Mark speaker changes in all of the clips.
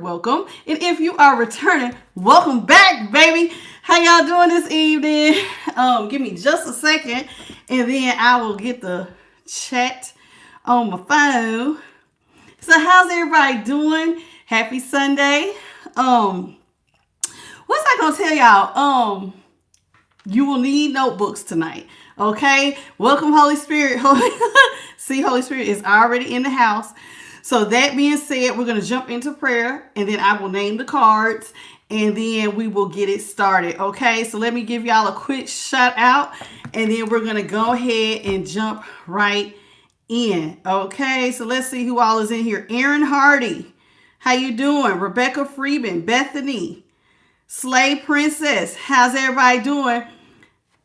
Speaker 1: welcome. And if you are returning, welcome back, baby. How y'all doing this evening? Give me just a second, and then I will get the chat on my phone. So how's everybody doing? Happy Sunday. What's I gonna tell y'all? You will need notebooks tonight. Okay? Welcome, Holy Spirit. Holy Spirit is already in the house. So that being said, we're going to jump into prayer, and then I will name the cards, and then we will get it started. Okay? So let me give y'all a quick shout out, and then we're going to go ahead and jump right in. Okay? So let's see who all is in here. Aaron Hardy. How you doing? Rebecca Freeman. Bethany. Slay Princess. How's everybody doing?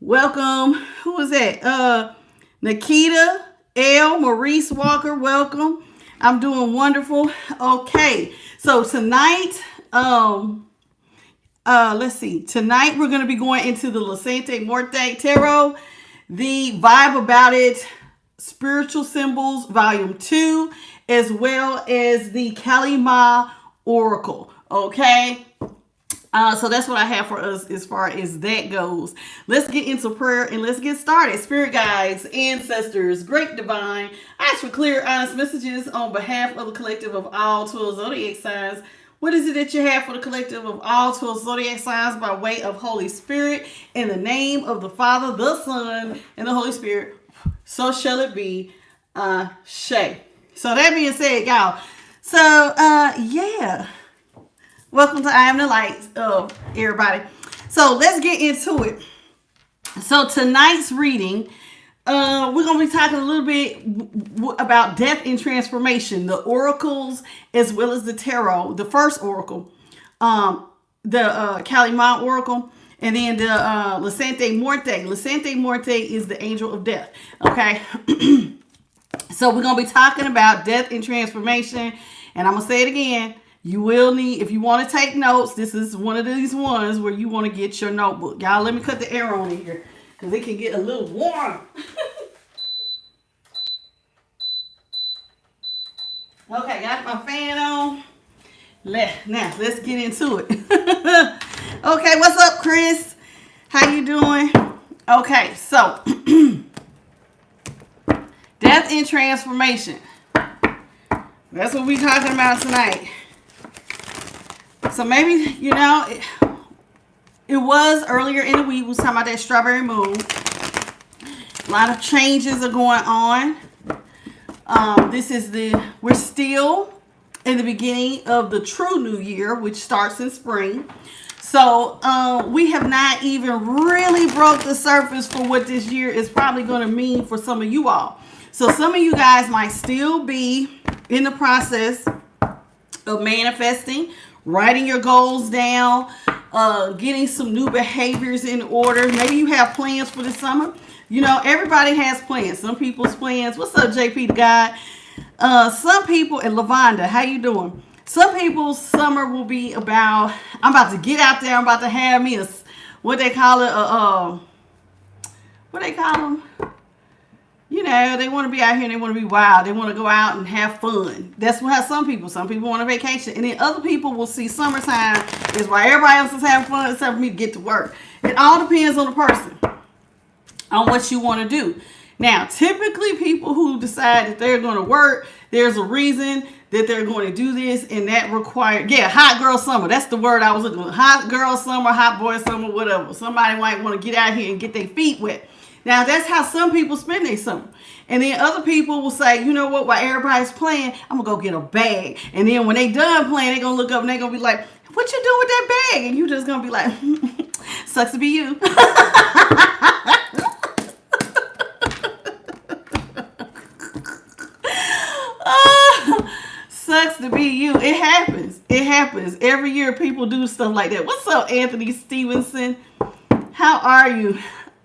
Speaker 1: Welcome. Who is that? Nikita L. Maurice Walker. Welcome. I'm doing wonderful. Okay. So tonight, let's see. Tonight we're going to be going into the Lasante Morte Tarot, the Vibe About It Spiritual Symbols, Volume 2, as well as the Kalima Oracle. Okay. So that's what I have for us as far as that goes. Let's get into prayer and let's get started. Spirit guides, ancestors, great divine, I ask for clear, honest messages on behalf of the collective of all 12 zodiac signs. What is it that you have for the collective of all 12 zodiac signs by way of Holy Spirit? In the name of the Father, the Son, and the Holy Spirit, so shall it be. Shay. So that being said, y'all. So, yeah. Welcome to I Am the Light, everybody. So let's get into it. So tonight's reading, we're going to be talking a little bit about death and transformation, the oracles as well as the tarot. The first oracle, the Kalima oracle, and then the Lasante Morte. Lasante Morte is the angel of death. Okay. So we're going to be talking about death and transformation, and I'm going to say it again. You will need, if you want to take notes, this is one of these ones where you want to get your notebook. Y'all, let me cut the air on in here because it can get a little warm. Okay, got my fan on. Now, let's get into it. Okay, what's up, Chris? How you doing? Okay, so death and transformation. That's what we're talking about tonight. So maybe, you know, it was earlier in the week, we was talking about that strawberry moon. A lot of changes are going on. We're still in the beginning of the true new year, which starts in spring. So we have not even really broke the surface for what this year is probably going to mean for some of you all. So some of you guys might still be in the process of manifesting, writing your goals down, getting some new behaviors in order. Maybe you have plans for the summer. You know, everybody has plans. Some people's plans. What's up, JP the guy? Some people, and Lavonda, how you doing? Some people's summer will be about, I'm about to get out there. I'm about to have me a, what they call it, what they call them? You know, they want to be out here and they want to be wild. They want to go out and have fun. That's what some people want a vacation. And then other people will see summertime is why everybody else is having fun except for me to get to work. It all depends on the person, on what you want to do. Now, typically people who decide that they're going to work, there's a reason that they're going to do this, and that requires, hot girl summer. That's the word I was looking for. Hot girl summer, hot boy summer, whatever. Somebody might want to get out here and get their feet wet. Now, that's how some people spend their summer. And then other people will say, you know what, while everybody's playing, I'm going to go get a bag. And then when they done playing, they're going to look up and they're going to be like, what you doing with that bag? And you just going to be like, sucks to be you. Sucks to be you. It happens. It happens. Every year people do stuff like that. What's up, Anthony Stevenson? How are you?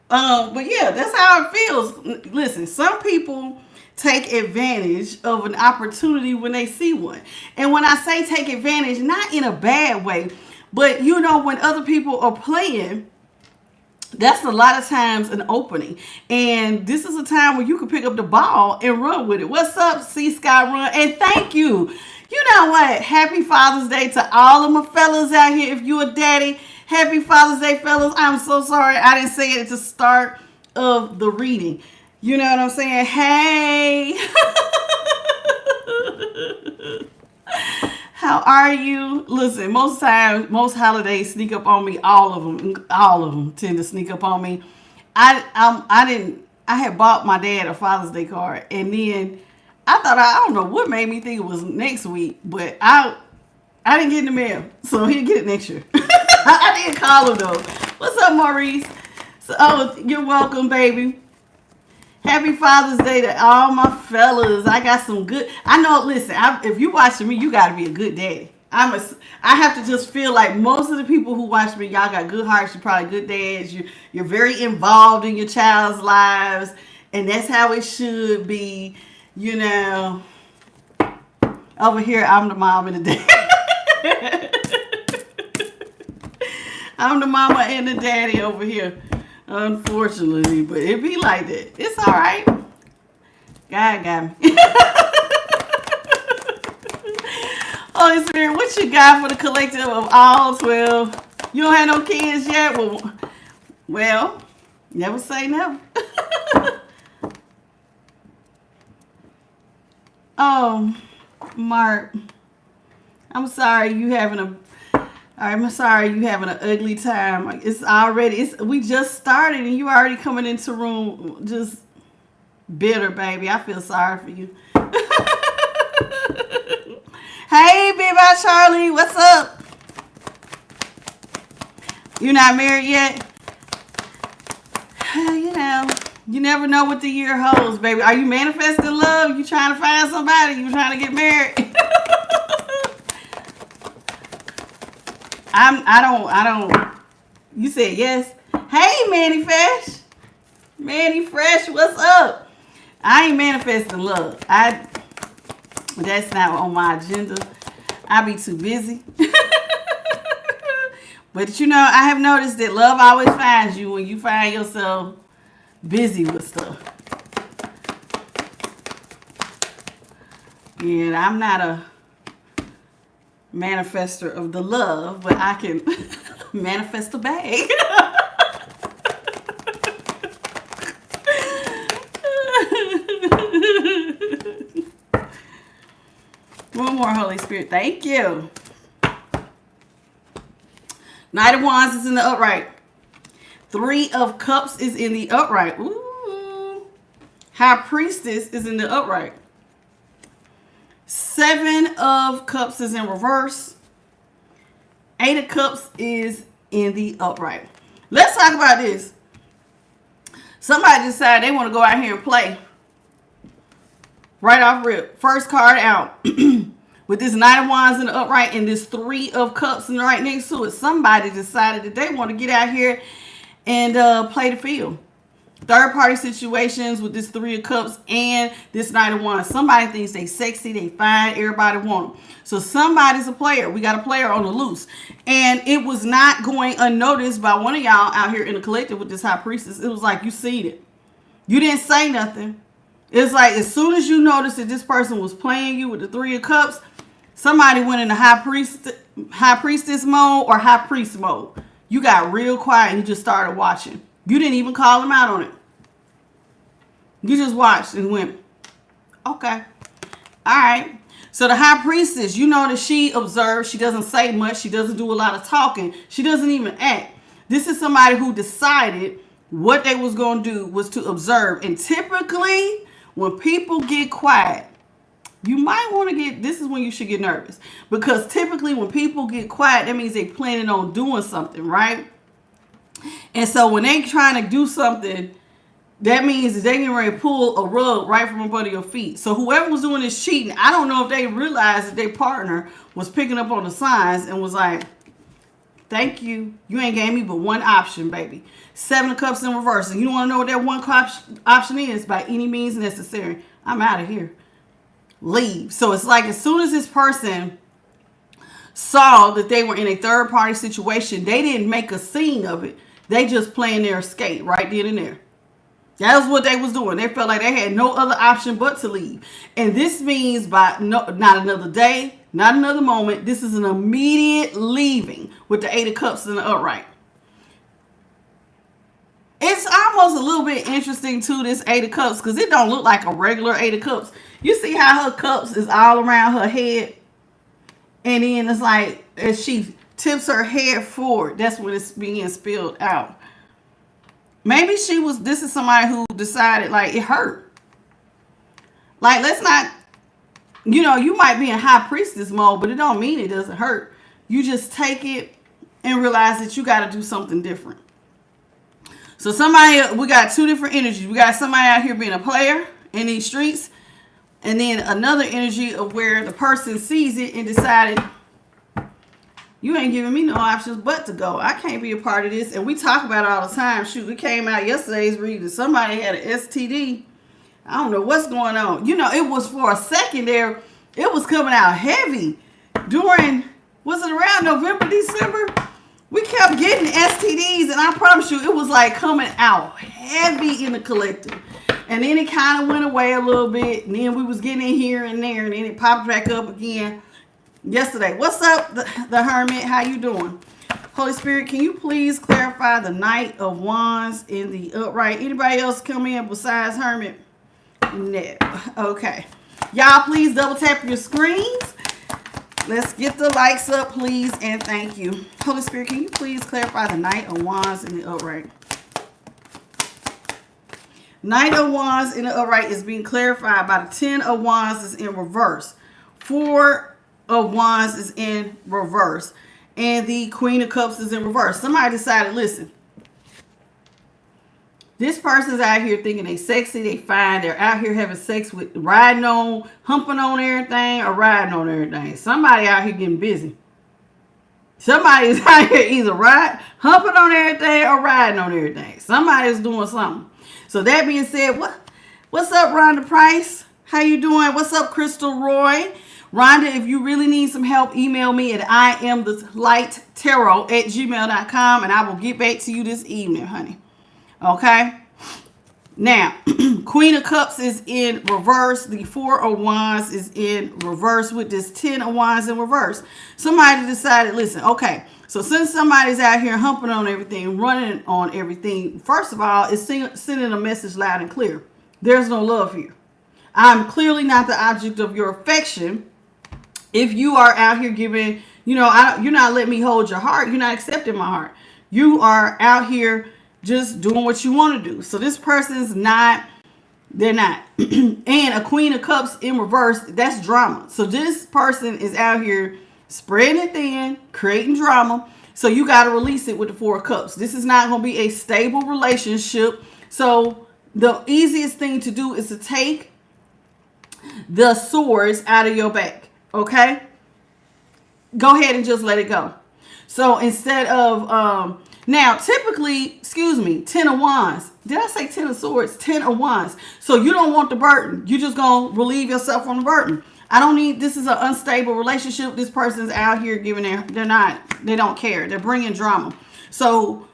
Speaker 1: But yeah, that's how it feels. Listen, some people take advantage of an opportunity when they see one. And when I say take advantage, not in a bad way, but you know, when other people are playing, That's a lot of times an opening. And this is a time where you can pick up the ball and run with it. What's up, C Sky Run? And thank you. You know what? Happy Father's Day to all of my fellas out here. If you a daddy, happy Father's Day, fellas. I'm so sorry I didn't say it at the start of the reading. You know what I'm saying? Hey. How are you? Listen, most times, most holidays sneak up on me. All of them tend to sneak up on me. I had bought my dad a Father's Day card, and then I don't know what made me think it was next week, but I didn't get in the mail, so he'll get it next year. I didn't call him though. What's up, Maurice? So, oh, you're welcome, baby. Happy Father's Day to all my fellas. I got some good. I know. Listen, if you watching me, you got to be a good daddy. I have to just feel like most of the people who watch me, y'all got good hearts. You're probably good dads. You're very involved in your child's lives, and that's how it should be. You know. Over here, I'm the mom and the dad. I'm the mama and the daddy over here. Unfortunately, but it be like that. It's all right. God got me. Holy Spirit, what you got for the collective of all 12? You don't have no kids yet? Well, never say never. Oh, Mark, I'm sorry you having an ugly time. We just started and you already coming into room just bitter, baby. I feel sorry for you. Hey, Big Bye Charlie, what's up? You not married yet? You know, you never know what the year holds, baby. Are you manifesting love? You trying to find somebody? You trying to get married? I don't. You said yes. Hey, Manny Fresh. Manny Fresh, what's up? I ain't manifesting love. That's not on my agenda. I be too busy. But you know, I have noticed that love always finds you when you find yourself busy with stuff. And I'm not a manifester of the love, but I can manifest a bag. One more, Holy Spirit. Thank you. Knight of Wands is in the upright. 3 of Cups is in the upright. Ooh. High Priestess is in the upright. 7 of Cups is in reverse. 8 of Cups is in the upright. Let's talk about this. Somebody decided they want to go out here and play. Right off rip. First card out. With this Knight of Wands in the upright and this 3 of Cups in the right next to it. Somebody decided that they want to get out here and play the field. Third party situations with this 3 of Cups and this Knight of Wands. Somebody thinks they sexy, they fine, everybody want them. So somebody's a player. We got a player on the loose. And it was not going unnoticed by one of y'all out here in the collective with this High Priestess. It was like you seen it. You didn't say nothing. It's like as soon as you noticed that this person was playing you with the 3 of Cups, somebody went into High Priestess mode or High Priest mode. You got real quiet and you just started watching. You didn't even call them out on it. You just watched and went, okay. All right. So the High Priestess, you know that she observes. She doesn't say much. She doesn't do a lot of talking. She doesn't even act. This is somebody who decided what they was going to do was to observe. And typically, when people get quiet, you might want to this is when you should get nervous. Because typically when people get quiet, that means they planning on doing something, right? And so when they trying to do something, that means that they getting ready to pull a rug right from up under your feet. So whoever was doing this cheating, I don't know if they realized that their partner was picking up on the signs and was like, thank you. You ain't gave me but one option, baby. 7 of Cups in reverse. And you want to know what that one option is? By any means necessary. I'm out of here. Leave. So it's like as soon as this person saw that they were in a third party situation, they didn't make a scene of it. They just playing their escape right then and there. That was what they was doing. They felt like they had no other option but to leave. And this means by not another day, not another moment. This is an immediate leaving with the Eight of Cups in the upright. It's almost a little bit interesting to this Eight of Cups because it don't look like a regular Eight of Cups. You see how her cups is all around her head? And then it's like as she tips her head forward, that's when it's being spilled out. Maybe this is somebody who decided like it hurt. Like let's not, you might be in high priestess mode, but it don't mean it doesn't hurt. You just take it and realize that you got to do something different. So we got two different energies. We got somebody out here being a player in these streets. And then another energy of where the person sees it and decided, you ain't giving me no options but to go. I can't be a part of this. And we talk about it all the time. Shoot, we came out yesterday's reading. Somebody had an STD. I don't know what's going on. It was for a second there. It was coming out heavy during, was it around November, December? We kept getting STDs, and I promise you, it was like coming out heavy in the collective. And then it kind of went away a little bit, and then we was getting in here and there, and then it popped back up again yesterday. What's up, the Hermit? How you doing? Holy Spirit, can you please clarify the Knight of Wands in the upright? Anybody else come in besides Hermit? No. Okay. Y'all, please double tap your screens. Let's get the likes up, please, and thank you. Holy Spirit, can you please clarify the Knight of Wands in the upright? Knight of Wands in the upright is being clarified by the Ten of Wands is in reverse. Four of Wands is in reverse. And the Queen of Cups is in reverse. Somebody decided, listen, this person's out here thinking they sexy, they fine. They're out here having sex with riding on, humping on everything or riding on everything. Somebody out here getting busy. Somebody's out here either humping on everything or riding on everything. Somebody's doing something. So that being said, what's up, Rhonda Price? How you doing? What's up, Crystal Roy? Rhonda, if you really need some help, email me at IamTheLightTarot@gmail.com and I will get back to you this evening, honey. Okay? Now, Queen of Cups is in reverse. The Four of Wands is in reverse with this Ten of Wands in reverse. Somebody decided, listen, okay, so since somebody's out here humping on everything, running on everything, first of all, it's sending a message loud and clear. There's no love here. I'm clearly not the object of your affection. If you are out here giving, you're not letting me hold your heart. You're not accepting my heart. You are out here just doing what you want to do. So this person's not, they're not. And a Queen of Cups in reverse, that's drama. So this person is out here spreading it thin, creating drama. So you got to release it with the Four of Cups. This is not going to be a stable relationship. So the easiest thing to do is to take the swords out of your back. Okay? Go ahead and just let it go. So instead of, now typically, Ten of Wands. Did I say Ten of Swords? 10 of Wands. So you don't want the burden. You just going to relieve yourself from the burden. This is an unstable relationship. This person's out here giving they don't care. They're bringing drama. So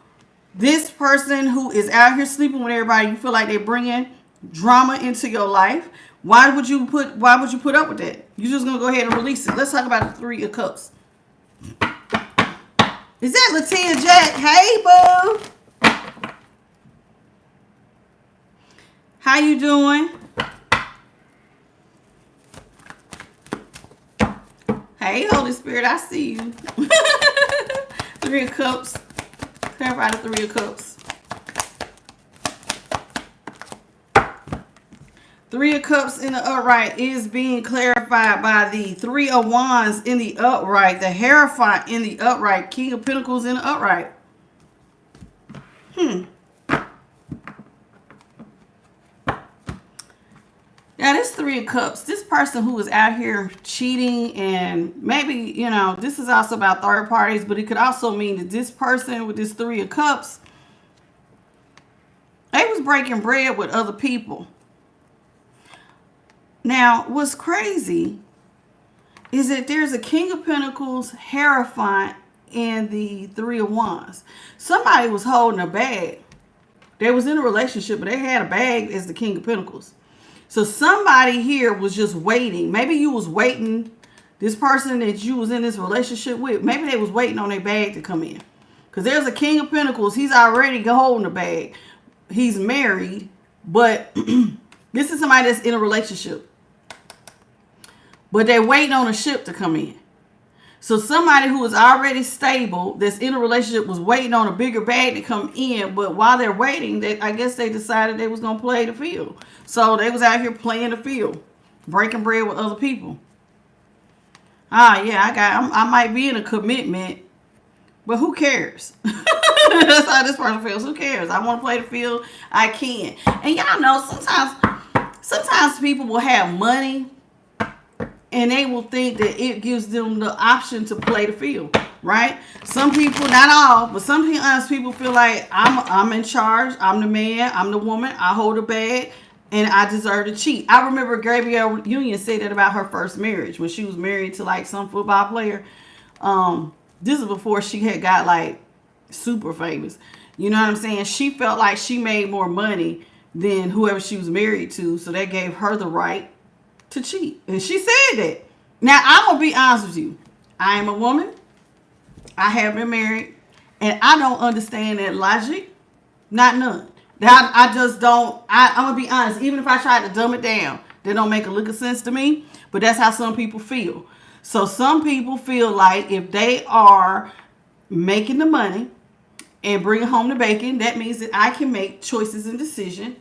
Speaker 1: this person who is out here sleeping with everybody, you feel like they're bringing drama into your life. Why would you put up with that? You're just going to go ahead and release it. Let's talk about the Three of Cups. Is that Latia Jack? Hey, boo. How you doing? Hey, Holy Spirit, I see you. Three of Cups. Clarify the Three of Cups. Three of Cups in the upright is being clarified by the Three of Wands in the upright, the Hierophant in the upright, King of Pentacles in the upright. Yeah, this Three of Cups, this person who is out here cheating and maybe, this is also about third parties, but it could also mean that this person with this Three of Cups, they was breaking bread with other people. Now, what's crazy is that there's a King of Pentacles, Hierophant, and the Three of Wands. Somebody was holding a bag. They was in a relationship, but they had a bag as the King of Pentacles. So somebody here was just waiting. Maybe you was waiting. This person that you was in this relationship with, maybe they was waiting on their bag to come in. Because there's a King of Pentacles. He's already holding a bag. He's married. But this is somebody that's in a relationship. But they're waiting on a ship to come in. So somebody who is already stable, that's in a relationship, was waiting on a bigger bag to come in. But while they're waiting, I guess they decided they was going to play the field. So they was out here playing the field. Breaking bread with other people. Yeah, I might be in a commitment. But who cares? That's how this person feels. Who cares? I want to play the field. I can. And y'all know sometimes people will have money. And they will think that it gives them the option to play the field, right? Some people, not all, but sometimes people feel like I'm in charge. I'm the man. I'm the woman. I hold a bag, and I deserve to cheat. I remember Gabrielle Union said that about her first marriage when she was married to like some football player. This is before she had got like super famous. You know what I'm saying? She felt like she made more money than whoever she was married to, so that gave her the right to cheat. And she said that. Now, I'm going to be honest with you. I am a woman. I have been married. And I don't understand that logic. Not none. I just don't. I'm going to be honest. Even if I try to dumb it down, that don't make a lick of sense to me. But that's how some people feel. So some people feel like if they are making the money and bringing home the bacon, that means that I can make choices and decisions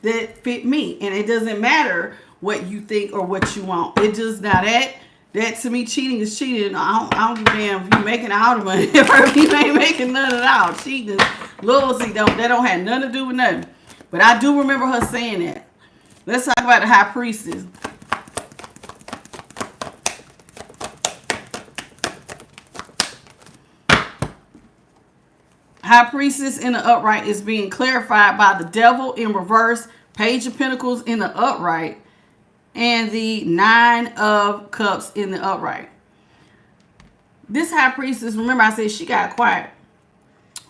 Speaker 1: that fit me. And it doesn't matter what you think or what you want. It just, now that to me, cheating is cheating. I don't give a damn if you're making all the money or if you ain't making none at all. Cheating, loyalty, that don't have nothing to do with nothing. But I do remember her saying that. Let's talk about the High Priestess. High Priestess in the upright is being clarified by the Devil in reverse, Page of Pentacles in the upright, and the Nine of Cups in the upright. This High Priestess, remember I said she got quiet.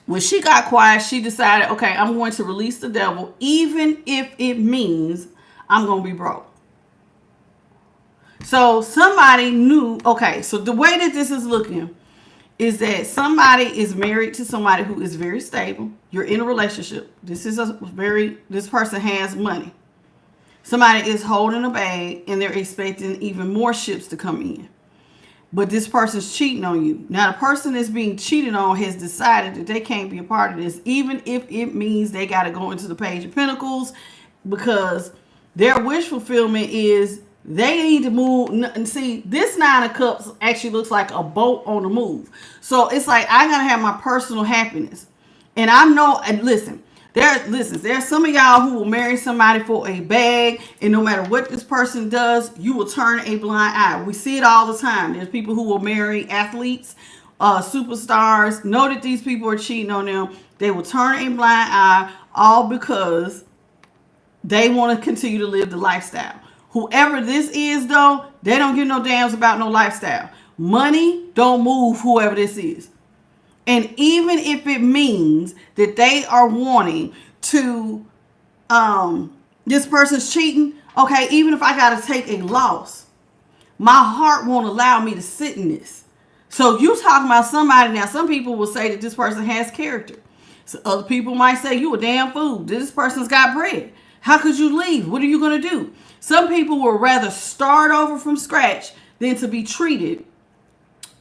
Speaker 1: When she got quiet, she decided, okay, I'm going to release the devil, even if it means I'm going to be broke. So somebody knew, okay, so the way that this is looking is that somebody is married to somebody who is very stable. You're in a relationship. This person has money. Somebody is holding a bag and they're expecting even more ships to come in. But this person's cheating on you. Now, the person that's being cheated on has decided that they can't be a part of this, even if it means they got to go into the Page of Pentacles, because their wish fulfillment is they need to move. And see, this Nine of Cups actually looks like a boat on the move. So it's like, I got to have my personal happiness. And I know, and listen, there's some of y'all who will marry somebody for a bag, and no matter what this person does, you will turn a blind eye. We see it all the time. There's people who will marry athletes, superstars, know that these people are cheating on them. They will turn a blind eye, all because they want to continue to live the lifestyle. Whoever this is, though, they don't give no damns about no lifestyle. Money don't move whoever this is. And even if it means that they are wanting to, this person's cheating, okay, even if I got to take a loss, my heart won't allow me to sit in this. So you talking about somebody, now some people will say that this person has character. So other people might say, you a damn fool. This person's got bread. How could you leave? What are you going to do? Some people would rather start over from scratch than to be treated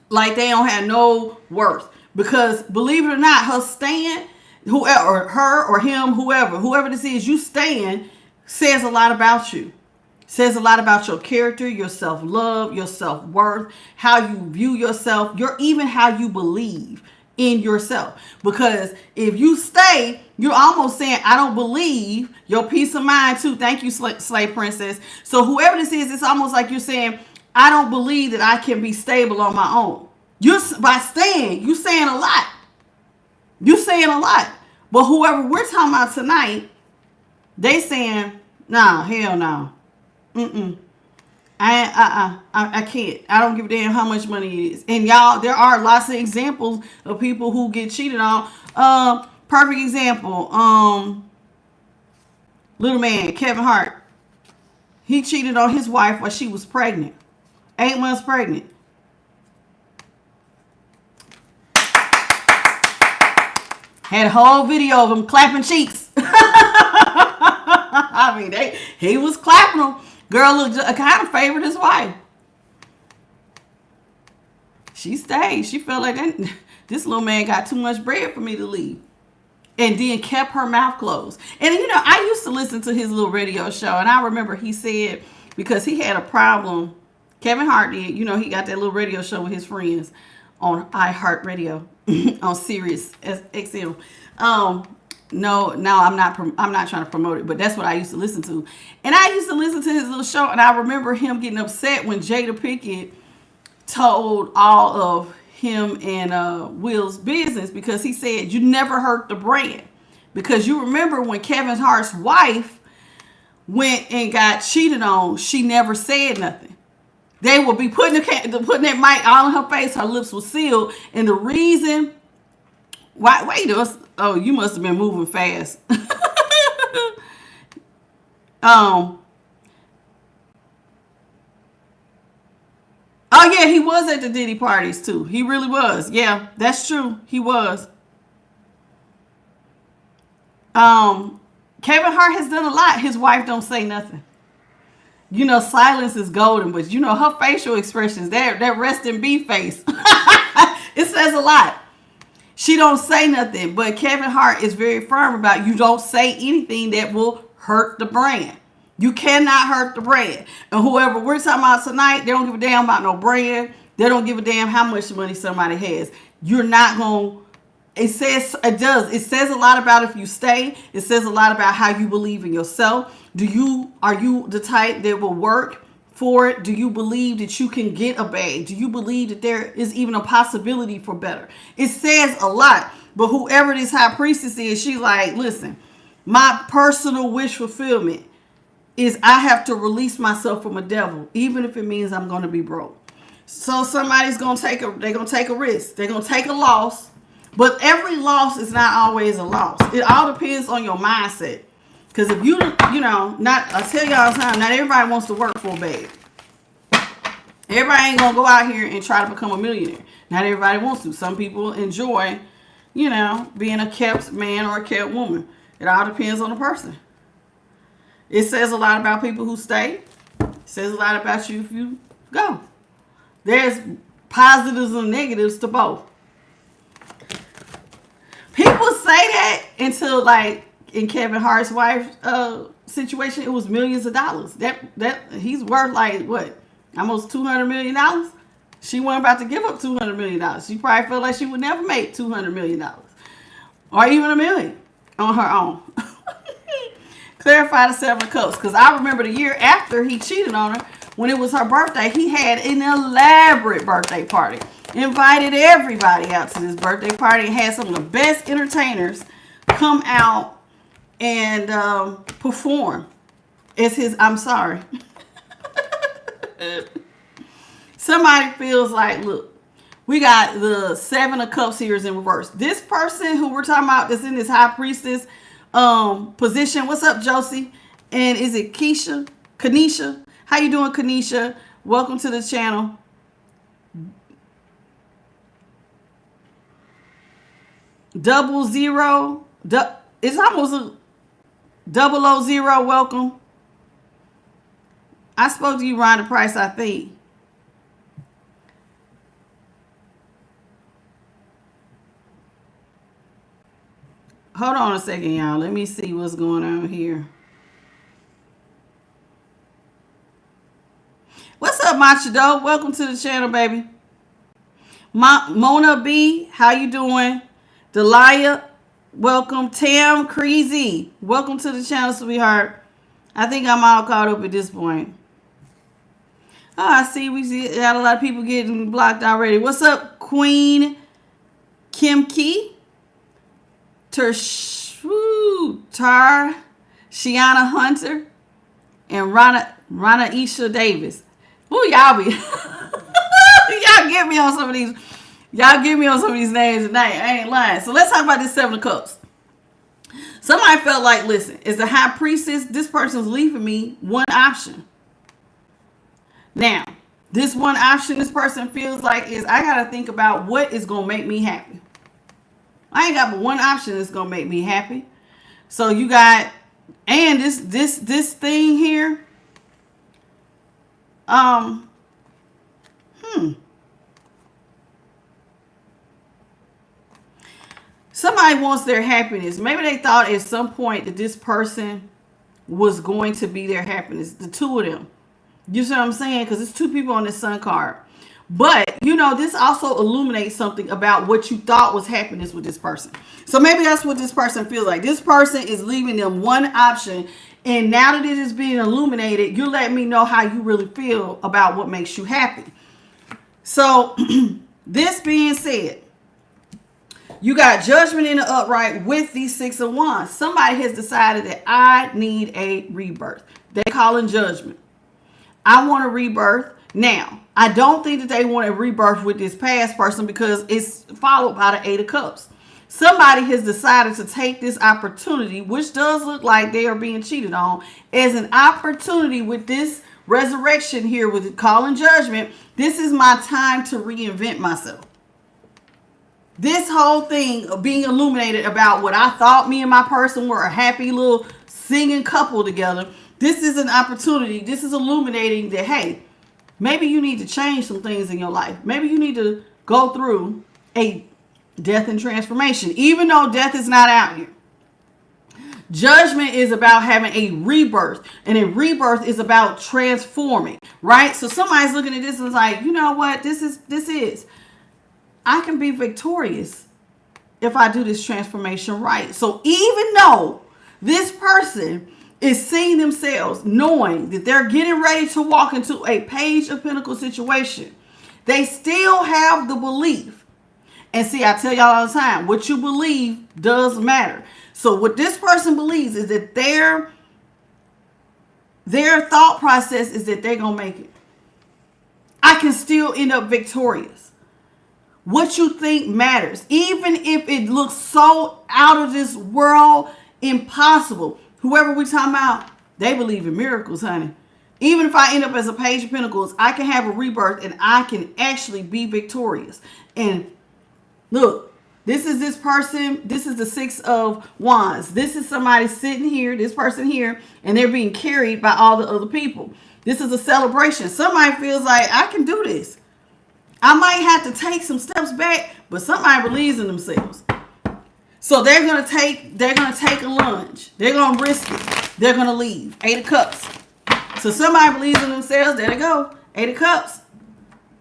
Speaker 1: like they don't have no worth. Because believe it or not, her stand, whoever, her or him, whoever this is, you stand, says a lot about you. Says a lot about your character, your self-love, your self-worth, how you view yourself, even how you believe in yourself. Because if you stay, you're almost saying, I don't believe, your peace of mind too. Thank you, Slave Princess. So whoever this is, it's almost like you're saying, I don't believe that I can be stable on my own. By staying, you saying a lot. You saying a lot. But whoever we're talking about tonight, they saying, nah, hell no. I can't. I don't give a damn how much money it is. And y'all, there are lots of examples of people who get cheated on. Perfect example. Little man, Kevin Hart. He cheated on his wife while she was pregnant. 8 months pregnant. Had a whole video of him clapping cheeks. I mean, he was clapping them. Girl looked kind of favored his wife. She stayed. She felt like this little man got too much bread for me to leave. And then kept her mouth closed. And, you know, I used to listen to his little radio show. And I remember he said, because he had a problem, Kevin Hart did. You know, he got that little radio show with his friends on iHeartRadio on Sirius XM. No, I'm not trying to promote it, but that's what I used to listen to. And I used to listen to his little show, and I remember him getting upset when Jada Pinkett told all of him and Will's business, because he said, you never hurt the brand. Because you remember when Kevin Hart's wife went and got cheated on, she never said nothing. They would be putting that mic all in her face, her lips were sealed, and the reason why, oh, you must have been moving fast. Oh yeah, he was at the Diddy parties too. He really was. Yeah, that's true. He was. Kevin Hart has done a lot. His wife don't say nothing. You know, silence is golden, but you know, her facial expressions, that rest in B face, it says a lot. She don't say nothing, but Kevin Hart is very firm about, you don't say anything that will hurt the brand. You cannot hurt the brand. And whoever we're talking about tonight, they don't give a damn about no brand. They don't give a damn how much money somebody has. You're not going to, it says a lot about if you stay. It says a lot about how you believe in yourself. Are you the type that will work for it? Do you believe that you can get a bag? Do you believe that there is even a possibility for better? It says a lot. But whoever this high priestess is, she's like, listen, my personal wish fulfillment is I have to release myself from a devil, even if it means I'm going to be broke. So somebody's going to take a risk. They're going to take a loss. But every loss is not always a loss. It all depends on your mindset. Because if I tell y'all all the time, not everybody wants to work for a bag. Everybody ain't going to go out here and try to become a millionaire. Not everybody wants to. Some people enjoy, being a kept man or a kept woman. It all depends on the person. It says a lot about people who stay. It says a lot about you if you go. There's positives and negatives to both. People say that until, like, in Kevin Hart's wife's situation, it was millions of dollars. That he's worth, like, what? Almost $200 million? She wasn't about to give up $200 million. She probably felt like she would never make $200 million. Or even $1 million on her own. Clarify the 7 of Cups. Because I remember the year after he cheated on her, when it was her birthday, he had an elaborate birthday party. Invited everybody out to this birthday party and had some of the best entertainers come out and perform as his I'm sorry. Somebody feels like, look, we got the 7 of Cups here is in reverse. This person who we're talking about that's in this high priestess position. What's up, Josie? And is it Kanisha? How you doing, Kanisha? Welcome to the channel. It's almost a 000. Welcome. I spoke to you, Rhonda Price, I think. Hold on a second, y'all. Let me see what's going on here. What's up, Machido? Welcome to the channel, baby. Mona B, how you doing? Delia, welcome. Tam Creasy, welcome to the channel, sweetheart. I think I'm all caught up at this point. Oh, I see we got a lot of people getting blocked already. What's up, Queen Kim Key? Shiana Hunter and Rana Isha Davis. Who y'all be? Y'all get me on some of these. Y'all get me on some of these names tonight. I ain't lying. So let's talk about this Seven of Cups. Somebody felt like, listen, as the high priestess, this person's leaving me one option. Now, this one option this person feels like is I got to think about what is going to make me happy. I ain't got but one option that's going to make me happy. So you got, and this thing here, somebody wants their happiness. Maybe they thought at some point that this person was going to be their happiness. The two of them. You see what I'm saying? Because it's two people on this sun card. But, you know, this also illuminates something about what you thought was happiness with this person. So maybe that's what this person feels like. This person is leaving them one option. And now that it is being illuminated, you're letting me know how you really feel about what makes you happy. So, this being said, you got judgment in the upright with these Six of Wands. Somebody has decided that I need a rebirth. They call in judgment. I want a rebirth. Now, I don't think that they want a rebirth with this past person because it's followed by the Eight of Cups. Somebody has decided to take this opportunity, which does look like they are being cheated on, as an opportunity with this resurrection here with calling judgment. This is my time to reinvent myself. This whole thing of being illuminated about what I thought me and my person were a happy little singing couple together. This is an opportunity. This is illuminating that, hey, maybe you need to change some things in your life. Maybe you need to go through a death and transformation, even though death is not out here. Judgment is about having a rebirth, and a rebirth is about transforming, right? So somebody's looking at this and is like, you know what? This is. I can be victorious if I do this transformation right. So even though this person is seeing themselves knowing that they're getting ready to walk into a Page of Pentacles situation, they still have the belief. And see, I tell y'all all the time, what you believe does matter. So what this person believes is that their thought process is that they're going to make it. I can still end up victorious. What you think matters. Even if it looks so out of this world, impossible. Whoever we talking about, they believe in miracles, honey. Even if I end up as a Page of Pentacles, I can have a rebirth and I can actually be victorious. And look, this is this person. This is the Six of Wands. This is somebody sitting here, this person here, and they're being carried by all the other people. This is a celebration. Somebody feels like, I can do this. I might have to take some steps back, but somebody believes in themselves. So they're gonna take a lunge. They're gonna risk it. They're gonna leave. Eight of Cups. So somebody believes in themselves. There they go. Eight of Cups.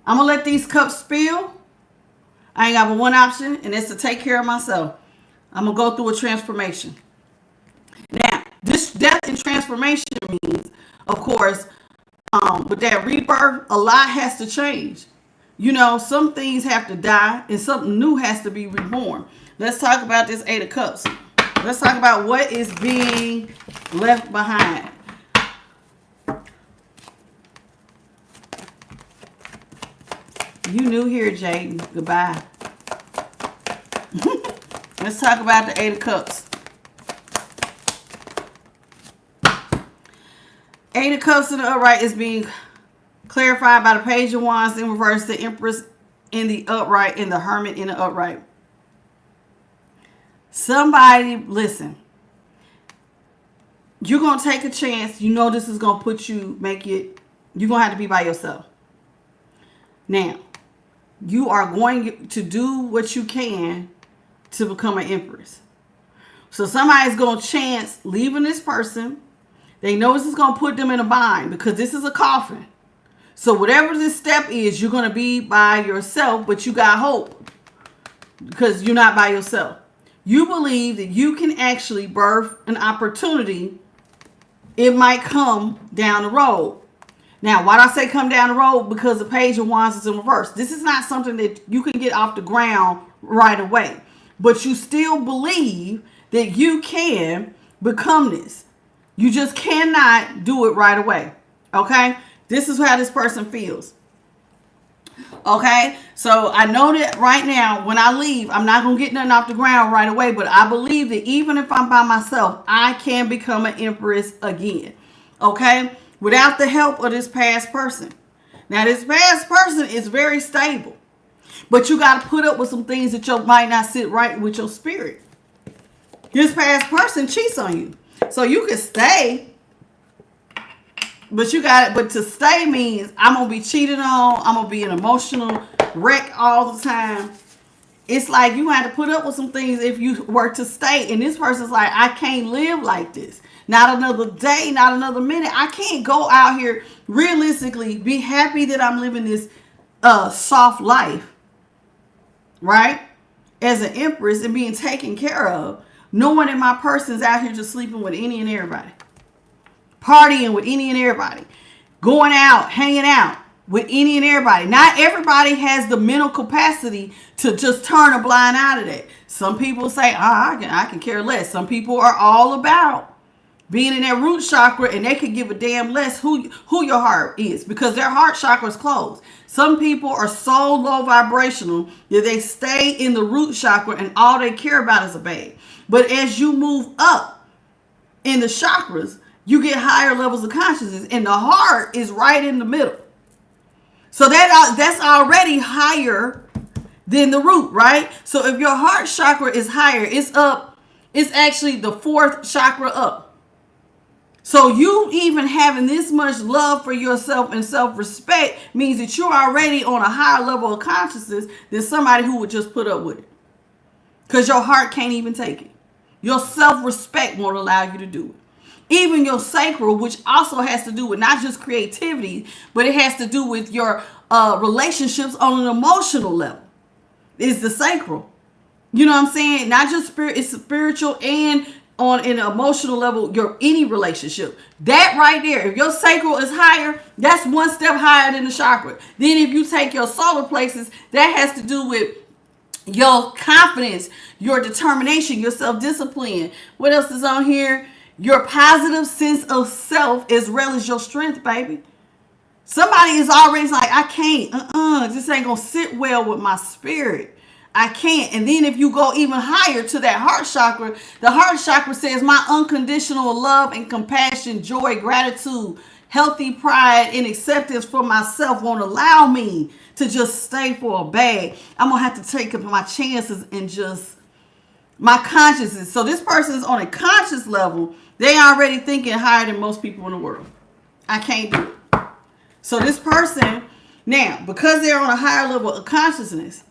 Speaker 1: I'm gonna let these cups spill. I ain't got but one option, and it's to take care of myself. I'm gonna go through a transformation. Now, this death and transformation means, of course, with that rebirth, a lot has to change. You know, some things have to die and something new has to be reborn. Let's talk about this Eight of Cups. Let's talk about what is being left behind. You new here, Jaden. Goodbye. Let's talk about the Eight of Cups. Eight of Cups in the upright is being clarified by the Page of Wands in reverse, the Empress in the upright, and the Hermit in the upright. Somebody, listen. You're going to take a chance. You know this is going to put you, you're going to have to be by yourself. Now, you are going to do what you can to become an Empress. So somebody's going to chance leaving this person. They know this is going to put them in a bind because this is a coffin. So whatever this step is, you're going to be by yourself, but you got hope because you're not by yourself. You believe that you can actually birth an opportunity. It might come down the road. Now, why do I say come down the road? Because the Page of Wands is in reverse. This is not something that you can get off the ground right away. But you still believe that you can become this. You just cannot do it right away. Okay? This is how this person feels. Okay, so I know that right now when I leave, I'm not going to get nothing off the ground right away, but I believe that even if I'm by myself, I can become an empress again. Okay, without the help of this past person. Now, this past person is very stable, but you got to put up with some things that you might not sit right with your spirit. This past person cheats on you. So you can stay, but but to stay means I'm going to be cheated on. I'm going to be an emotional wreck all the time. It's like you have to put up with some things if you were to stay. And this person's like, I can't live like this. Not another day, not another minute. I can't go out here realistically, be happy that I'm living this soft life, right? As an empress and being taken care of, knowing that my person's out here just sleeping with any and everybody. Partying with any and everybody. Going out, hanging out with any and everybody. Not everybody has the mental capacity to just turn a blind eye to that. Some people say, I can care less. Some people are all about being in that root chakra, and they could give a damn less who your heart is, because their heart chakra is closed. Some people are so low vibrational that they stay in the root chakra and all they care about is a bag. But as you move up in the chakras, you get higher levels of consciousness, and the heart is right in the middle. So that's already higher than the root, right? So if your heart chakra is higher, it's up. It's actually the fourth chakra up. So you even having this much love for yourself and self-respect means that you're already on a higher level of consciousness than somebody who would just put up with it. Because your heart can't even take it. Your self-respect won't allow you to do it. Even your sacral, which also has to do with not just creativity, but it has to do with your relationships on an emotional level, is the sacral. You know what I'm saying? Not just spirit, it's spiritual and on an emotional level, any relationship. That right there, if your sacral is higher, that's one step higher than the chakra. Then if you take your solar plexus, that has to do with your confidence, your determination, your self-discipline. What else is on here? Your positive sense of self as well as your strength, baby. Somebody is already like, I can't, this ain't gonna sit well with my spirit. I can't. And then if you go even higher to that heart chakra, the heart chakra says my unconditional love and compassion, joy, gratitude, healthy pride, and acceptance for myself won't allow me to just stay for a bag. I'm going to have to take up my chances and just my consciousness. So this person is on a conscious level. They already thinking higher than most people in the world. I can't do it. So this person, now, because they're on a higher level of consciousness,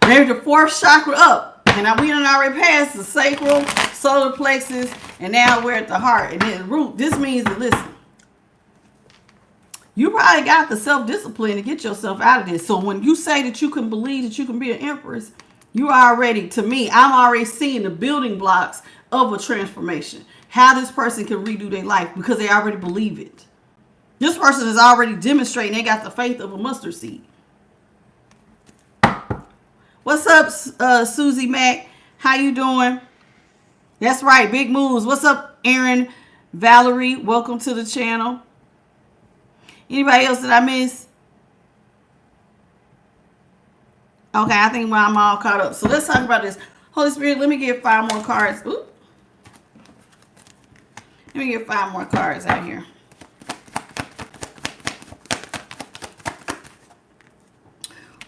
Speaker 1: they're the fourth chakra up. And we done already passed the sacral, solar plexus, and now we're at the heart. And then the root. This means that, listen, you probably got the self-discipline to get yourself out of this. So when you say that you can believe that you can be an empress, you already, to me, I'm already seeing the building blocks of a transformation. How this person can redo their life because they already believe it. This person is already demonstrating they got the faith of a mustard seed. What's up, Susie Mac? How you doing? That's right, big moves. What's up, Aaron, Valerie? Welcome to the channel. Anybody else that I miss? Okay, I think I'm all caught up. So let's talk about this. Holy Spirit, let me get 5 more cards. Ooh. Let me get 5 more cards out here.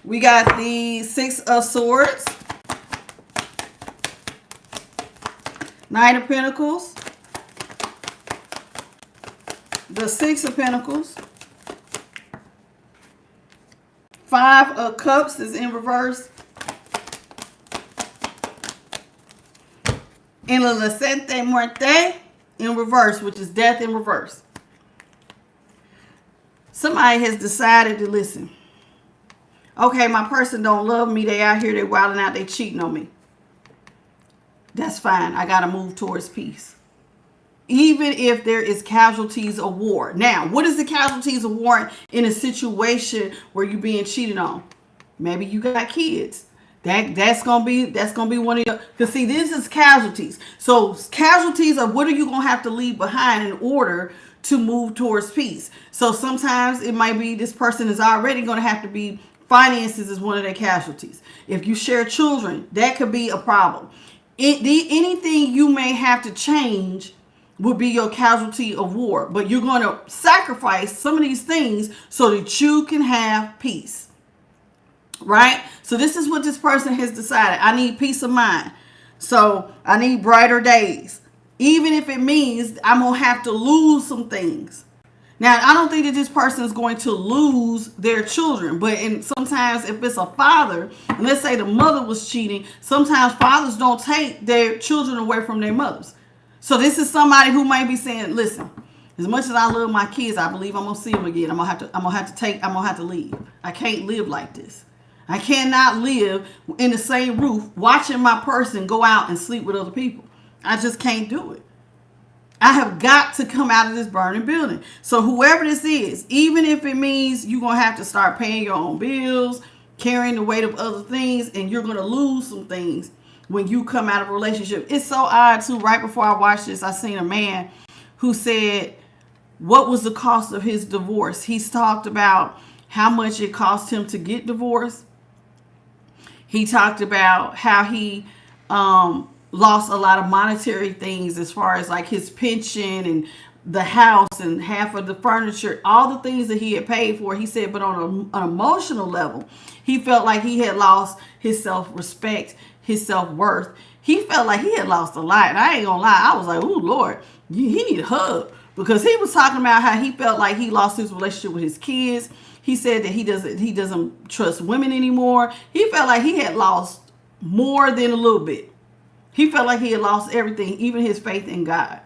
Speaker 1: We got the 6 of Swords, Knight of Pentacles, the 6 of Pentacles, 5 of Cups is in reverse, and La Sente Muerte in reverse, which is death in reverse. Somebody has decided to listen. Okay, my person don't love me. They out here, they wilding out, they cheating on me. That's fine. I got to move towards peace. Even if there is casualties of war. Now, what is the casualties of war in a situation where you're being cheated on? Maybe you got kids. That's gonna be one of your, because see, this is casualties. So casualties are what are you gonna have to leave behind in order to move towards peace. So sometimes it might be this person is already going to have to be, finances is one of their casualties. If you share children, that could be a problem. Anything you may have to change would be your casualty of war. But you're going to sacrifice some of these things so that you can have peace. Right? So this is what this person has decided. I need peace of mind. So I need brighter days. Even if it means I'm going to have to lose some things. Now, I don't think that this person is going to lose their children. But sometimes if it's a father, and let's say the mother was cheating, sometimes fathers don't take their children away from their mothers. So this is somebody who might be saying, listen, as much as I love my kids, I believe I'm going to see them again. I'm going to have to leave. I can't live like this. I cannot live in the same roof watching my person go out and sleep with other people. I just can't do it. I have got to come out of this burning building. So whoever this is, even if it means you're going to have to start paying your own bills, carrying the weight of other things, and you're going to lose some things when you come out of a relationship. It's so odd too. Right before I watched this, I seen a man who said, what was the cost of his divorce? He's talked about how much it cost him to get divorced. He talked about how he lost a lot of monetary things as far as like his pension and the house and half of the furniture, all the things that he had paid for. He said, but on an emotional level, he felt like he had lost his self-respect, his self-worth. He felt like he had lost a lot. And I ain't gonna lie, I was like, oh Lord, he need a hug. Because he was talking about how he felt like he lost his relationship with his kids. He said that he doesn't trust women anymore. He felt like he had lost more than a little bit. He felt like he had lost everything, even his faith in God,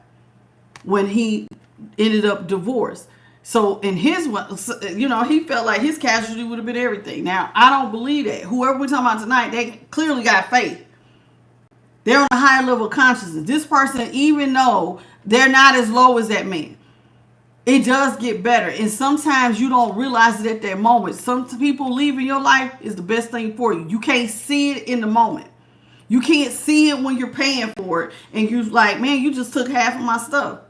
Speaker 1: when he ended up divorced. So in his, he felt like his casualty would have been everything. Now, I don't believe that. Whoever we're talking about tonight, they clearly got faith. They're on a higher level of consciousness. This person, even though they're not as low as that man, it does get better. And sometimes you don't realize it at that moment. Some people leaving your life is the best thing for you. You can't see it in the moment. You can't see it when you're paying for it. And you're like, man, you just took half of my stuff.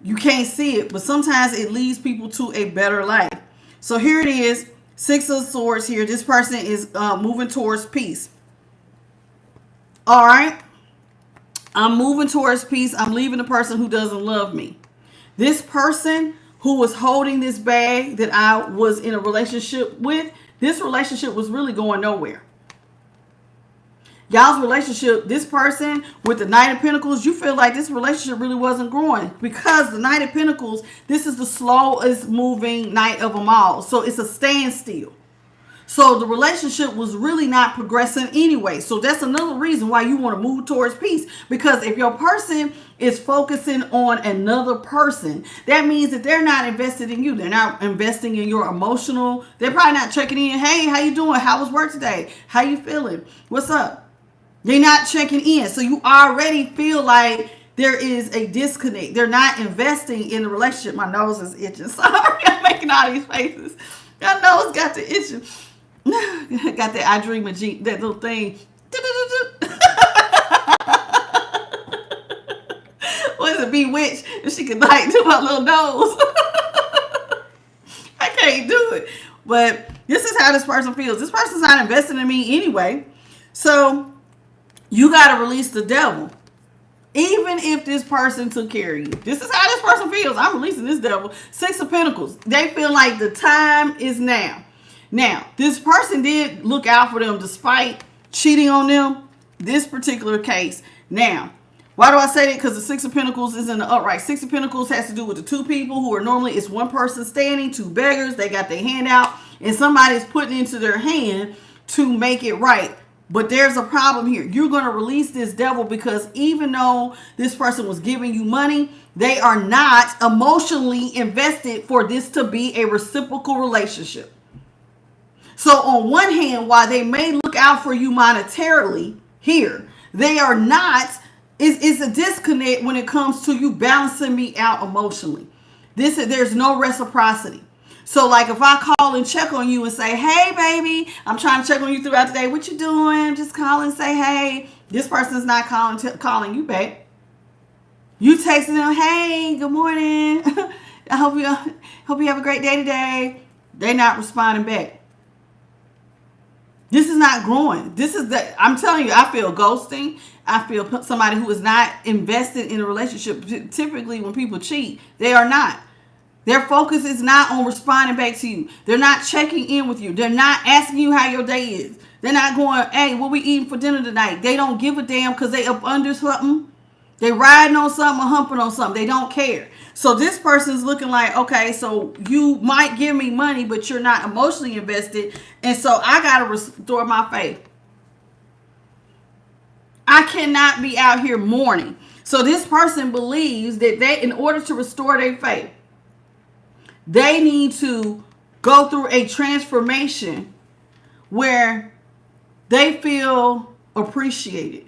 Speaker 1: You can't see it. But sometimes it leads people to a better life. So here it is. 6 of Swords here. This person is moving towards peace. All right. I'm moving towards peace. I'm leaving the person who doesn't love me. This person who was holding this bag that I was in a relationship with, this relationship was really going nowhere. Y'all's relationship, this person with the Knight of Pentacles, you feel like this relationship really wasn't growing because the Knight of Pentacles, this is the slowest moving Knight of them all. So it's a standstill. So the relationship was really not progressing anyway. So that's another reason why you want to move towards peace. Because if your person is focusing on another person, that means that they're not invested in you. They're not investing in your emotional. They're probably not checking in. Hey, how you doing? How was work today? How you feeling? What's up? They're not checking in. So you already feel like there is a disconnect. They're not investing in the relationship. My nose is itching. Sorry, I'm making all these faces. My nose got the itching. Got that I Dream of Jeep, that little thing. What is it, Bewitched? If she could like do my little nose. I can't do it. But this is how this person feels. This person's not investing in me anyway. So you got to release the devil. Even if this person took care of you. This is how this person feels. I'm releasing this devil. 6 of Pentacles. They feel like the time is now. Now, this person did look out for them despite cheating on them. This particular case. Now, why do I say that? Because the 6 of Pentacles is in the upright. 6 of Pentacles has to do with the 2 people who are normally, it's one person standing, 2 beggars. They got their hand out and somebody's putting into their hand to make it right. But there's a problem here. You're going to release this devil because even though this person was giving you money, they are not emotionally invested for this to be a reciprocal relationship. So on one hand, while they may look out for you monetarily here, they are not, it's a disconnect when it comes to you balancing me out emotionally. There's no reciprocity. So like if I call and check on you and say, hey, baby, I'm trying to check on you throughout the day. What you doing? Just call and say, hey, this person's not calling you back. You texting them, hey, good morning. I hope you have a great day today. They're not responding back. This is not growing. I'm telling you, I feel ghosting. I feel somebody who is not invested in a relationship. Typically, when people cheat, they are not. Their focus is not on responding back to you. They're not checking in with you. They're not asking you how your day is. They're not going, hey, what we eating for dinner tonight? They don't give a damn because they up under something. They riding on something or humping on something. They don't care. So this person's looking like, okay, so you might give me money, but you're not emotionally invested. And so I got to restore my faith. I cannot be out here mourning. So this person believes that in order to restore their faith, they need to go through a transformation where they feel appreciated.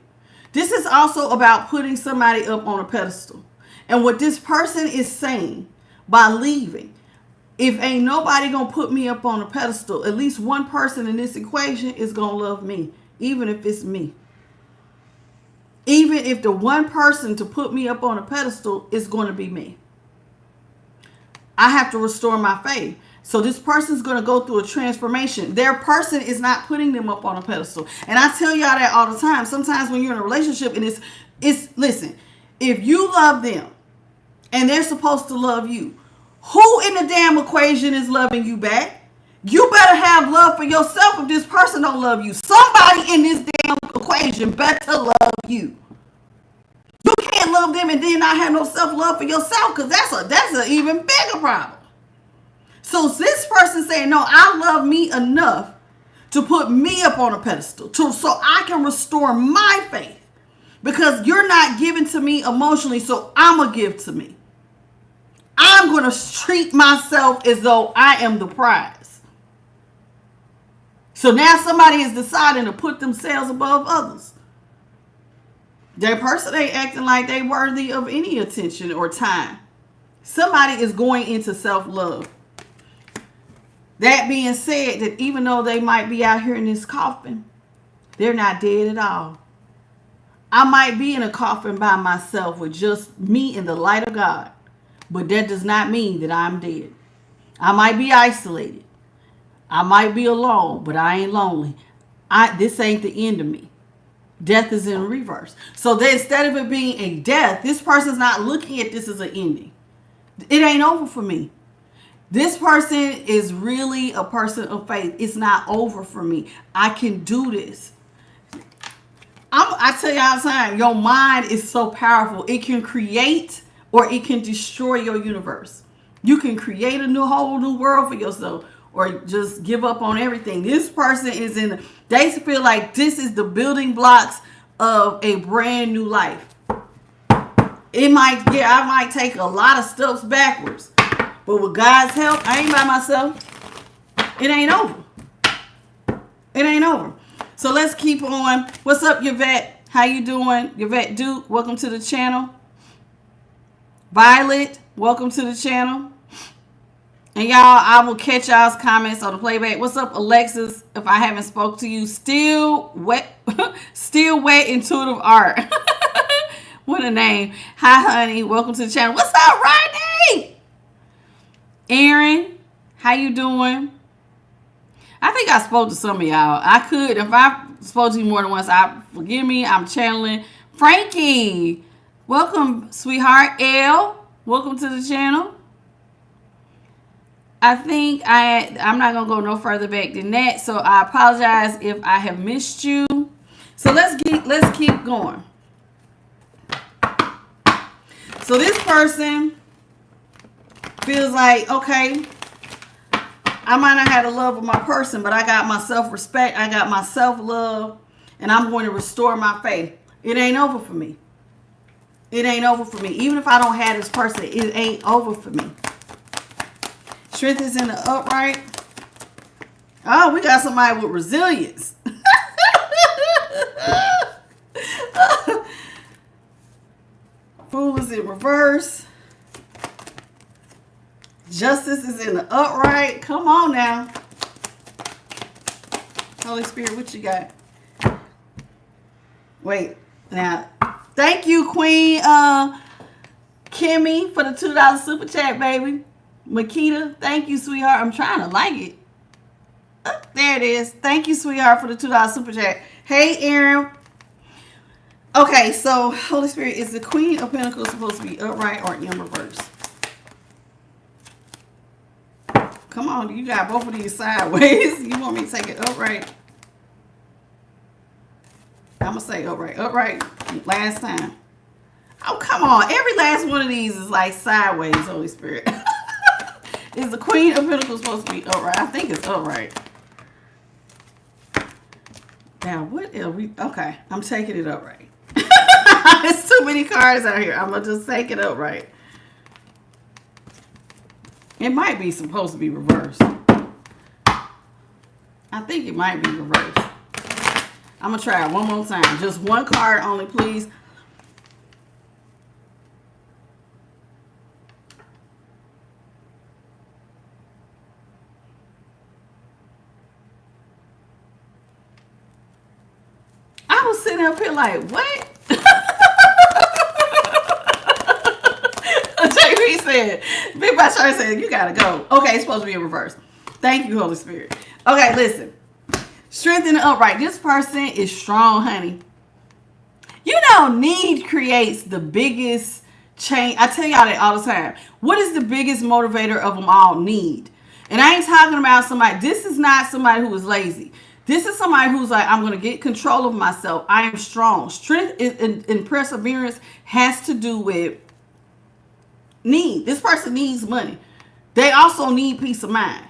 Speaker 1: This is also about putting somebody up on a pedestal. And what this person is saying by leaving, if ain't nobody gonna put me up on a pedestal, at least one person in this equation is gonna love me, even if it's me. Even if the one person to put me up on a pedestal is going to be me. I have to restore my faith. So this person's going to go through a transformation. Their person is not putting them up on a pedestal. And I tell y'all that all the time. Sometimes when you're in a relationship and listen, if you love them and they're supposed to love you, who in the damn equation is loving you back? You better have love for yourself if this person don't love you. Somebody in this damn equation better love you. You can't love them and then not have no self-love for yourself, because that's an even bigger problem. So this person saying, no, I love me enough to put me up on a pedestal so I can restore my faith, because you're not giving to me emotionally, so I'm going to give to me. I'm going to treat myself as though I am the prize. So now somebody is deciding to put themselves above others. Their person ain't acting like they worthy of any attention or time. Somebody is going into self-love. That being said, that even though they might be out here in this coffin, they're not dead at all. I might be in a coffin by myself with just me and the light of God, but that does not mean that I'm dead. I might be isolated. I might be alone, but I ain't lonely. This ain't the end of me. Death is in reverse. So that instead of it being a death, this person's not looking at this as an ending. It ain't over for me. This person is really a person of faith. It's not over for me. I can do this. I tell you all the time, your mind is so powerful. It can create or it can destroy your universe. You can create a whole new world for yourself, or just give up on everything. This person they feel like this is the building blocks of a brand new life. I might take a lot of steps backwards, but with God's help, I ain't by myself. It ain't over. It ain't over. So let's keep on. What's up, Yvette? How you doing? Yvette Duke, welcome to the channel. Violet, welcome to the channel. And y'all, I will catch y'all's comments on the playback. What's up, Alexis? If I haven't spoke to you, still wet intuitive art. What a name. Hi, honey. Welcome to the channel. What's up, Rodney? Aaron, how you doing? I think I spoke to some of y'all. I could, if I spoke to you more than once, forgive me. I'm channeling. Frankie, welcome, sweetheart. Elle, welcome to the channel. I think I'm not going to go no further back than that. So I apologize if I have missed you. So let's keep going. So this person feels like, okay, I might not have the love of my person, but I got my self-respect, I got my self-love, and I'm going to restore my faith. It ain't over for me. It ain't over for me. Even if I don't have this person, it ain't over for me. Strength is in the upright. Oh, we got somebody with resilience. Fool is in reverse. Justice is in the upright. Come on now. Holy Spirit, what you got? Wait. Now, thank you, Queen Kimmy for the $2 super chat, baby. Makita, thank you, sweetheart. I'm trying to like it. There it is. Thank you, sweetheart, for the $2 super chat. Hey, Aaron. Okay, so Holy Spirit, is the Queen of Pentacles supposed to be upright or in reverse? Come on, you got both of these sideways. You want me to take it upright? I'm going to say upright. Upright last time. Oh, come on. Every last one of these is like sideways, Holy Spirit. Is the Queen of Pentacles supposed to be upright? I think it's upright. Now, what are we? Okay, I'm taking it upright. There's too many cards out here. I'm going to just take it upright. It might be supposed to be reversed. I think it might be reversed. I'm going to try it one more time. Just one card only, please. I was sitting up here like, what? JB said, Big Boss Charlie said, you gotta go. Okay, it's supposed to be in reverse. Thank you, Holy Spirit. Okay, listen. Strength and upright. This person is strong, honey. You know, need creates the biggest change. I tell y'all that all the time. What is the biggest motivator of them all? Need. And I ain't talking about somebody. This is not somebody who is lazy. This is somebody who's like, I'm going to get control of myself. I am strong. Strength and perseverance has to do with need. This person needs money. They also need peace of mind.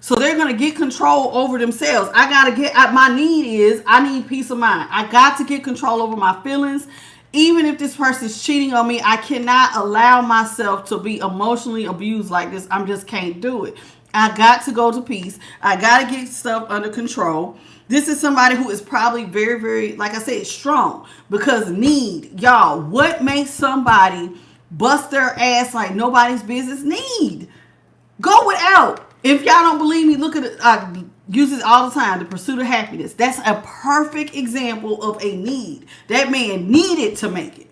Speaker 1: So they're going to get control over themselves. My need is, I need peace of mind. I got to get control over my feelings. Even if this person's cheating on me, I cannot allow myself to be emotionally abused like this. I just can't do it. I got to go to peace. I got to get stuff under control. This is somebody who is probably very, very, like I said, strong. Because need, y'all, what makes somebody bust their ass like nobody's business? Need. Go without. If y'all don't believe me, look at it. I use it all the time. The Pursuit of Happiness. That's a perfect example of a need. That man needed to make it.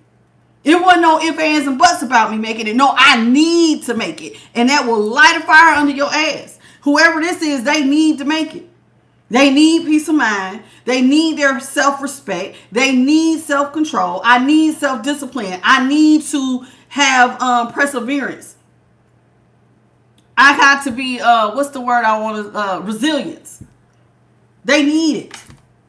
Speaker 1: It wasn't no ifs, ands, and buts about me making it. No, I need to make it. And that will light a fire under your ass. Whoever this is, they need to make it. They need peace of mind. They need their self-respect. They need self-control. I need self-discipline. I need to have perseverance. I got to be, what's the word I want to, resilience. They need it.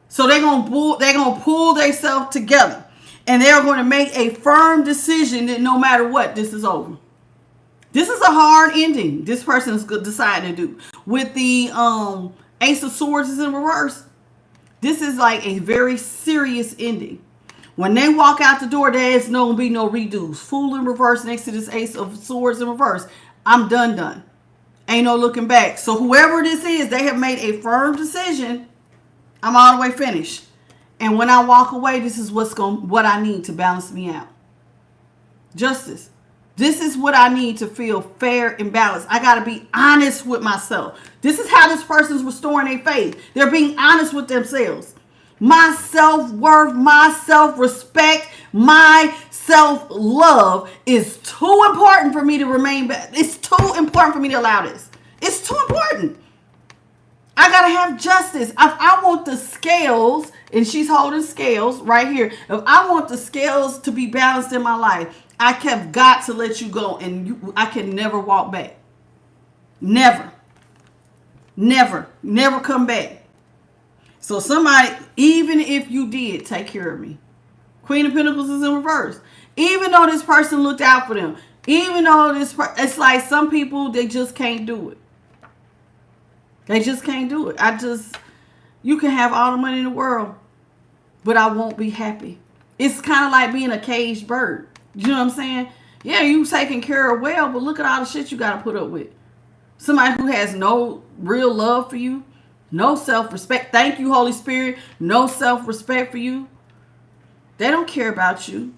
Speaker 1: So they're going to pull themselves together. And they're going to make a firm decision that no matter what, this is over. This is a hard ending this person is deciding to do. With the Ace of Swords is in reverse. This is like a very serious ending. When they walk out the door, there's no going to be no redos. Fool in reverse next to this Ace of Swords in reverse. I'm done. Ain't no looking back. So whoever this is, they have made a firm decision. I'm all the way finished. And when I walk away, this is what I need to balance me out. Justice. This is what I need to feel fair and balanced. I got to be honest with myself. This is how this person's restoring their faith. They're being honest with themselves. My self-worth, my self-respect, my self-love is too important for me to remain back. It's too important for me to allow this. It's too important. I got to have justice. If I want the scales, and she's holding scales right here. If I want the scales to be balanced in my life, I have got to let you go, and I can never walk back. Never come back. So somebody, even if you did take care of me, Queen of Pentacles is in reverse. Even though this person looked out for them, even though it's like some people, they just can't do it. They just can't do it. You can have all the money in the world, but I won't be happy. It's kind of like being a caged bird. You know what I'm saying? Yeah, you taking care of well, but look at all the shit you got to put up with. Somebody who has no real love for you, no self-respect. Thank you, Holy Spirit. No self-respect for you. They don't care about you.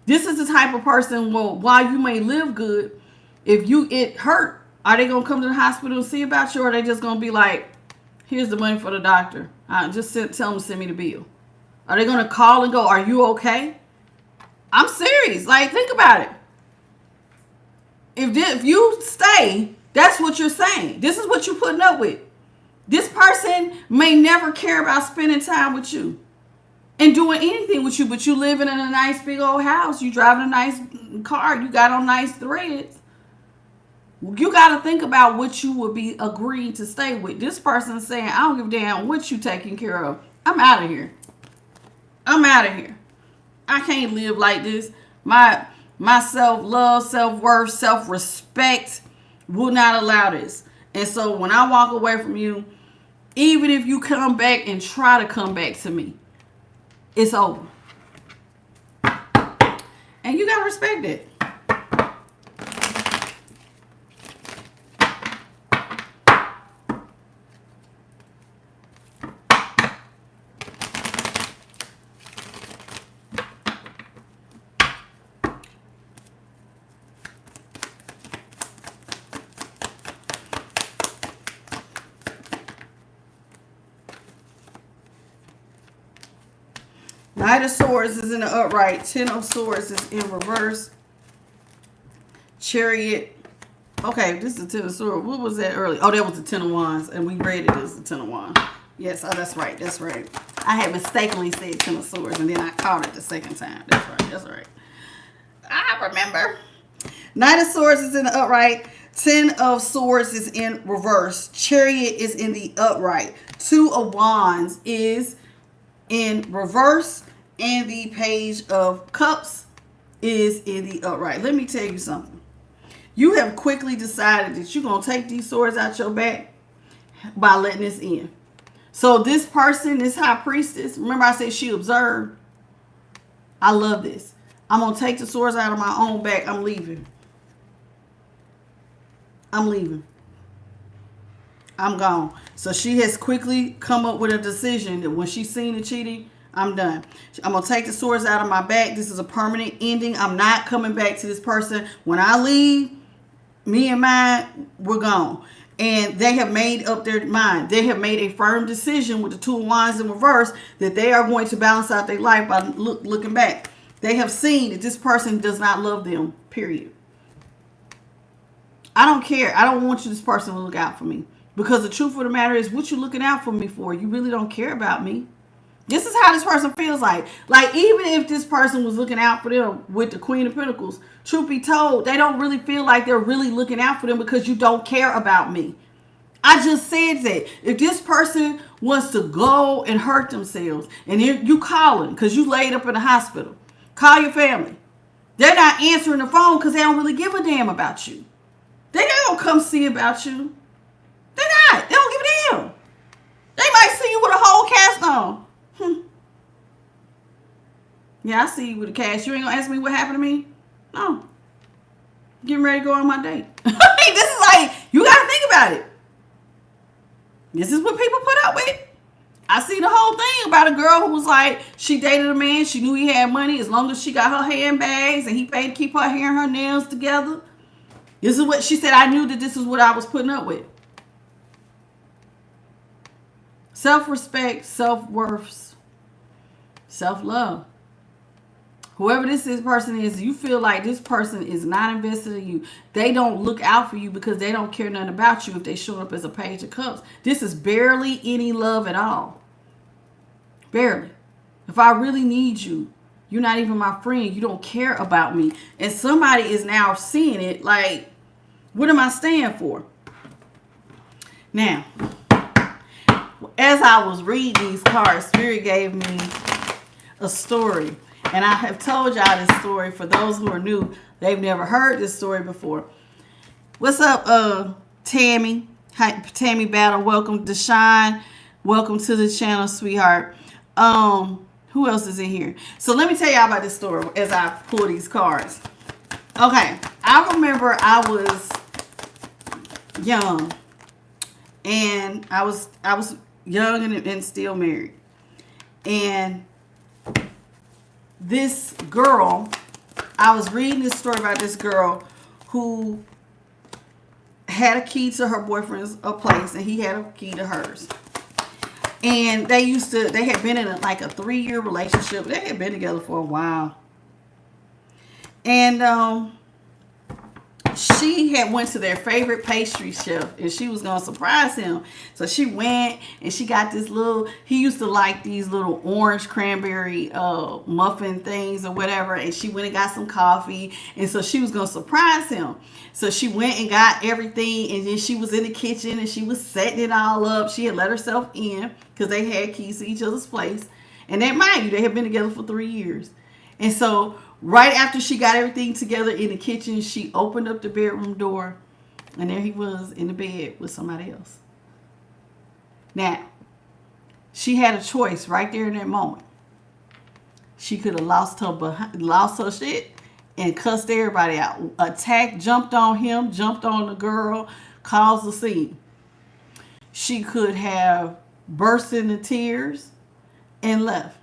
Speaker 1: This is the type of person, well, while you may live good, if it hurt, are they going to come to the hospital and see about you, or are they just going to be like, here's the money for the doctor. Just tell them to send me the bill. Are they going to call and go, are you okay? I'm serious. Like, think about it. If you stay, that's what you're saying. This is what you're putting up with. This person may never care about spending time with you and doing anything with you, but you living in a nice big old house. You driving a nice car. You got on nice threads. You got to think about what you would be agreeing to stay with. This person saying, I don't give a damn what you taking care of. I'm out of here. I'm out of here. I can't live like this. My self-love, self-worth, self-respect will not allow this. And so when I walk away from you, even if you come back and try to come back to me, it's over. And you got to respect it. Knight of Swords is in the upright. Ten of Swords is in reverse. Chariot. Okay, this is the Ten of Swords. What was that earlier? Oh, that was the Ten of Wands. And we read it as the Ten of Wands. Yes, oh, that's right. That's right. I had mistakenly said Ten of Swords, and then I caught it the second time. That's right. That's right. I remember. Knight of Swords is in the upright. Ten of Swords is in reverse. Chariot is in the upright. Two of Wands is in reverse. And the Page of Cups is in the upright. Let me tell you something. You have quickly decided that you're going to take these swords out your back by letting this in. So this person, this high priestess, remember I said she observed. I love this. I'm going to take the swords out of my own back. I'm leaving. I'm leaving. I'm gone. So she has quickly come up with a decision that when she's seen the cheating, I'm done. I'm going to take the swords out of my back. This is a permanent ending. I'm not coming back to this person. When I leave, me and mine, we're gone. And they have made up their mind. They have made a firm decision with the Two of Wands in reverse that they are going to balance out their life by looking back. They have seen that this person does not love them, period. I don't care. I don't want this person to look out for me. Because the truth of the matter is, what you looking out for me for? You really don't care about me. This is how this person feels like. Like, even if this person was looking out for them with the Queen of Pentacles, truth be told, they don't really feel like they're really looking out for them because you don't care about me. I just said that. If this person wants to go and hurt themselves, and you call them because you laid up in the hospital, call your family. They're not answering the phone because they don't really give a damn about you. They're not going to come see about you. They're not. They don't give a damn. They might see you with a whole cast on. Yeah, I see you with a cast. You ain't gonna ask me what happened to me? No. Getting ready to go on my date. This is like, you gotta think about it. This is what people put up with. I see the whole thing about a girl who was like, she dated a man, she knew he had money as long as she got her handbags and he paid to keep her hair and her nails together. This is what she said. I knew that this is what I was putting up with. Self-respect, self-worth, self-love. Whoever this person is, you feel like this person is not invested in you. They don't look out for you because they don't care nothing about you if they show up as a Page of Cups. This is barely any love at all. Barely. If I really need you, you're not even my friend. You don't care about me. And somebody is now seeing it like, what am I staying for? Now, as I was reading these cards, Spirit gave me a story. And I have told y'all this story. For those who are new, they've never heard this story before. What's up, Tammy? Hi, Tammy Battle. Welcome, Deshaun. Welcome to the channel, sweetheart. Who else is in here? So let me tell y'all about this story as I pull these cards. Okay, I remember I was young. And I was young and still married. And this girl, I was reading this story about this girl who had a key to her boyfriend's place and he had a key to hers. And they had been in like a 3-year relationship. They had been together for a while. And she had went to their favorite pastry chef and she was going to surprise him. So she went and she got this little, he used to like these little orange cranberry muffin things or whatever. And she went and got some coffee. And so she was going to surprise him. So she went and got everything. And then she was in the kitchen and she was setting it all up. She had let herself in because they had keys to each other's place. And they, mind you, they had been together for 3 years. And so right after she got everything together in the kitchen, she opened up the bedroom door, and there he was in the bed with somebody else. Now, she had a choice right there in that moment. She could have lost her shit and cussed everybody out. Attacked, jumped on him, jumped on the girl, caused a scene. She could have burst into tears and left.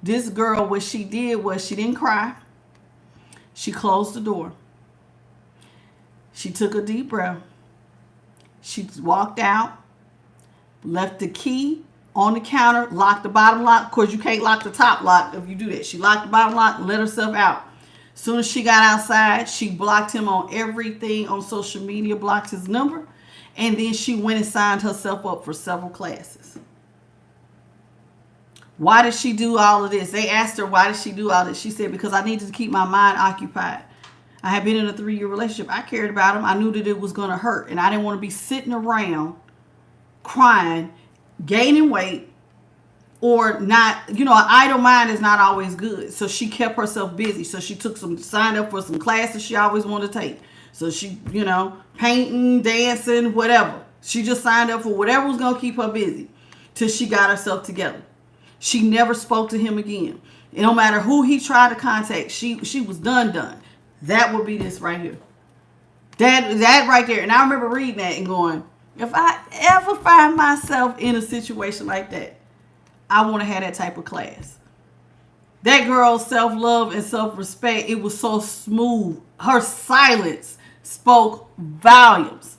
Speaker 1: This girl, what she did was she didn't cry. She closed the door. She took a deep breath. She walked out, left the key on the counter, locked the bottom lock. Of course, you can't lock the top lock if you do that. She locked the bottom lock and let herself out. As soon as she got outside, she blocked him on everything on social media, blocked his number, and then she went and signed herself up for several classes. Why did she do all of this? They asked her, why did she do all this? She said, because I needed to keep my mind occupied. I had been in a 3-year relationship. I cared about him. I knew that it was going to hurt. And I didn't want to be sitting around crying, gaining weight, or not. You know, an idle mind is not always good. So she kept herself busy. So she signed up for some classes she always wanted to take. So she, you know, painting, dancing, whatever. She just signed up for whatever was going to keep her busy till she got herself together. She never spoke to him again. And no matter who he tried to contact, she was done. That would be this right here. That right there. And I remember reading that and going, if I ever find myself in a situation like that, I want to have that type of class. That girl's self-love and self-respect, it was so smooth. Her silence spoke volumes.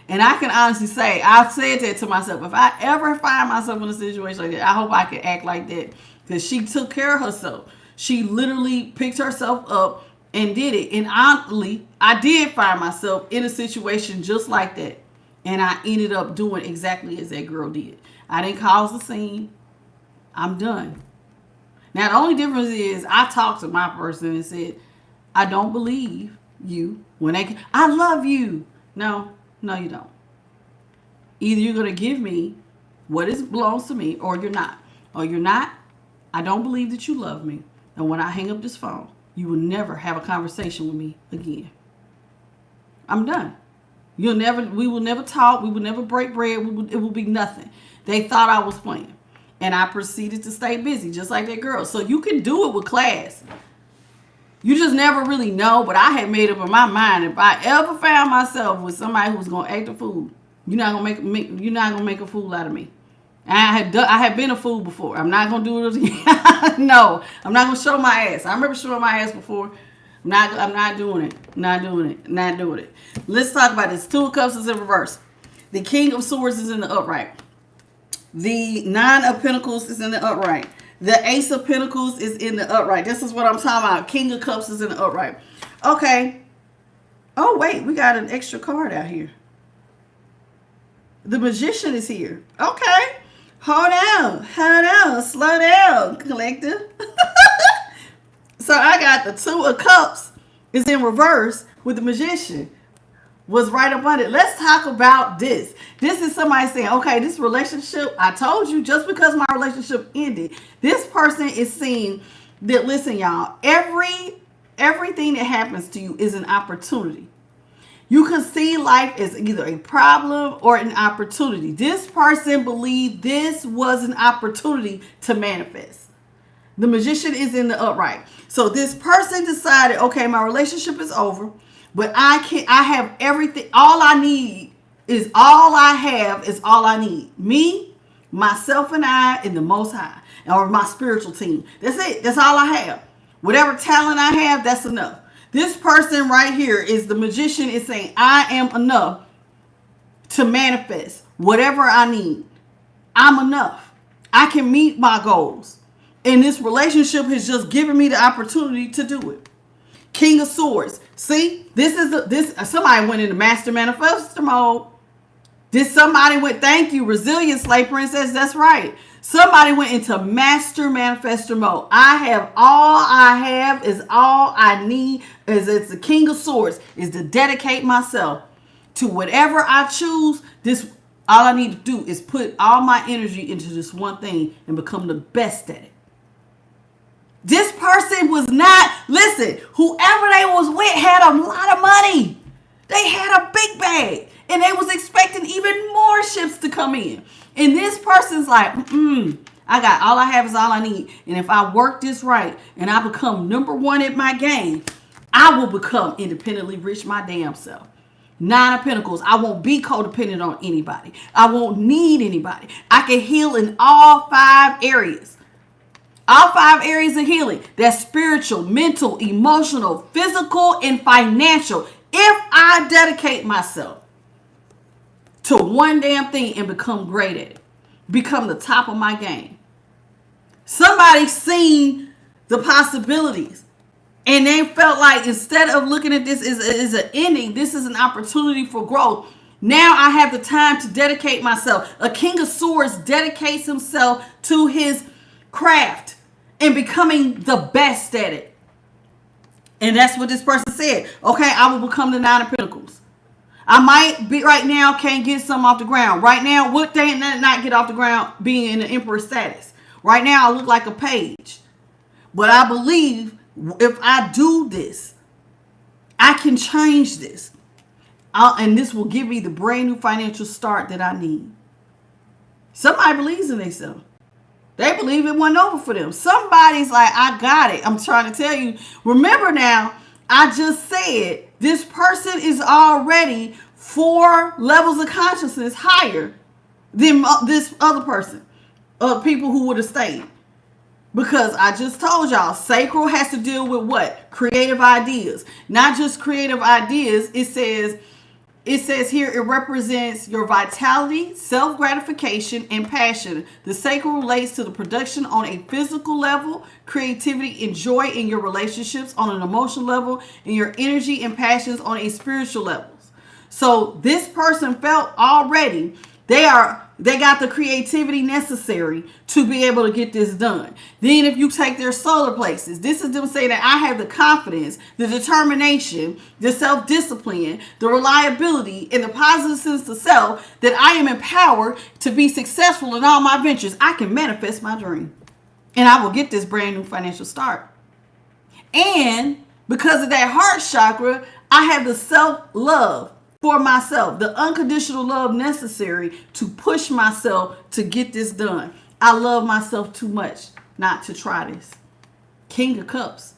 Speaker 1: And I can honestly say, I've said that to myself. If I ever find myself in a situation like that, I hope I can act like that. Because she took care of herself. She literally picked herself up and did it. And honestly, I did find myself in a situation just like that. And I ended up doing exactly as that girl did. I didn't cause the scene. I'm done. Now, the only difference is I talked to my person and said, I don't believe you. I love you. No, you don't. Either you're going to give me what belongs to me or you're not. Or you're not. I don't believe that you love me. And when I hang up this phone, you will never have a conversation with me again. I'm done. We will never talk. We will never break bread. It will be nothing. They thought I was playing. And I proceeded to stay busy, just like that girl. So you can do it with class. You just never really know. But I had made up in my mind, if I ever found myself with somebody who's gonna act a fool, you're not gonna make a fool out of me. I had been a fool before. I'm not gonna do it again. No, I'm not gonna show my ass. I remember showing my ass before. I'm not doing it. Not doing it. Let's talk about this. 2 of Cups is in reverse. The King of Swords is in the upright. The 9 of Pentacles is in the upright. The Ace of Pentacles is in the upright. This is what I'm talking about. King of Cups is in the upright. Okay. Oh, wait. We got an extra card out here. The Magician is here. Okay. Hold on. Slow down, collective. So I got the 2 of Cups is in reverse with the Magician. Was right up on it. Let's talk about this. This is somebody saying, okay, this relationship, I told you, just because my relationship ended, this person is seeing that, listen, y'all, everything that happens to you is an opportunity. You can see life as either a problem or an opportunity. This person believed this was an opportunity to manifest. The Magician is in the upright. So this person decided, okay, my relationship is over. But I have everything. All I have is all I need. Me, myself, and I, and the Most High, or my spiritual team. That's it. That's all I have. Whatever talent I have, that's enough. This person right here is the Magician is saying, I am enough to manifest whatever I need. I'm enough. I can meet my goals. And this relationship has just given me the opportunity to do it. King of Swords. See, somebody went into master manifestor mode. Somebody went, thank you, Resilient Slay Princess. That's right. Somebody went into master manifestor mode. All I have is all I need. It's the King of Swords, is to dedicate myself to whatever I choose. All I need to do is put all my energy into this one thing and become the best at it. This person was not, listen, whoever they was with had a lot of money. They had a big bag. And they was expecting even more ships to come in. And this person's like, all I have is all I need. And if I work this right and I become number one at my game, I will become independently rich my damn self. Nine of Pentacles. I won't be codependent on anybody. I won't need anybody. I can heal in all 5 areas. All 5 areas of healing. That's spiritual, mental, emotional, physical, and financial. If I dedicate myself to one damn thing and become great at it. Become the top of my game. Somebody's seen the possibilities. And they felt like instead of looking at this as an ending, this is an opportunity for growth. Now I have the time to dedicate myself. A King of Swords dedicates himself to his craft and becoming the best at it. And that's what this person said. Okay, I will become the Nine of Pentacles. I might be right now, can't get some off the ground. Right now, what they not get off the ground being in the emperor status. Right now, I look like a page. But I believe if I do this, I can change this. And this will give me the brand new financial start that I need. Somebody believes in themselves. They believe it went over for them. Somebody's like, I got it. I'm trying to tell you. Remember now, I just said this person is already 4 levels of consciousness higher than this other person. People who would have stayed. Because I just told y'all, sacral has to deal with what? Creative ideas. Not just creative ideas. It says here it represents your vitality, self-gratification, and passion. The sacral relates to the production on a physical level, creativity and joy in your relationships on an emotional level, and your energy and passions on a spiritual level. So this person felt already they got the creativity necessary to be able to get this done. Then if you take their solar places, this is them saying that I have the confidence, the determination, the self-discipline, the reliability, and the positive sense of self that I am empowered to be successful in all my ventures. I can manifest my dream. And I will get this brand new financial start. And because of that heart chakra, I have the self-love for myself, the unconditional love necessary to push myself to get this done. I love myself too much not to try this. King of Cups.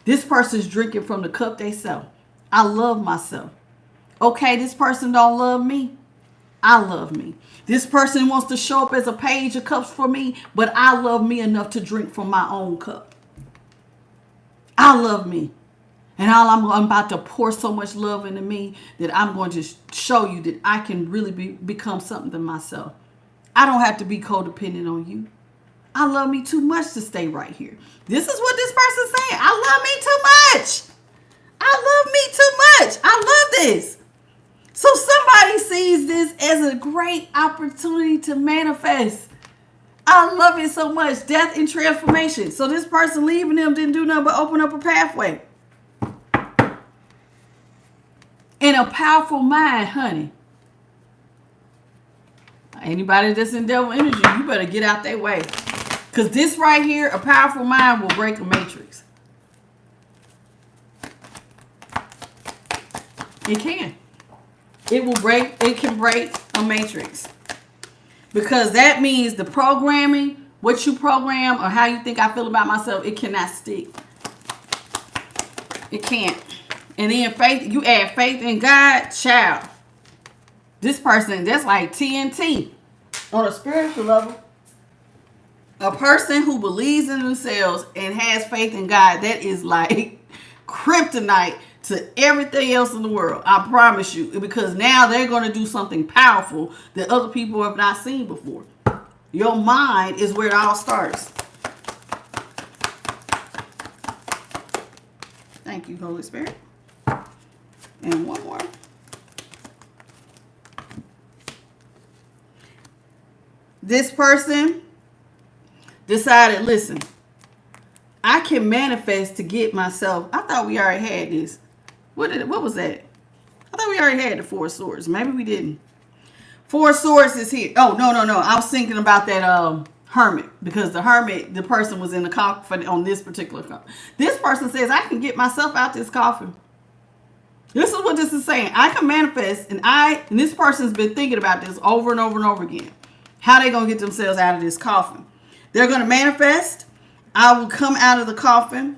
Speaker 1: This person's drinking from the cup they sell. I love myself. Okay, this person don't love me. I love me. This person wants to show up as a page of cups for me, but I love me enough to drink from my own cup. I love me. And I'm about to pour so much love into me that I'm going to show you that I can really become something to myself. I don't have to be codependent on you. I love me too much to stay right here. This is what this person's saying. I love me too much. I love me too much. I love this. So somebody sees this as a great opportunity to manifest. I love it so much. Death and transformation. So this person leaving them didn't do nothing but open up a pathway. And a powerful mind, honey. Anybody that's in devil energy, you better get out their way. Because this right here, a powerful mind will break a matrix. It can. It can break a matrix. Because that means the programming, what you program or how you think I feel about myself, it cannot stick. It can't. And then faith, you add faith in God, child. This person, that's like TNT on a spiritual level. A person who believes in themselves and has faith in God, that is like kryptonite to everything else in the world. I promise you. Because now they're going to do something powerful that other people have not seen before. Your mind is where it all starts. Thank you. you, Holy Spirit. And one more. This person decided, listen, I can manifest to get myself. I thought we already had this. What was that? I thought we already had the Four of Swords. Maybe we didn't. Four of Swords is here. Oh, no. I was thinking about that Hermit, because the Hermit, the person was in the coffin on this particular coffin. This person says, I can get myself out this coffin. This is what this is saying. I can manifest, and this person's been thinking about this over and over and over again. How they going to get themselves out of this coffin? They're going to manifest. I will come out of the coffin,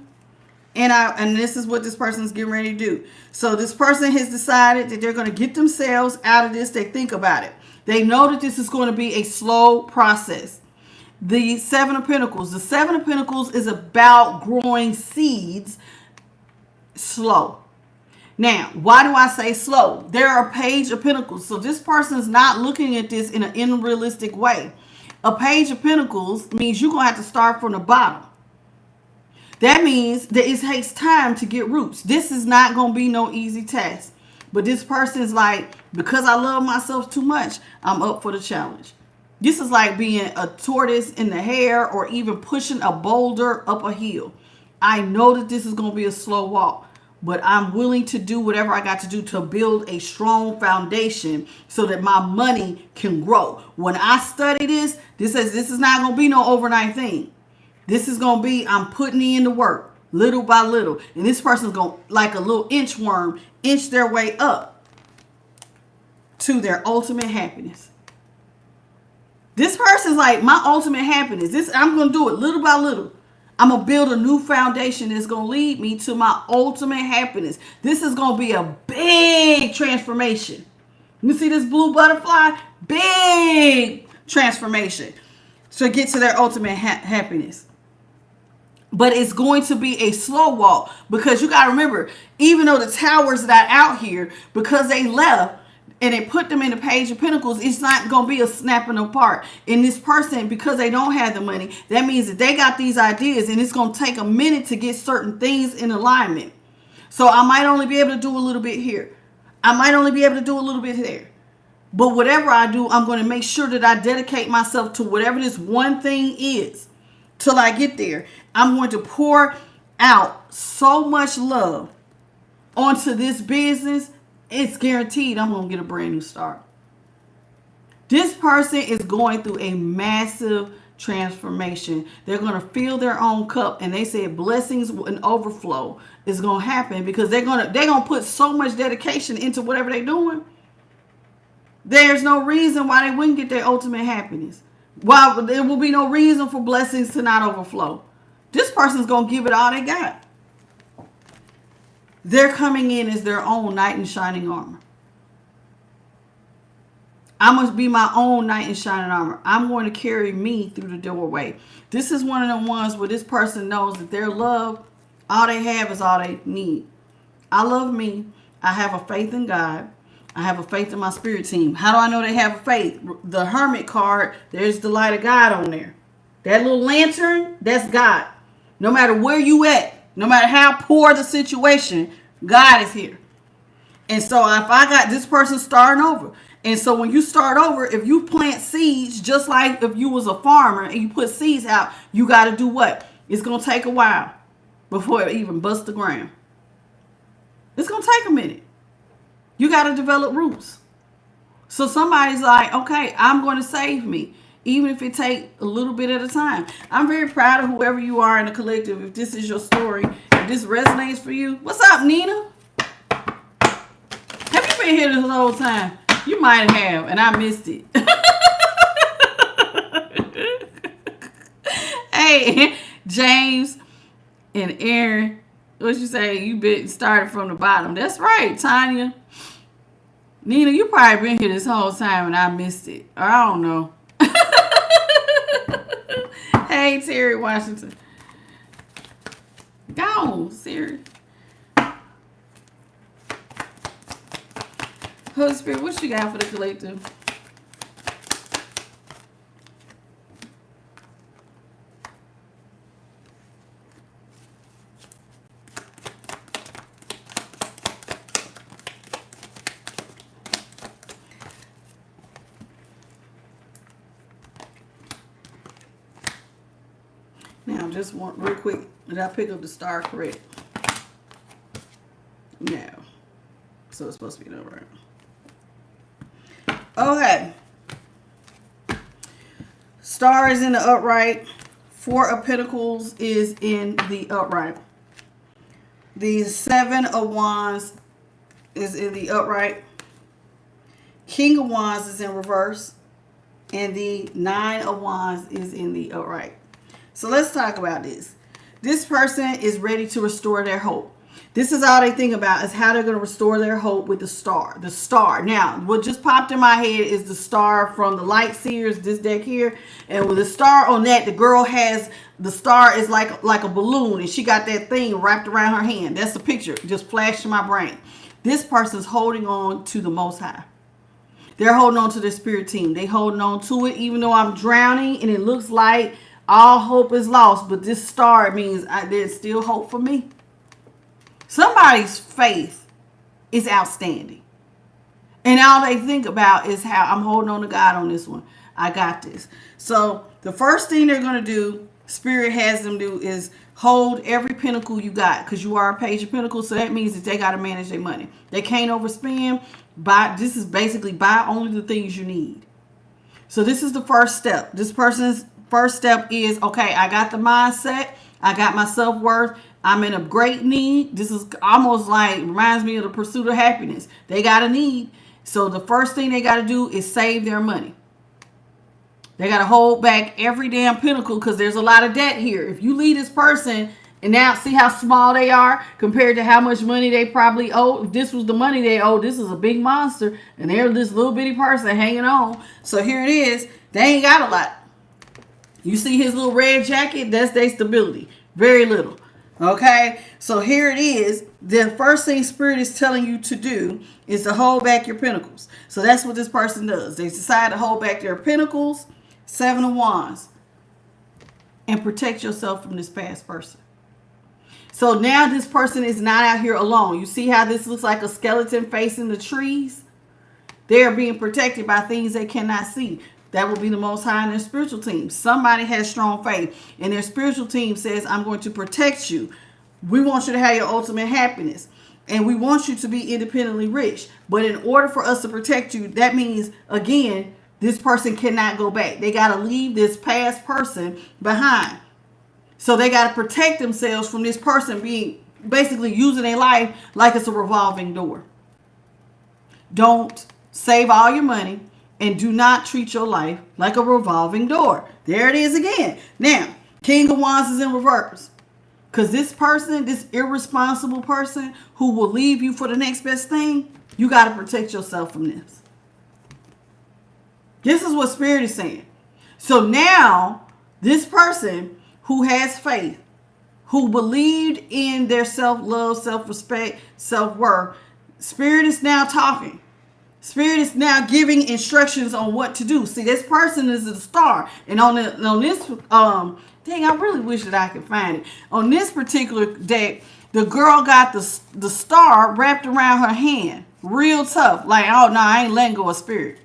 Speaker 1: and this is what this person's getting ready to do. So this person has decided that they're going to get themselves out of this. They think about it. They know that this is going to be a slow process. The Seven of Pentacles. The Seven of Pentacles is about growing seeds slow. Now, why do I say slow? There are Page of Pentacles. So this person is not looking at this in an unrealistic way. A Page of Pentacles means you're going to have to start from the bottom. That means that it takes time to get roots. This is not going to be no easy task. But this person is like, because I love myself too much, I'm up for the challenge. This is like being a tortoise in the hare, or even pushing a boulder up a hill. I know that this is going to be a slow walk, but I'm willing to do whatever I got to do to build a strong foundation so that my money can grow. When I study this is not going to be no overnight thing. This is going to be, I'm putting in the work little by little. And this person's going to, like a little inchworm, inch their way up to their ultimate happiness. This person's like, my ultimate happiness. I'm going to do it little by little. I'm going to build a new foundation that's going to lead me to my ultimate happiness. This is going to be a big transformation. You see this blue butterfly? Big transformation to get to their ultimate happiness. But it's going to be a slow walk, because you got to remember, even though the towers that are out here, because they left, and they put them in the Page of Pentacles, it's not going to be a snapping apart. And this person, because they don't have the money, that means that they got these ideas, and it's going to take a minute to get certain things in alignment. So I might only be able to do a little bit here. I might only be able to do a little bit there. But whatever I do, I'm going to make sure that I dedicate myself to whatever this one thing is till I get there. I'm going to pour out so much love onto this business. It's guaranteed I'm going to get a brand new start. This person is going through a massive transformation. They're going to fill their own cup, and they said blessings and overflow is going to happen, because they're going to put so much dedication into whatever they're doing. There's no reason why they wouldn't get their ultimate happiness. Why there will be no reason for blessings to not overflow. This person's going to give it all they got. They're coming in as their own knight in shining armor. I must be my own knight in shining armor. I'm going to carry me through the doorway. This is one of the ones where this person knows that their love, all they have is all they need. I love me. I have a faith in God. I have a faith in my spirit team. How do I know they have a faith? The Hermit card, there's the light of God on there. That little lantern, that's God. No matter where you at, no matter how poor the situation, God is here. And so if I got this person starting over. And so when you start over, if you plant seeds, just like if you was a farmer and you put seeds out, you got to do what? It's going to take a while before it even busts the ground. It's going to take a minute. You got to develop roots. So somebody's like, okay, I'm going to save me, even if it take a little bit at a time. I'm very proud of whoever you are in the collective. If this is your story, if this resonates for you, what's up, Nina? Have you been here this whole time? You might have, and I missed it. Hey, James and Aaron, what you say? You been started from the bottom. That's right, Tanya. Nina, you probably been here this whole time and I missed it. Or I don't know. Hey, Terry Washington. Go, Siri. Holy Spirit, what you got for the collective? Now, just one real quick. Did I pick up the star correct? No. So it's supposed to be an upright. Okay. Star is in the upright. Four of Pentacles is in the upright. The Seven of Wands is in the upright. King of Wands is in reverse. And the Nine of Wands is in the upright. So let's talk about this. This person is ready to restore their hope. This is all they think about, is how they're going to restore their hope with the star. The star. Now, what just popped in my head is the star from the Light Seers, this deck here. And with the star on that, the girl has, the star is like a balloon. And she got that thing wrapped around her hand. That's the picture. Just flashed in my brain. This person's holding on to the Most High. They're holding on to their spirit team. They holding on to it, even though I'm drowning and it looks like all hope is lost. But this star means there's still hope for me. Somebody's faith is outstanding. And all they think about is how I'm holding on to God on this one. I got this. So the first thing they're going to do, Spirit has them do, is hold every pentacle you got. Because you are a Page of Pentacles. So that means that they got to manage their money. They can't overspend. This is basically buy only the things you need. So this is the first step. This person's first step is, okay, I got the mindset. I got my self-worth. I'm in a great need. This is almost like, reminds me of the pursuit of happiness. They got a need. So the first thing they got to do is save their money. They got to hold back every damn pentacle because there's a lot of debt here. If you leave this person and now see how small they are compared to how much money they probably owe. If this was the money they owe, this is a big monster. And they're this little bitty person hanging on. So here it is. They ain't got a lot. You see his little red jacket? That's their stability. Very little. Okay, so here it is. The first thing Spirit is telling you to do is to hold back your pentacles. So that's what this person does. They decide to hold back their pentacles, Seven of Wands, and protect yourself from this past person. So now this person is not out here alone. You see how this looks like a skeleton facing the trees? They are being protected by things they cannot see. That will be the Most High in their spiritual team. Somebody has strong faith. And their spiritual team says, I'm going to protect you. We want you to have your ultimate happiness. And we want you to be independently rich. But in order for us to protect you, that means, again, this person cannot go back. They got to leave this past person behind. So they got to protect themselves from this person being basically using their life like it's a revolving door. Don't save all your money. And do not treat your life like a revolving door. There it is again. Now, King of Wands is in reverse. Because this person, this irresponsible person who will leave you for the next best thing, you got to protect yourself from this. This is what Spirit is saying. So now, this person who has faith, who believed in their self-love, self-respect, self-worth, Spirit is now talking. Spirit is now giving instructions on what to do. See, this person is a star. And on this, dang, I really wish that I could find it. On this particular deck, the girl got the star wrapped around her hand. Real tough. Like, oh, no, I ain't letting go of Spirit.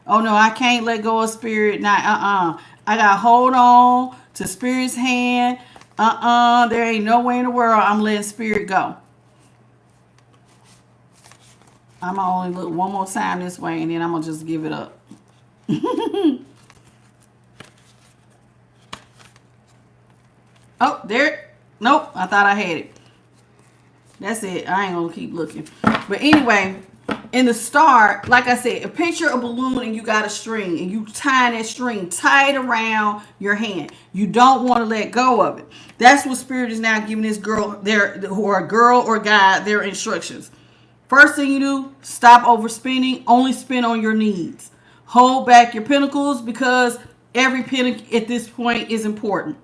Speaker 1: Oh, no, I can't let go of Spirit. Nah, I got to hold on to Spirit's hand. There ain't no way in the world I'm letting Spirit go. I'm going to only look one more time this way, and then I'm going to just give it up. Oh, there. Nope, I thought I had it. That's it. I ain't going to keep looking. But anyway, in the star, like I said, a picture of a balloon and you got a string, and you tie that string tight around your hand. You don't want to let go of it. That's what Spirit is now giving this girl, or girl or guy, their instructions. First thing you do, stop overspending. Only spend on your needs. Hold back your pentacles because every penny at this point is important.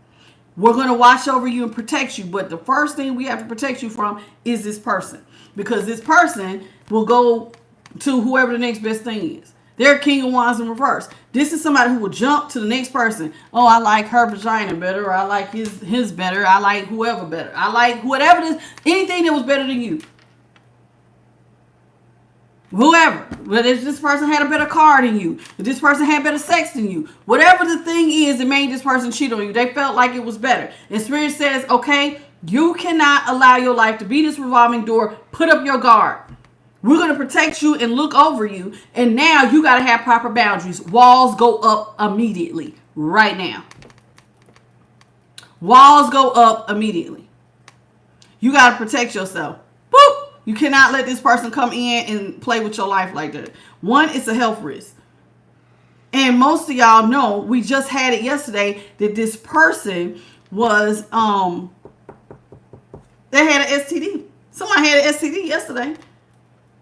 Speaker 1: We're going to watch over you and protect you. But the first thing we have to protect you from is this person. Because this person will go to whoever the next best thing is. They're King of Wands in reverse. This is somebody who will jump to the next person. Oh, I like her vagina better. Or I like his better. I like whoever better. I like whatever it is. Anything that was better than you. whoever, whether this person had a better car than you, if this person had better sex than you, whatever the thing is that made this person cheat on you, they felt like it was better. And Spirit says, okay, you cannot allow your life to be this revolving door. Put up your guard. We're going to protect you and look over you. And now you got to have proper boundaries. Walls go up immediately. Right now. Walls go up immediately. You got to protect yourself. Boop. You cannot let this person come in and play with your life like that. One, it's a health risk. And most of y'all know, we just had it yesterday, that this person was, they had an STD. Somebody had an STD yesterday.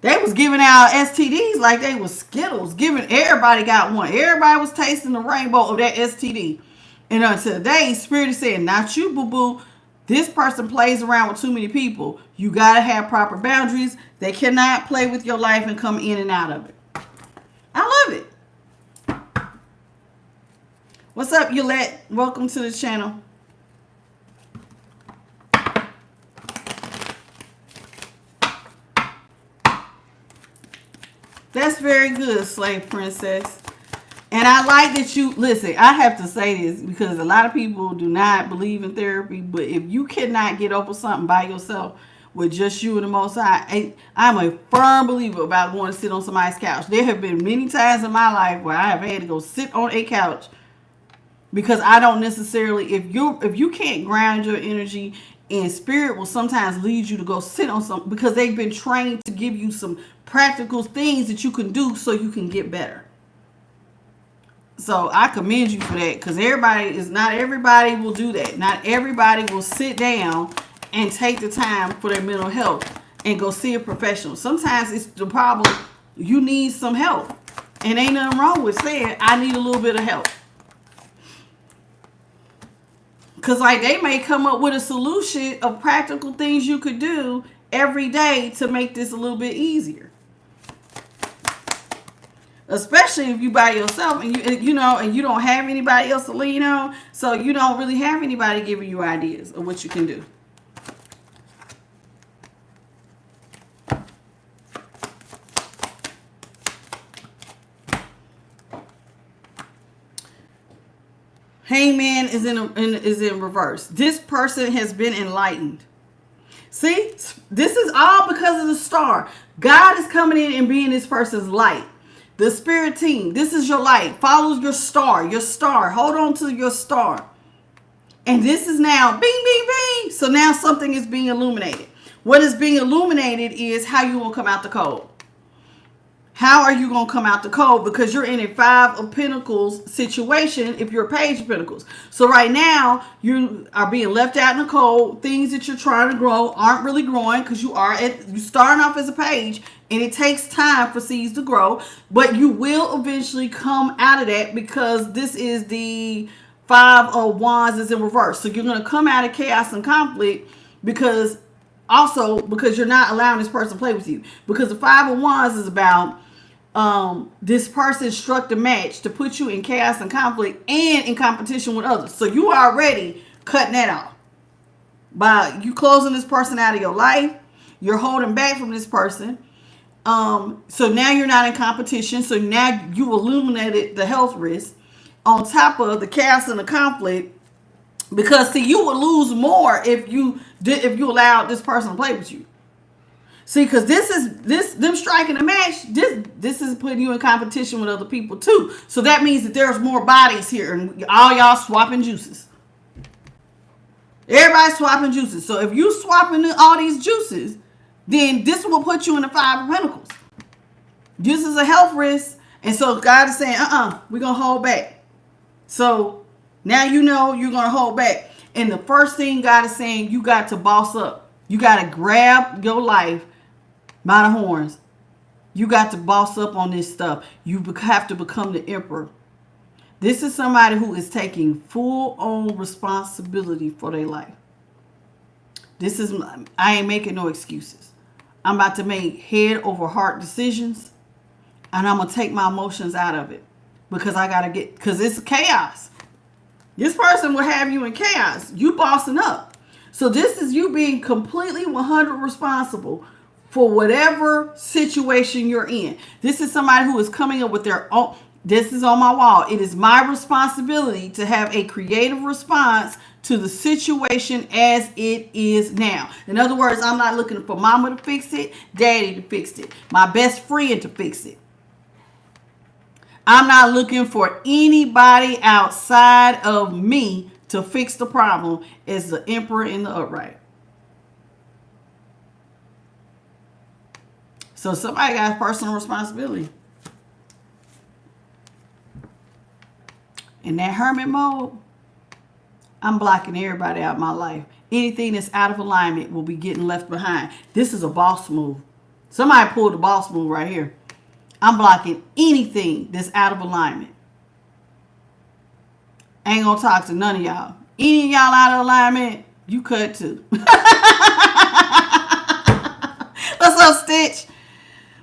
Speaker 1: They was giving out STDs like they was Skittles. Everybody got one. Everybody was tasting the rainbow of that STD. And today, Spirit is saying, not you, boo-boo. This person plays around with too many people. You got to have proper boundaries. They cannot play with your life and come in and out of it. I love it. What's up, Yolette? Welcome to the channel. That's very good, Slave Princess. And I like that you, listen, I have to say this because a lot of people do not believe in therapy, but if you cannot get over something by yourself with just you and the Most High, I'm a firm believer about going to sit on somebody's couch. There have been many times in my life where I have had to go sit on a couch because I don't necessarily, if you can't ground your energy, and Spirit will sometimes lead you to go sit on something because they've been trained to give you some practical things that you can do so you can get better. So I commend you for that, because not everybody will do that. Not everybody will sit down and take the time for their mental health and go see a professional. Sometimes it's the problem, you need some help. And ain't nothing wrong with saying, I need a little bit of help. Because like they may come up with a solution of practical things you could do every day to make this a little bit easier. Especially if you by yourself and you don't have anybody else to lean on. So you don't really have anybody giving you ideas of what you can do. Hangman is in reverse. This person has been enlightened. See, this is all because of the star. God is coming in and being this person's light. The Spirit team, this is your light. Follow your star. Your star. Hold on to your star. And this is now bing, bing, bing. So now something is being illuminated. What is being illuminated is how you will come out the cold. How are you going to come out the cold? Because you're in a 5 of Pentacles situation if you're a Page of Pentacles. So right now, you are being left out in the cold. Things that you're trying to grow aren't really growing because you're starting off as a Page. And it takes time for seeds to grow. But you will eventually come out of that because this is the 5 of Wands is in reverse. So you're going to come out of chaos and conflict because you're not allowing this person to play with you. Because the 5 of Wands is about this person struck the match to put you in chaos and conflict and in competition with others. So you are already cutting that off. By you closing this person out of your life, you're holding back from this person. So now you're not in competition. So now you illuminated the health risk on top of the chaos and the conflict. Because see, you would lose more if you allowed this person to play with you. See, because them striking a match, this is putting you in competition with other people too. So that means that there's more bodies here and all y'all swapping juices. Everybody's swapping juices. So if you swapping all these juices, then this will put you in the 5 of Pentacles. This is a health risk. And so God is saying, we're going to hold back. So now you know you're going to hold back. And the first thing God is saying, you got to boss up. You got to grab your life by the horns. You got to boss up on this stuff. You have to become the emperor. This is somebody who is taking full on responsibility for their life. I ain't making no excuses. I'm about to make head over heart decisions. And I'm going to take my emotions out of it. Because because it's chaos. This person will have you in chaos. You bossing up. So this is you being completely 100 responsible for whatever situation you're in. This is somebody who is coming up with their own. This is on my wall. It is my responsibility to have a creative response to the situation as it is now. In other words, I'm not looking for mama to fix it, daddy to fix it, my best friend to fix it. I'm not looking for anybody outside of me to fix the problem as the emperor in the upright. So somebody got personal responsibility. In that hermit mode, I'm blocking everybody out of my life. Anything that's out of alignment will be getting left behind. This is a boss move. Somebody pulled the boss move right here. I'm blocking anything that's out of alignment. I ain't gonna talk to none of y'all. Any of y'all out of alignment, you cut too. What's up, Stitch?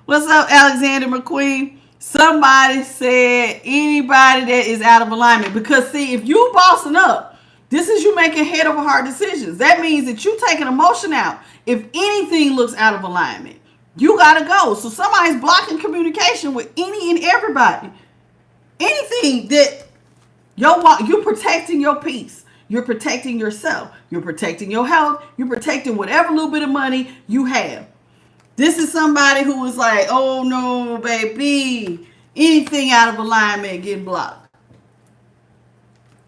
Speaker 1: What's up, Alexander McQueen? Somebody said anybody that is out of alignment. Because see, if you bossing up, this is you making head over heart decisions. That means that you taking emotion out. If anything looks out of alignment, you gotta go. So somebody's blocking communication with any and everybody. Anything that you're protecting your peace. You're protecting yourself. You're protecting your health. You're protecting whatever little bit of money you have. This is somebody who was like, oh no, baby. Anything out of alignment getting blocked.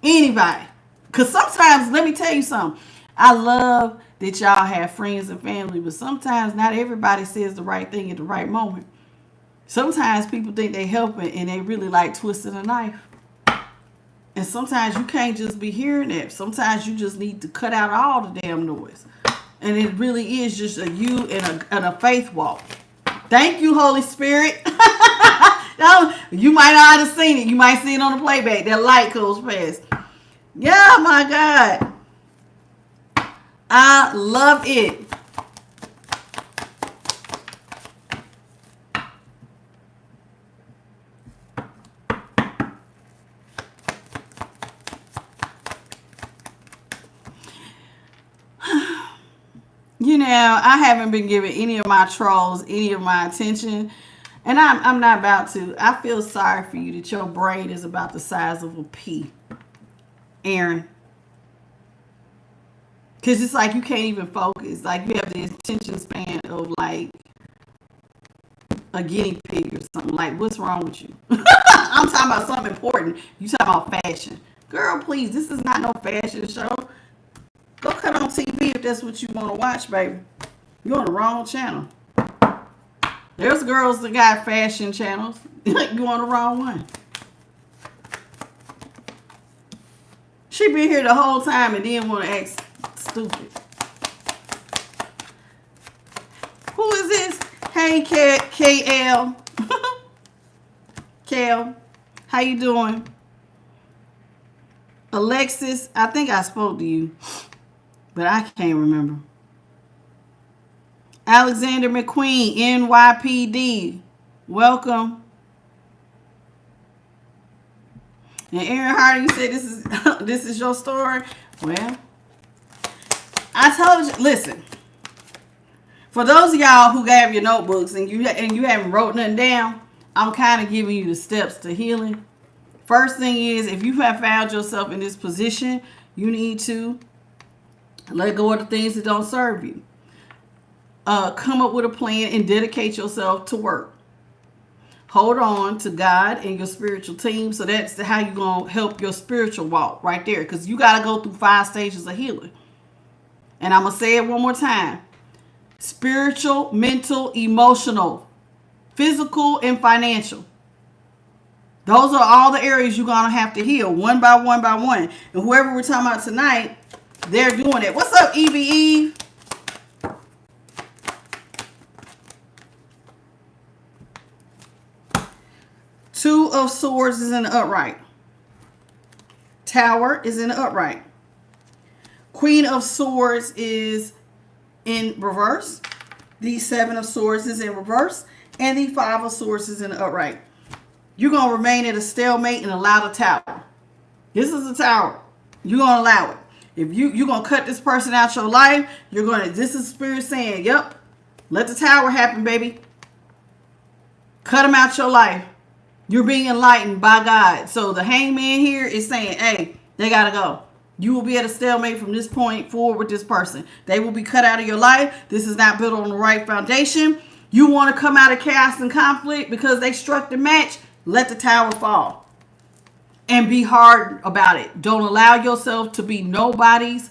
Speaker 1: Anybody. Because sometimes, let me tell you something. I love that y'all have friends and family, but sometimes not everybody says the right thing at the right moment. Sometimes people think they helping and they really like twisting a knife. And sometimes you can't just be hearing that. Sometimes you just need to cut out all the damn noise. And it really is just a you and a faith walk. Thank you, Holy Spirit. You might not have seen it. You might see it on the playback. That light goes past. Yeah, my God. I love it. You know, I haven't been giving any of my trolls any of my attention. And I'm not about to. I feel sorry for you that your brain is about the size of a pea. Aaron. Because it's like you can't even focus. Like you have the attention span of like a guinea pig or something. Like, what's wrong with you? I'm talking about something important. You talking about fashion. Girl, please, this is not no fashion show. Go cut on TV if that's what you want to watch, baby. You're on the wrong channel. There's girls that got fashion channels. You're on the wrong one. She been here the whole time and then want to act stupid. Who is this? Hey, KL. Kel, how you doing? Alexis, I think I spoke to you, but I can't remember. Alexander McQueen, NYPD, welcome. And Aaron Hardy said this is your story. Well, I told you. Listen, for those of y'all who have your notebooks and you haven't wrote nothing down, I'm kind of giving you the steps to healing. First thing is, if you have found yourself in this position, you need to let go of the things that don't serve you. Come up with a plan and dedicate yourself to work. Hold on to God and your spiritual team. So that's how you're going to help your spiritual walk right there. Because you got to go through 5 stages of healing. And I'm going to say it one more time. Spiritual, mental, emotional, physical, and financial. Those are all the areas you're going to have to heal one by one by one. And whoever we're talking about tonight, they're doing it. What's up, Evie Eve? Two of Swords is in the upright. Tower is in the upright. Queen of Swords is in reverse. The 7 of Swords is in reverse. And the 5 of Swords is in the upright. You're going to remain at a stalemate and allow the Tower. This is the Tower. You're going to allow it. If you're going to cut this person out your life, this is Spirit saying, yep, Let the tower happen, baby. Cut them out your life. You're being enlightened by God. So the hangman here is saying, hey, they got to go. You will be at a stalemate from this point forward with this person. They will be cut out of your life. This is not built on the right foundation. You want to come out of chaos and conflict because they struck the match. Let the tower fall. And be hard about it. Don't allow yourself to be nobody's.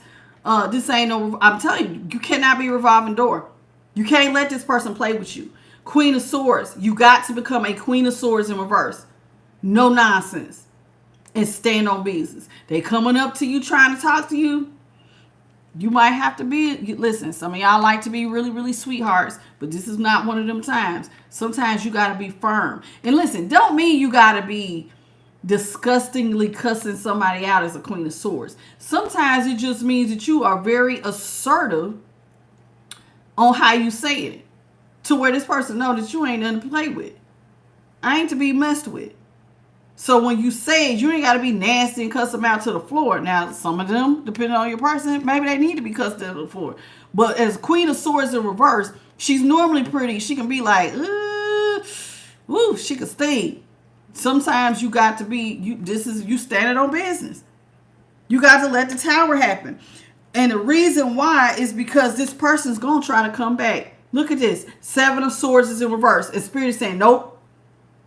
Speaker 1: This ain't no, I'm telling you, you cannot be a revolving door. You can't let this person play with you. Queen of Swords. You got to become a Queen of Swords in reverse. No nonsense. And stand on business. They coming up to you trying to talk to you. You might have to be, listen, some of y'all like to be really, really sweethearts, but this is not one of them times. Sometimes you got to be firm. And listen, don't mean you got to be disgustingly cussing somebody out as a Queen of Swords. Sometimes it just means that you are very assertive on how you say it to where this person know that you ain't nothing to play with. I ain't to be messed with. So when you say it, you ain't got to be nasty and cuss them out to the floor. Now, some of them, depending on your person, maybe they need to be cussed out to the floor. But as Queen of Swords in reverse, she's normally pretty. She can be like, woo, she can sting. Sometimes you got to be, you standing on business. You got to let the tower happen. And the reason why is because this person's going to try to come back. Look at this. 7 of Swords is in reverse. And Spirit is saying, nope.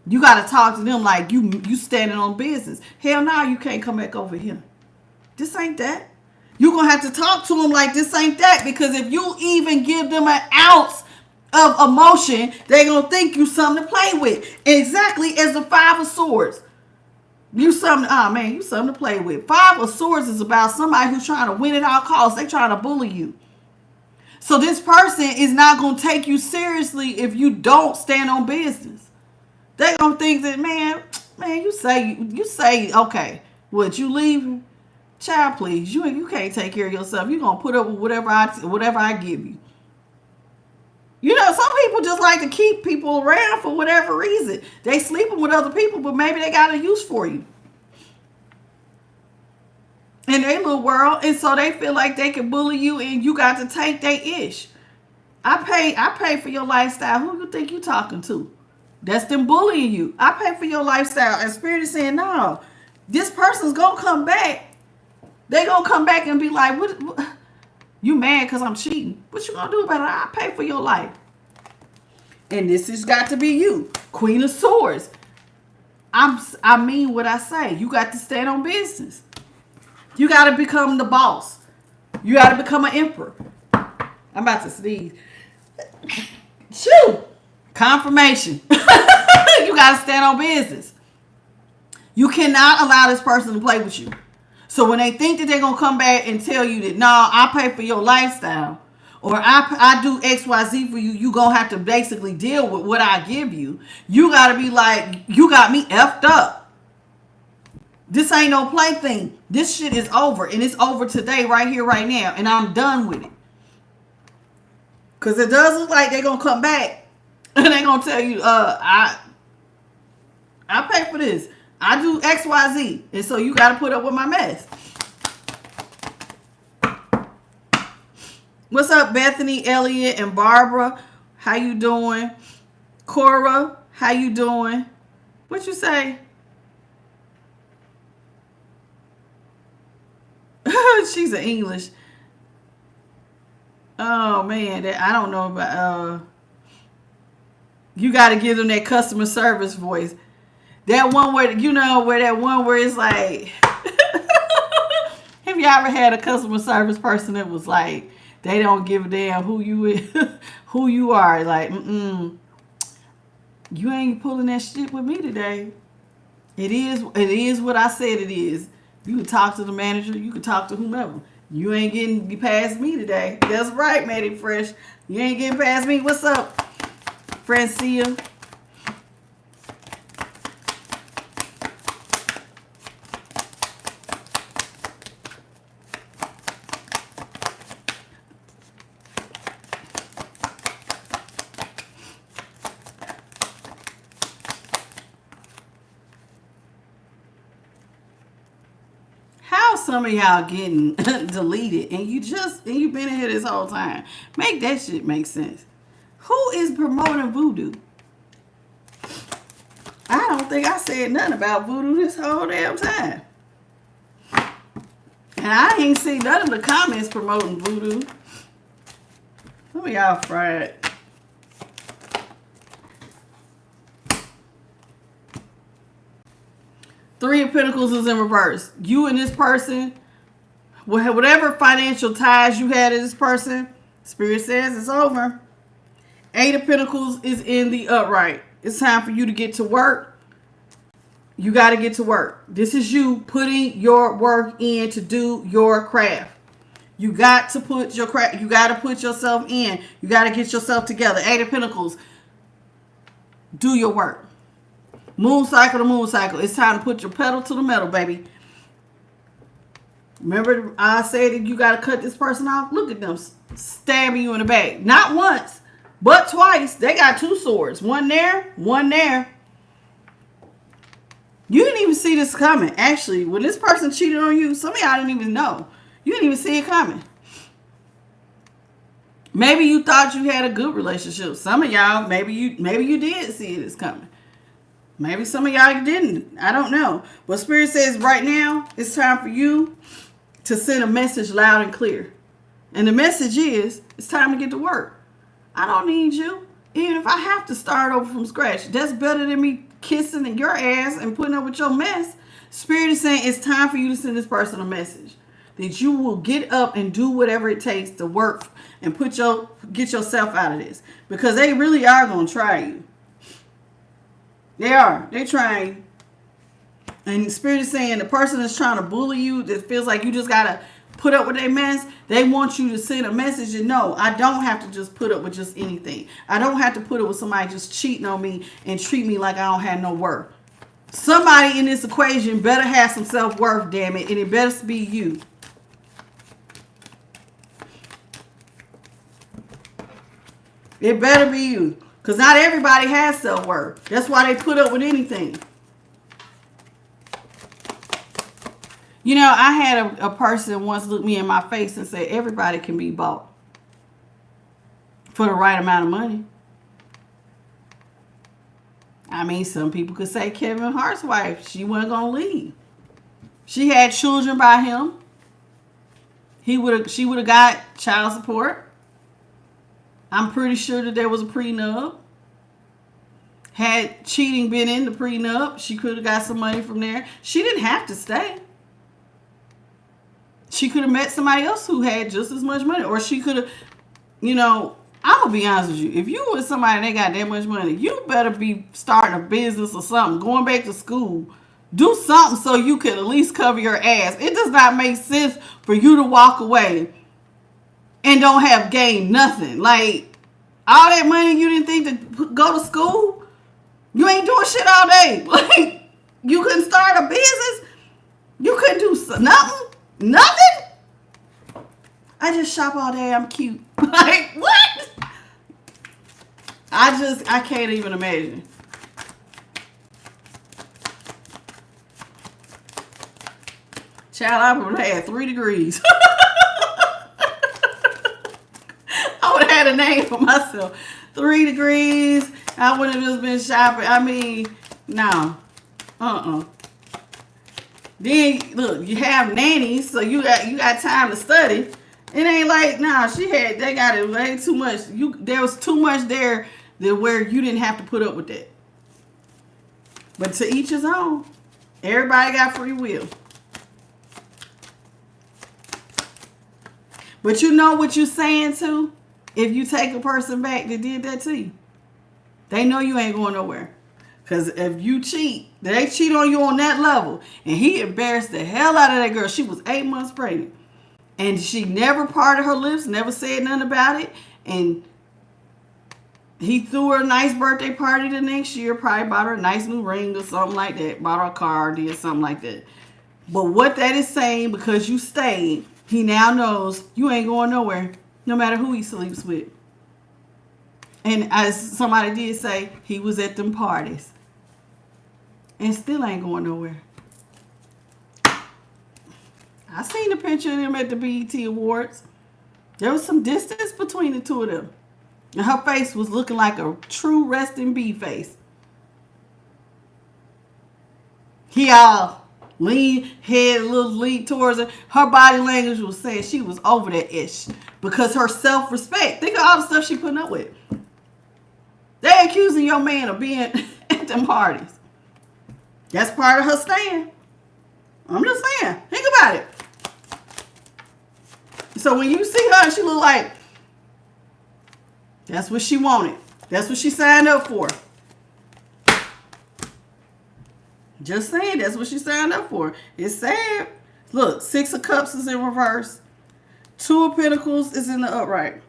Speaker 1: You got to talk to them like you standing on business. Hell no, you can't come back over here. This ain't that. You're going to have to talk to them like this ain't that. Because if you even give them an ounce of emotion, they're going to think you something to play with. Exactly as the 5 of Swords. You something to play with. 5 of Swords is about somebody who's trying to win at all costs. They trying to bully you. So this person is not going to take you seriously if you don't stand on business. They gonna think that, man, you say, okay, what, you leaving? Child, please, you can't take care of yourself. You gonna put up with whatever I give you. You know, some people just like to keep people around for whatever reason. They sleeping with other people, but maybe they got a use for you in their little world, and so they feel like they can bully you, and you got to take their ish. I pay for your lifestyle. Who you think you talking to? That's them bullying you. I pay for your lifestyle. And Spirit is saying, no, this person's going to come back. They going to come back and be like, what? You mad because I'm cheating. What you going to do about it? I pay for your life. And this has got to be you. Queen of Swords. I mean what I say. You got to stand on business. You got to become the boss. You got to become an emperor. I'm about to sneeze. Shoo! Confirmation. You got to stand on business. You cannot allow this person to play with you. So when they think that they're going to come back and tell you that, no, I pay for your lifestyle, or I do XYZ for you, you going to have to basically deal with what I give you. You got to be like, you got me effed up. This ain't no plaything. This shit is over. And it's over today, right here, right now. And I'm done with it. Because it does look like they're going to come back. And they're going to tell you, I pay for this. I do XYZ. And so you got to put up with my mess. What's up, Bethany, Elliot, and Barbara? How you doing? Cora, how you doing? What you say? She's an English. Oh, man. I don't know about... You got to give them that customer service voice. That one where, where it's like, have you ever had a customer service person that was like, they don't give a damn who you are. Like, you ain't pulling that shit with me today. It is what I said it is. You can talk to the manager. You can talk to whomever. You ain't getting past me today. That's right, Matty Fresh. You ain't getting past me. What's up? Francia. How some of y'all getting deleted and you've been in here this whole time? Make that shit make sense. Who is promoting voodoo? I don't think I said nothing about voodoo this whole damn time. And I ain't seen none of the comments promoting voodoo. Some of y'all fried. Three of Pentacles is in reverse. You and this person, whatever financial ties you had to this person, Spirit says it's over. Eight of Pentacles is in the upright. It's time for you to get to work. You got to get to work. This is you putting your work in to do your craft. You got to put your craft. You got to put yourself in. You got to get yourself together. Eight of Pentacles. Do your work. Moon cycle to moon cycle. It's time to put your pedal to the metal, baby. Remember I said that you got to cut this person off? Look at them stabbing you in the back. Not once, but twice. They got two swords. One there, one there. You didn't even see this coming. Actually, when this person cheated on you, some of y'all didn't even know. You didn't even see it coming. Maybe you thought you had a good relationship. Some of y'all, maybe you did see it as coming. Maybe some of y'all didn't. I don't know. But Spirit says right now, it's time for you to send a message loud and clear. And the message is, it's time to get to work. I don't need you. Even if I have to start over from scratch, that's better than me kissing in your ass and putting up with your mess. Spirit is saying it's time for you to send this person a message. That you will get up and do whatever it takes to work and get yourself out of this. Because they really are going to try you. They are. They're trying. And Spirit is saying the person that's trying to bully you, that feels like you just got to put up with their mess, they want you to send a message and no, I don't have to just put up with just anything. I don't have to put up with somebody just cheating on me and treat me like I don't have no worth. Somebody in this equation better have some self-worth, damn it, and it better be you. It better be you. Because not everybody has self-worth. That's why they put up with anything. You know, I had a person once look me in my face and say, everybody can be bought for the right amount of money. I mean, some people could say Kevin Hart's wife, she wasn't going to leave. She had children by him. She would have got child support. I'm pretty sure that there was a prenup. Had cheating been in the prenup, she could have got some money from there. She didn't have to stay. She could have met somebody else who had just as much money. Or she could have, you know, I'm going to be honest with you. If you with somebody and they got that much money, you better be starting a business or something, going back to school. Do something so you can at least cover your ass. It does not make sense for you to walk away and don't have gained nothing. Like, all that money you didn't think to go to school, you ain't doing shit all day. Like, you couldn't start a business. You couldn't do nothing. Nothing. I just shop all day. I'm cute. Like, what? I can't even imagine. Child, I would have had 3 degrees. I would have had a name for myself. 3 degrees. I would have just been shopping. I mean, no. Then, look, you have nannies, so you got time to study. It ain't like, nah, they got it way too much. There was too much there that where you didn't have to put up with that. But to each his own. Everybody got free will. But you know what you're saying too? If you take a person back that did that to you, they know you ain't going nowhere. Because if you cheat, they cheat on you on that level. And he embarrassed the hell out of that girl. She was 8 months pregnant. And she never parted her lips, never said nothing about it. And he threw her a nice birthday party the next year. Probably bought her a nice new ring or something like that. Bought her a car, did something like that. But what that is saying, because you stayed, he now knows you ain't going nowhere. No matter who he sleeps with. And as somebody did say, he was at them parties. And still ain't going nowhere. I seen a picture of them at the BET Awards. There was some distance between the two of them. And her face was looking like a true resting bee face. He all lean, head a little lean towards her. Her body language was saying she was over that ish. Because her self-respect. Think of all the stuff she putting up with. They accusing your man of being at them parties. That's part of her stand. I'm just saying. Think about it. So when you see her, she look like that's what she wanted. That's what she signed up for. Just saying, that's what she signed up for. It's sad. Look, 6 of Cups is in reverse. 2 of Pentacles is in the upright.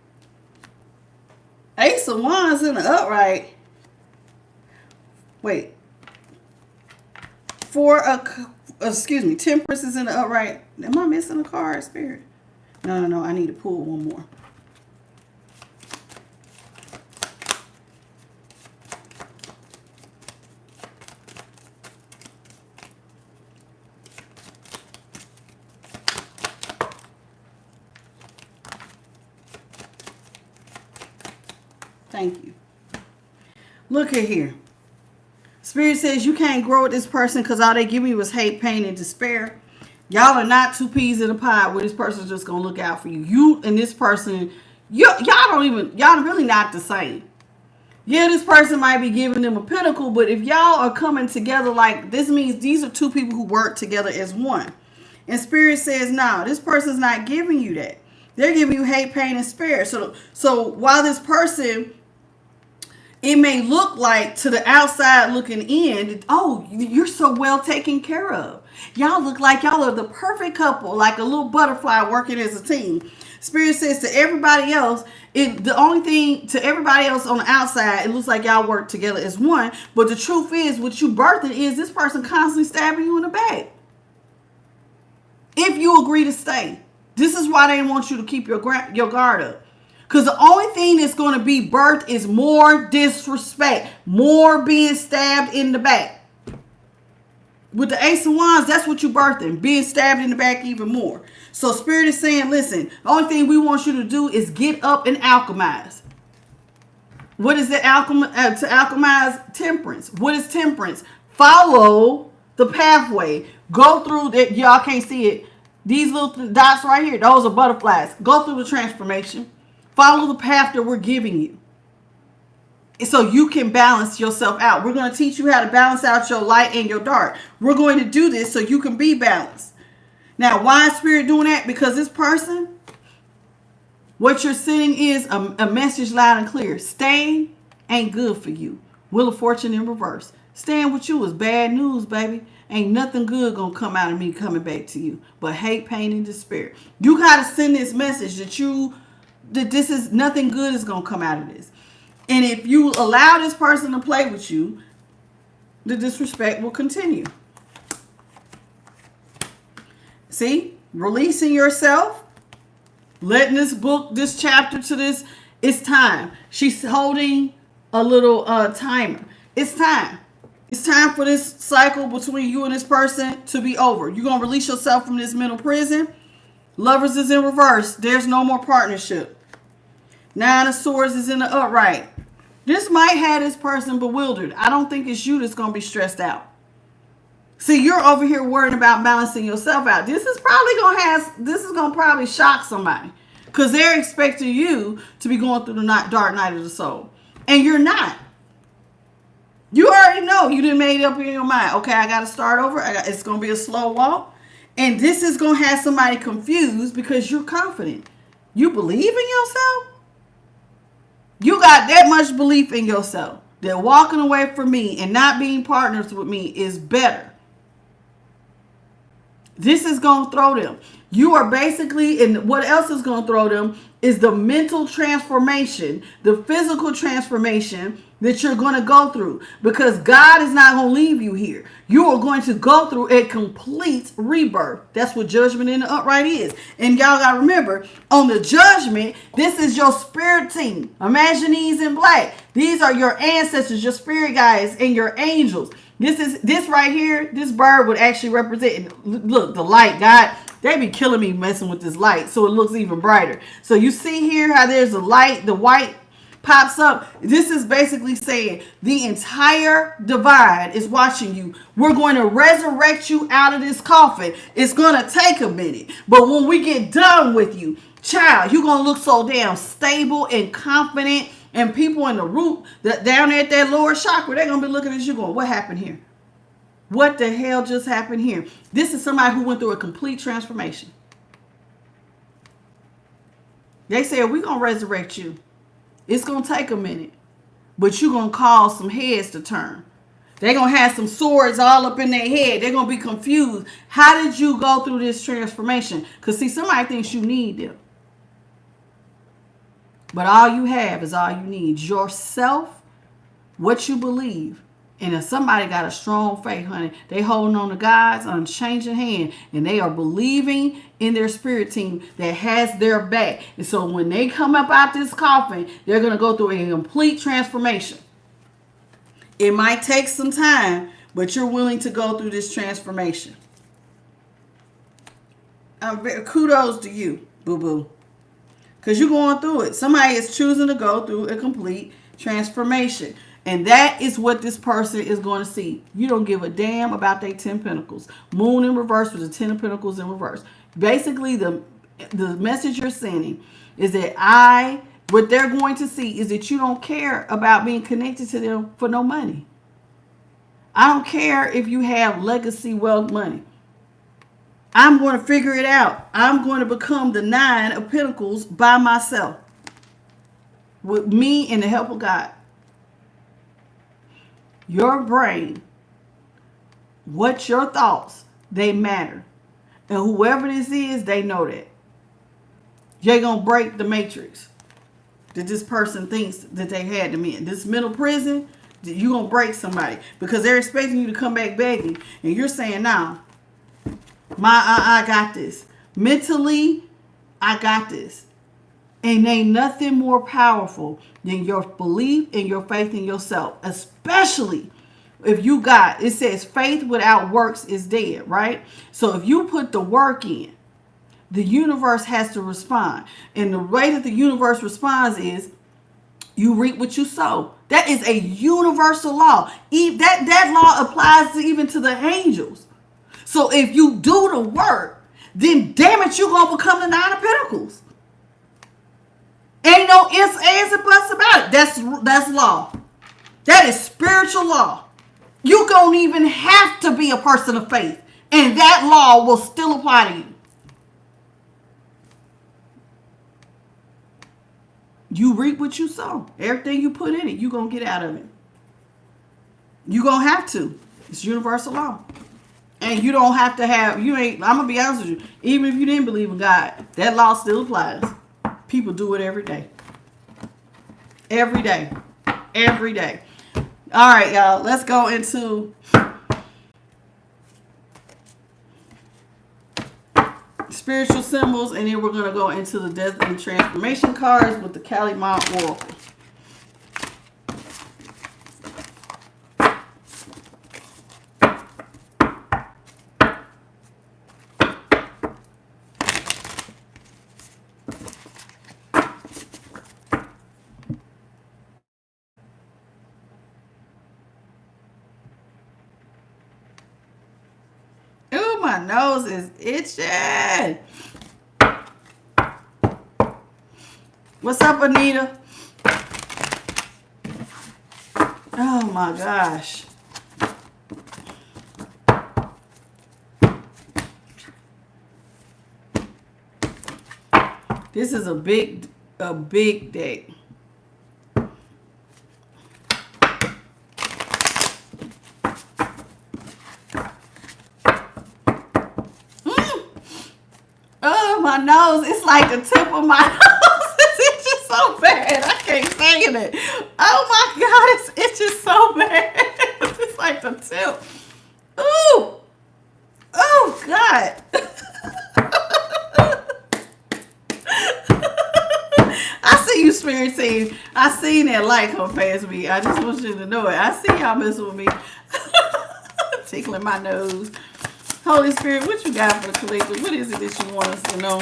Speaker 1: Ace of Wands in the upright. Wait. 10% is in the upright. Am I missing a card, Spirit? No. I need to pull one more. Thank you. Look at here. Spirit says you can't grow with this person because all they give you is hate, pain, and despair. Y'all are not 2 peas in a pod where this person's just going to look out for you. You and this person, y'all really not the same. Yeah, this person might be giving them a pentacle, but if y'all are coming together like this, means these are 2 people who work together as one. And Spirit says, no, this person's not giving you that. They're giving you hate, pain, and despair. So while this person, it may look like to the outside looking in, oh, you're so well taken care of. Y'all look like y'all are the perfect couple, like a little butterfly working as a team. Spirit says to everybody else, the only thing to everybody else on the outside, it looks like y'all work together as one. But the truth is, what you birthing is this person constantly stabbing you in the back. If you agree to stay. This is why they want you to keep your guard up. Because the only thing that's going to be birthed is more disrespect. More being stabbed in the back. With the Ace of Wands, that's what you birthing. Being stabbed in the back even more. So Spirit is saying, listen, the only thing we want you to do is get up and alchemize. What is it? To alchemize? Temperance. What is temperance? Follow the pathway. Go through that. Y'all can't see it. These little dots right here, those are butterflies. Go through the transformation. Follow the path that we're giving you. So you can balance yourself out. We're going to teach you how to balance out your light and your dark. We're going to do this so you can be balanced. Now, why is Spirit doing that? Because this person, what you're sending is a message loud and clear. Staying ain't good for you. Wheel of Fortune in reverse. Staying with you is bad news, baby. Ain't nothing good gonna come out of me coming back to you but hate, pain, and despair. You gotta send this message that this is nothing good is gonna come out of this. And if you allow this person to play with you, the disrespect will continue. See, releasing yourself, letting this chapter to this, it's time. She's holding a little timer. It's time. It's time for this cycle between you and this person to be over. You're going to release yourself from this mental prison. Lovers is in reverse. There's no more partnership. 9 of Swords is in the upright. This might have this person bewildered. I don't think it's you that's going to be stressed out. See, you're over here worrying about balancing yourself out. This is going to probably shock somebody. Because they're expecting you to be going through the dark night of the soul. And you're not. You already know. You done made it up in your mind. Okay, I got to start over. It's going to be a slow walk. And this is going to have somebody confused because you're confident. You believe in yourself? You got that much belief in yourself that walking away from me and not being partners with me is better. This is going to throw them. You are basically, and what else is going to throw them is the mental transformation, the physical transformation that you're going to go through, because God is not going to leave you here. You are going to go through a complete rebirth. That's what judgment in the upright is. And y'all got to remember, on the judgment, this is your spirit team. Imagine these in black. These are your ancestors, your spirit guides, and your angels. This right here, this bird would actually represent, look, the light. God, they be killing me messing with this light so it looks even brighter. So you see here how there's a light, the white pops up, this is basically saying the entire divide is watching you. We're going to resurrect you out of this coffin. It's going to take a minute. But when we get done with you, child, you're going to look so damn stable and confident. And people in the root, down there at that lower chakra, they're going to be looking at you going, what happened here? What the hell just happened here? This is somebody who went through a complete transformation. They said, we're going to resurrect you. It's going to take a minute. But you're going to cause some heads to turn. They're going to have some swords all up in their head. They're going to be confused. How did you go through this transformation? Because, see, somebody thinks you need them. But all you have is all you need. Yourself, what you believe. And if somebody got a strong faith, honey, they holding on to God's unchanging hand. And they are believing in their spirit team that has their back. And so when they come up out this coffin, they're going to go through a complete transformation. It might take some time, but you're willing to go through this transformation. Kudos to you, boo-boo. Because you're going through it. Somebody is choosing to go through a complete transformation. And that is what this person is going to see. You don't give a damn about their 10 pentacles. Moon in reverse with the 10 of pentacles in reverse. Basically, the message you're sending is that what they're going to see is that you don't care about being connected to them for no money. I don't care if you have legacy wealth money. I'm going to figure it out. I'm going to become the 9 of pentacles by myself. With me and the help of God. Your brain, what's your thoughts, they matter. And whoever this is, they know that. You're going to break the matrix that this person thinks that they had them in. This mental prison, you're going to break somebody. Because they're expecting you to come back begging. And you're saying, nah. I got this. Mentally, I got this. And ain't nothing more powerful than your belief and your faith in yourself. Especially if you got, it says faith without works is dead, right? So if you put the work in, the universe has to respond. And the way that the universe responds is you reap what you sow. That is a universal law. That law applies even to the angels. So if you do the work, then damn it, you're going to become the 9 of pentacles. Ain't no ifs, ands, and buts about it. That's law. That is spiritual law. You don't even have to be a person of faith. And that law will still apply to you. You reap what you sow. Everything you put in it, you're going to get out of it. You're going to have to. It's universal law. And you don't have to have, I'm going to be honest with you, even if you didn't believe in God, that law still applies. People do it every day. Every day. Every day. All right, y'all, let's go into spiritual symbols, and then we're going to go into the death and transformation cards with the Calimont Oracle. My nose is itching. What's up, Anita? Oh my gosh. This is a big deck. My nose, it's like the tip of my nose. It's itching so bad. I can't stand it. Oh my God, it's itching so bad. It's like the tip. Ooh. Oh God. I see you, spirit team. I seen that light come past me. I just want you to know it. I see y'all messing with me. Tickling my nose. Holy Spirit, what you got for the collective? What is it that you want us to know?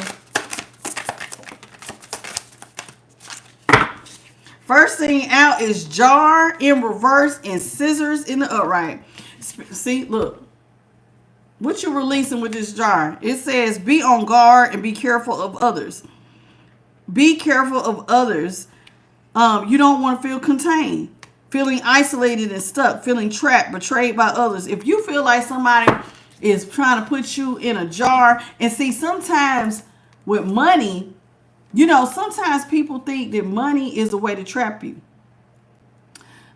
Speaker 1: First thing out is jar in reverse and scissors in the upright. See, look. What you releasing with this jar? It says be on guard and be careful of others. Be careful of others. You don't want to feel contained, feeling isolated and stuck, feeling trapped, betrayed by others. If you feel like somebody is trying to put you in a jar, and see, sometimes with money, sometimes people think that money is the way to trap you.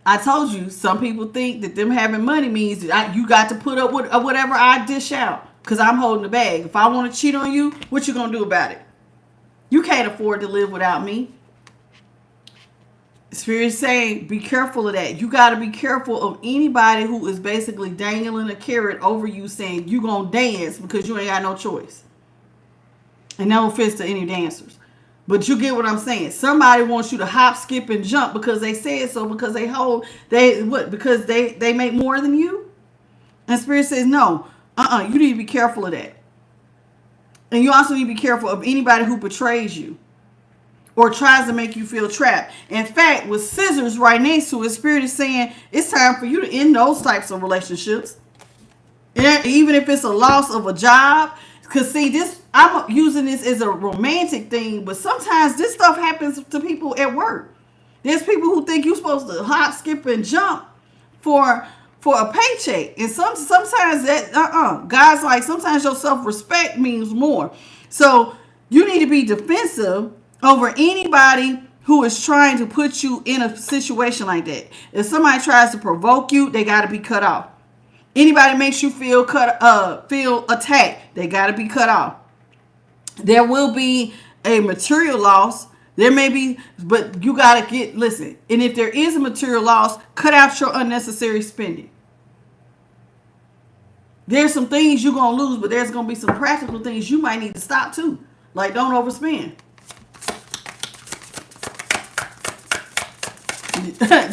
Speaker 1: I told you, some people think that them having money means that you got to put up with whatever I dish out because I'm holding the bag. If I want to cheat on you, what you going to do about it? You can't afford to live without me. Spirit saying, be careful of that. You got to be careful of anybody who is basically dangling a carrot over you saying you going to dance because you ain't got no choice. And no offense to any dancers. But you get what I'm saying. Somebody wants you to hop, skip, and jump because they said so, because because they make more than you? And Spirit says, no, you need to be careful of that. And you also need to be careful of anybody who betrays you or tries to make you feel trapped. In fact, with scissors right next to it, Spirit is saying it's time for you to end those types of relationships. And even if it's a loss of a job. Because see, I'm using this as a romantic thing, but sometimes this stuff happens to people at work. There's people who think you're supposed to hop, skip, and jump for a paycheck. And sometimes that, God's like, sometimes your self-respect means more. So you need to be defensive over anybody who is trying to put you in a situation like that. If somebody tries to provoke you, they got to be cut off. Anybody makes you feel attacked, they got to be cut off. There will be a material loss. There may be, but you got to listen. And if there is a material loss, cut out your unnecessary spending. There's some things you're going to lose, but there's going to be some practical things you might need to stop too. Like, don't overspend.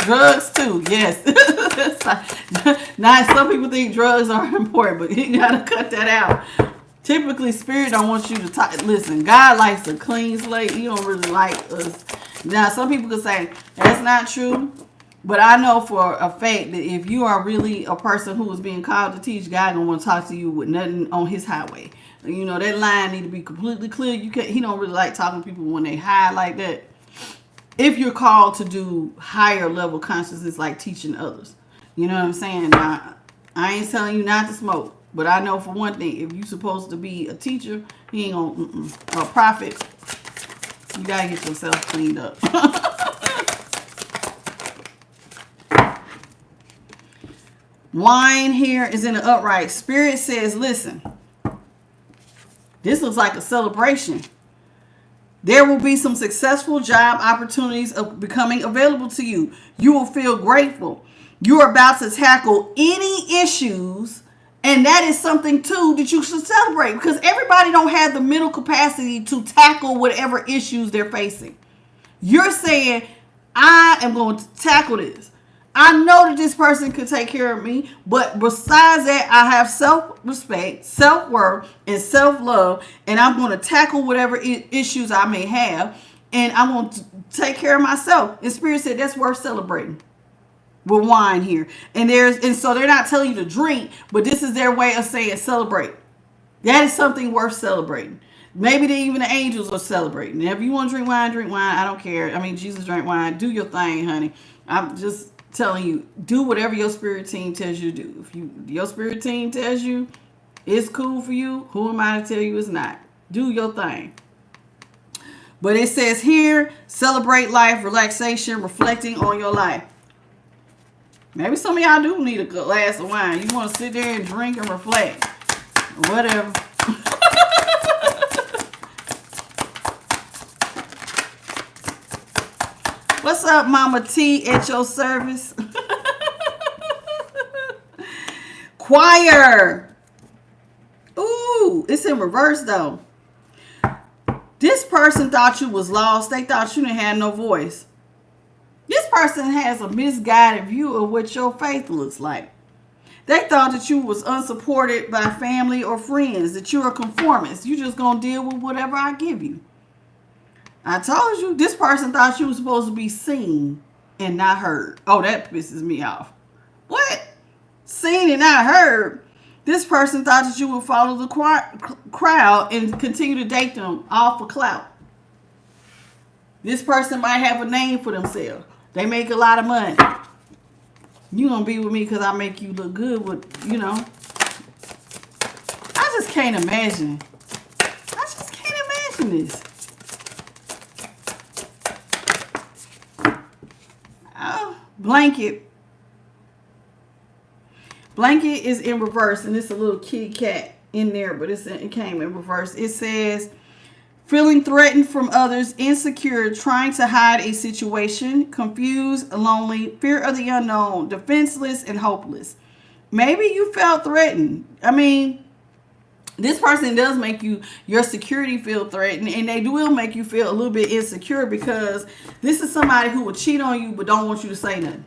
Speaker 1: Drugs too, yes. Now, some people think drugs are important, but you gotta cut that out. Typically, Spirit don't want you to listen. God likes a clean slate. He don't really like us. Now, some people could say that's not true, but I know for a fact that if you are really a person who is being called to teach, God gonna want to talk to you with nothing on His highway. That line need to be completely clear. He don't really like talking to people when they high like that. If you're called to do higher level consciousness, like teaching others. You know what I'm saying? Now, I ain't telling you not to smoke. But I know for one thing, if you're supposed to be a teacher, he ain't gonna, a prophet, you gotta get yourself cleaned up. Wine here is in the upright. Spirit says, listen, this looks like a celebration. There will be some successful job opportunities of becoming available to you. You will feel grateful. You are about to tackle any issues, and that is something too that you should celebrate, because everybody don't have the mental capacity to tackle whatever issues they're facing. You're saying, I am going to tackle this. I know that this person could take care of me, but besides that, I have self-respect, self-worth, and self-love, and I'm going to tackle whatever issues I may have, and I'm going to take care of myself. And Spirit said that's worth celebrating with wine here. And so they're not telling you to drink, but this is their way of saying celebrate. That is something worth celebrating. Maybe even the angels are celebrating. If you want to drink wine, I don't care. I mean, Jesus drank wine. Do your thing, honey. I'm just telling you, do whatever your spirit team tells you to do. If your spirit team tells you it's cool for you, who am I to tell you it's not? Do your thing. But it says here, celebrate life, relaxation, reflecting on your life. Maybe some of y'all do need a glass of wine. You want to sit there and drink and reflect. Whatever. What's up, Mama T, at your service? Choir. Ooh, it's in reverse though. This person thought you was lost. They thought you didn't have no voice. This person has a misguided view of what your faith looks like. They thought that you was unsupported by family or friends, that you're a conformist. You just gonna deal with whatever I give you. I told you, this person thought you were supposed to be seen and not heard. Oh, that pisses me off. What? Seen and not heard? This person thought that you would follow the crowd and continue to date them all for clout. This person might have a name for themselves. They make a lot of money. You gonna be with me because I make you look good with, I just can't imagine. I just can't imagine this. Oh, blanket. Blanket is in reverse, and it's a little kitty cat in there, but it came in reverse. It says, feeling threatened from others, insecure, trying to hide a situation, confused, lonely, fear of the unknown, defenseless, and hopeless. Maybe you felt threatened. I mean, this person does make your security feel threatened, and they will make you feel a little bit insecure because this is somebody who will cheat on you but don't want you to say nothing.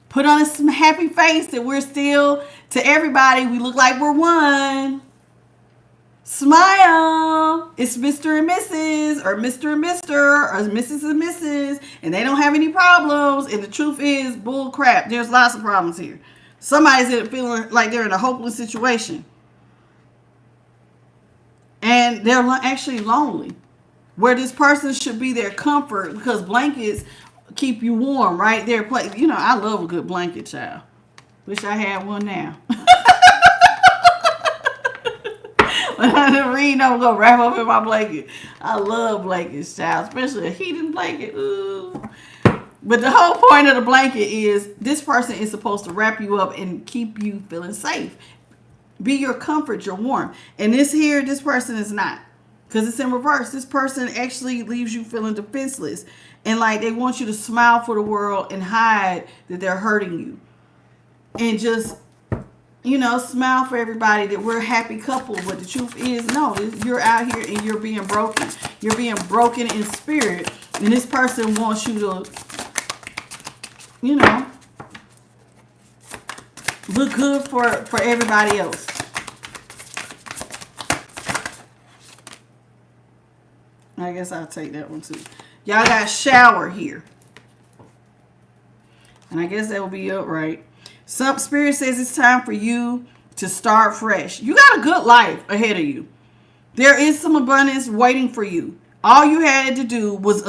Speaker 1: Put on a happy face that we're still, to everybody, we look like we're one. Smile. It's Mr. and Mrs. or Mr. and Mr. or Mrs. and Mrs. and they don't have any problems. And the truth is, bull crap. There's lots of problems here. Somebody's feeling like they're in a hopeless situation. And they're actually lonely. Where this person should be their comfort, because blankets keep you warm, right? They're I love a good blanket, child. Wish I had one now. The rain don't go wrap up in my blanket. I love blankets, child, especially a heated blanket. Ooh. But the whole point of the blanket is this person is supposed to wrap you up and keep you feeling safe. Be your comfort, your warmth. And this person is not. Because it's in reverse. This person actually leaves you feeling defenseless. And like they want you to smile for the world and hide that they're hurting you. And just, smile for everybody that we're a happy couple. But the truth is, no, you're out here and you're being broken. You're being broken in spirit. And this person wants you to, look good for everybody else. I guess I'll take that one too. Y'all got shower here. And I guess that will be upright. Some spirit says it's time for you to start fresh. You got a good life ahead of you. There is some abundance waiting for you. All you had to do was,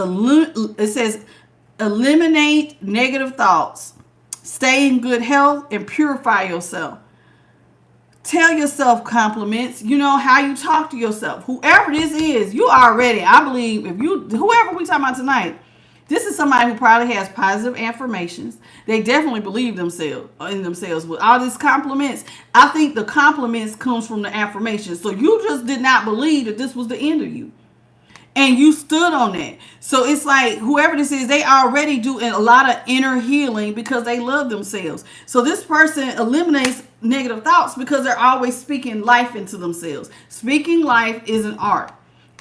Speaker 1: eliminate negative thoughts. Stay in good health and purify yourself. Tell yourself compliments. You know how you talk to yourself. Whoever this is, you already, I believe, whoever we talking about tonight, this is somebody who probably has positive affirmations. They definitely believe in themselves. With all these compliments, I think the compliments comes from the affirmations. So you just did not believe that this was the end of you. And you stood on that. So it's like whoever this is, they already do a lot of inner healing because they love themselves. So this person eliminates negative thoughts because they're always speaking life into themselves. Speaking life is an art.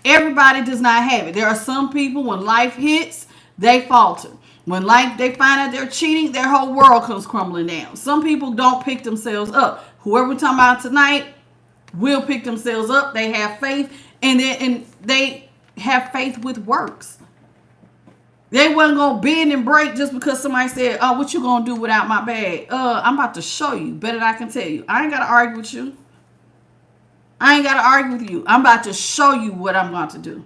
Speaker 1: Everybody does not have it. There are some people, when life hits, they falter. When they find out they're cheating, their whole world comes crumbling down. Some people don't pick themselves up. Whoever we're talking about tonight will pick themselves up. They have faith, and they have faith with works. They wasn't going to bend and break just because somebody said, oh, what you going to do without my bag? I'm about to show you better than I can tell you. I ain't got to argue with you. I ain't got to argue with you. I'm about to show you what I'm going to do.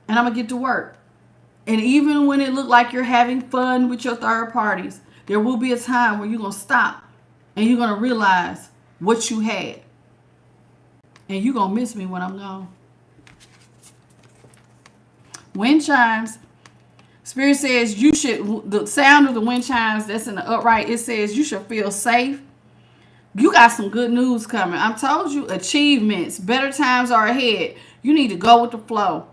Speaker 1: And I'm going to get to work. And even when it look like you're having fun with your third parties, there will be a time where you're going to stop and you're going to realize what you had. And you're going to miss me when I'm gone. Wind chimes. Spirit says you should, the sound of the wind chimes that's in the upright, it says you should feel safe. You got some good news coming. I told you, achievements, better times are ahead. You need to go with the flow.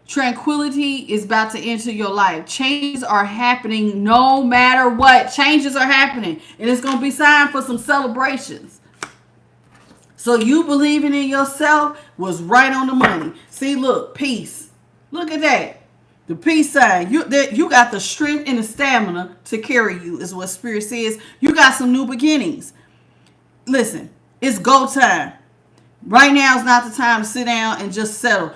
Speaker 1: Tranquility is about to enter your life. Changes are happening no matter what. Changes are happening. And it's going to be time for some celebrations. So you believing in yourself was right on the money. See, look, peace. Look at that. The peace sign. You got the strength and the stamina to carry you is what Spirit says. You got some new beginnings. Listen, it's go time. Right now is not the time to sit down and just settle.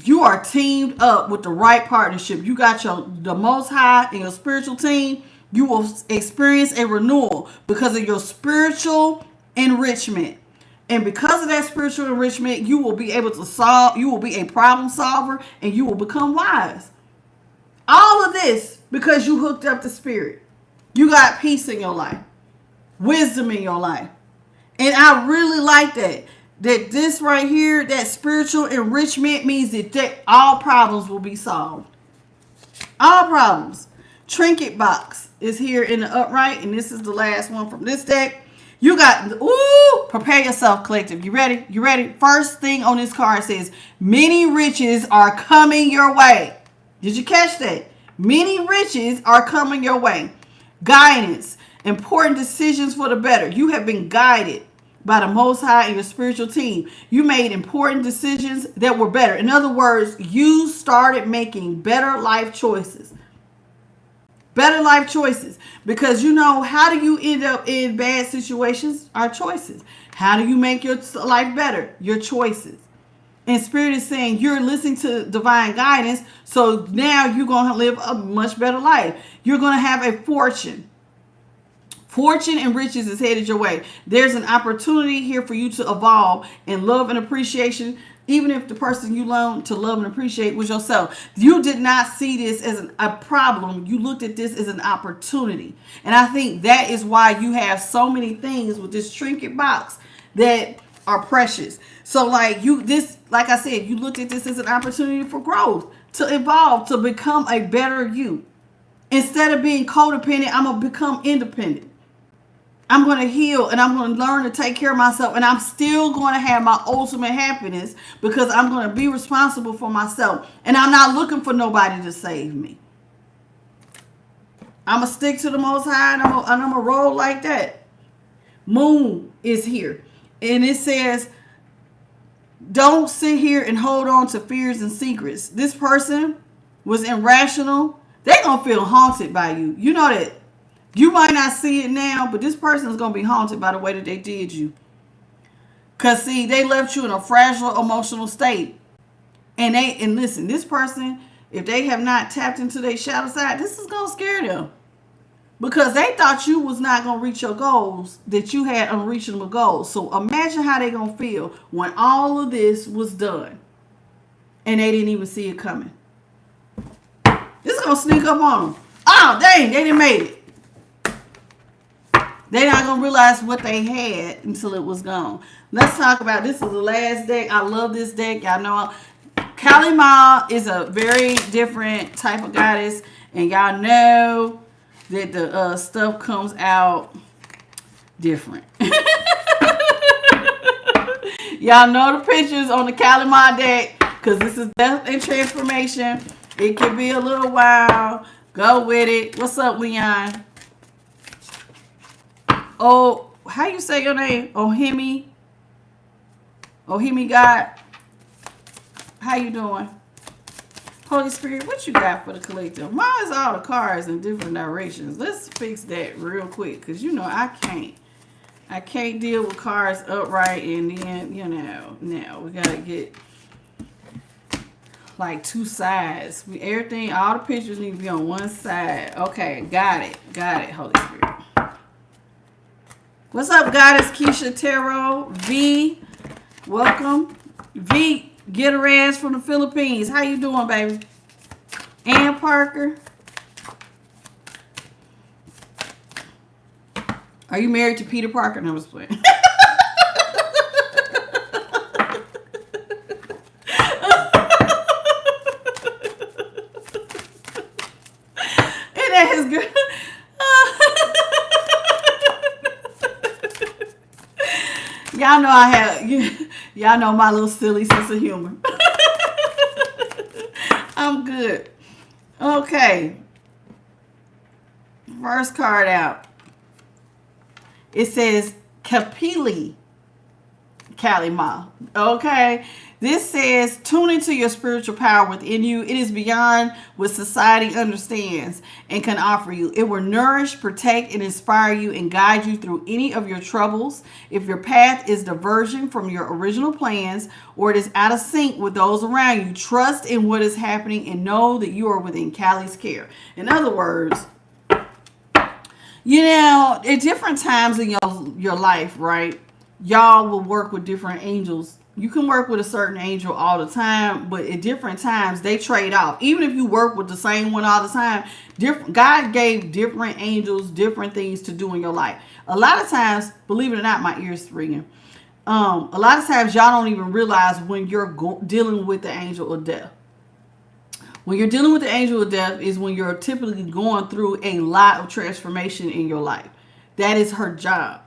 Speaker 1: You are teamed up with the right partnership. You got the Most High and your spiritual team. You will experience a renewal because of your spiritual enrichment. And because of that spiritual enrichment, you will be able to solve, you will be a problem solver, and you will become wise. All of this because you hooked up the spirit. You got peace in your life, wisdom in your life. And I really like that. That this right here, that spiritual enrichment means that all problems will be solved. All problems. Trinket box is here in the upright, and this is the last one from this deck. You got, prepare yourself, collective. You ready? You ready? First thing on this card says, many riches are coming your way. Did you catch that? Many riches are coming your way. Guidance, important decisions for the better. You have been guided by the Most High and your spiritual team. You made important decisions that were better. In other words, you started making better life choices. Better life choices. Because you know, how do you end up in bad situations? Our choices. How do you make your life better? Your choices. And Spirit is saying you're listening to divine guidance, so now you're going to live a much better life. You're going to have a fortune. Fortune and riches is headed your way. There's an opportunity here for you to evolve in love and appreciation, even if the person you learn to love and appreciate was yourself. You did not see this as a problem. You looked at this as an opportunity. And I think that is why you have so many things with this trinket box that are precious. So like I said, you looked at this as an opportunity for growth, to evolve, to become a better you. Instead of being codependent, I'm going to become independent. I'm going to heal, and I'm going to learn to take care of myself, and I'm still going to have my ultimate happiness because I'm going to be responsible for myself, and I'm not looking for nobody to save me. I'm going to stick to the Most High, and I'm going to roll like that. Moon is here, and it says, don't sit here and hold on to fears and secrets. This person was irrational. They're going to feel haunted by you. You know that. You might not see it now, but this person is going to be haunted by the way that they did you. Because, see, they left you in a fragile emotional state. And listen, this person, if they have not tapped into their shadow side, this is going to scare them. Because they thought you was not going to reach your goals, that you had unreachable goals. So imagine how they going to feel when all of this was done. And they didn't even see it coming. This is going to sneak up on them. Oh, dang, they didn't make it. They're not going to realize what they had until it was gone. Let's talk about, this is the last deck. I love this deck. Y'all know Kali Ma is a very different type of goddess. And y'all know that the stuff comes out different. Y'all know the pictures on the Kali Ma deck because this is death and transformation. It could be a little while. Go with it. What's up, Leon? Oh, how you say your name? Ohimi God. How you doing? Holy Spirit, what you got for the collective? Why is all the cards in different directions? Let's fix that real quick, because you know I can't deal with cards upright, and then now we gotta get like two sides. Everything, all the pictures need to be on one side. Okay, got it, Holy Spirit. What's up, Goddess Keisha Tarot? V, welcome. V, get her ass from the Philippines. How you doing, baby? Ann Parker. Are you married to Peter Parker? No, I was playing. And that is good. Y'all know y'all know my little silly sense of humor. I'm good. Okay. First card out. It says Kapili Kali Ma. Okay. This says, tune into your spiritual power within you. It is beyond what society understands and can offer you. It will nourish, protect, and inspire you and guide you through any of your troubles. If your path is diversion from your original plans or it is out of sync with those around you, trust in what is happening and know that you are within Callie's care. In other words, you know, at different times in your life, right, y'all will work with different angels. You can work with a certain angel all the time, but at different times they trade off. Even if you work with the same one all the time, God gave different angels different things to do in your life. A lot of times, believe it or not, my ears ringing. A lot of times y'all don't even realize when you're dealing with the angel of death. When you're dealing with the angel of death is when you're typically going through a lot of transformation in your life. That is her job.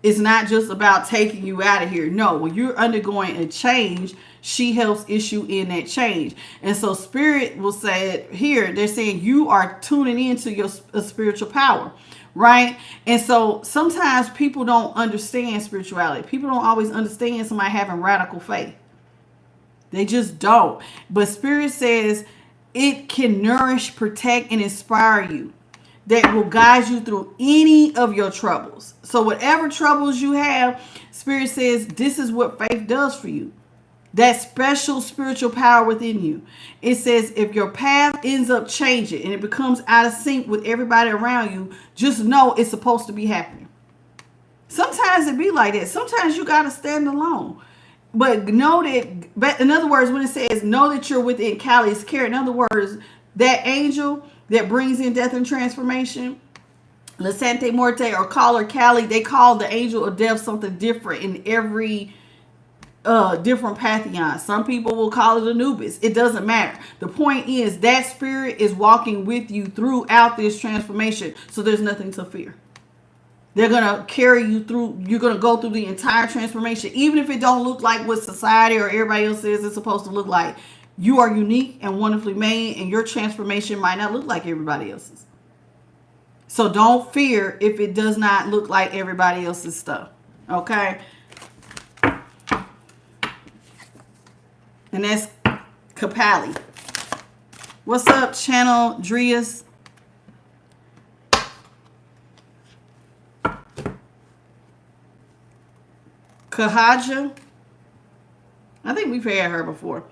Speaker 1: It's not just about taking you out of here. No, when you're undergoing a change, she helps issue in that change. And so Spirit will say here, they're saying you are tuning into your spiritual power, right? And so sometimes people don't understand spirituality. People don't always understand somebody having radical faith. They just don't. But Spirit says it can nourish, protect, and inspire you. That will guide you through any of your troubles. So whatever troubles you have, Spirit says this is what faith does for you. That special spiritual power within you. It says if your path ends up changing and it becomes out of sync with everybody around you, just know it's supposed to be happening. Sometimes it be like that. Sometimes you got to stand alone. But know that, but in other words, when it says know that you're within Callie's care, in other words, that angel that brings in death and transformation, La Sante Morte, or call her Callie, they call the angel of death something different in every different pantheon. Some people will call it Anubis. It doesn't matter. The point is that spirit is walking with you throughout this transformation, so there's nothing to fear. They're going to carry you through. You're going to go through the entire transformation, even if it don't look like what society or everybody else says it's supposed to look like. You are unique and wonderfully made, and your transformation might not look like everybody else's. So don't fear if it does not look like everybody else's stuff. Okay? And that's Kapali. What's up, Channel Drias? Kahaja. I think we've had her before.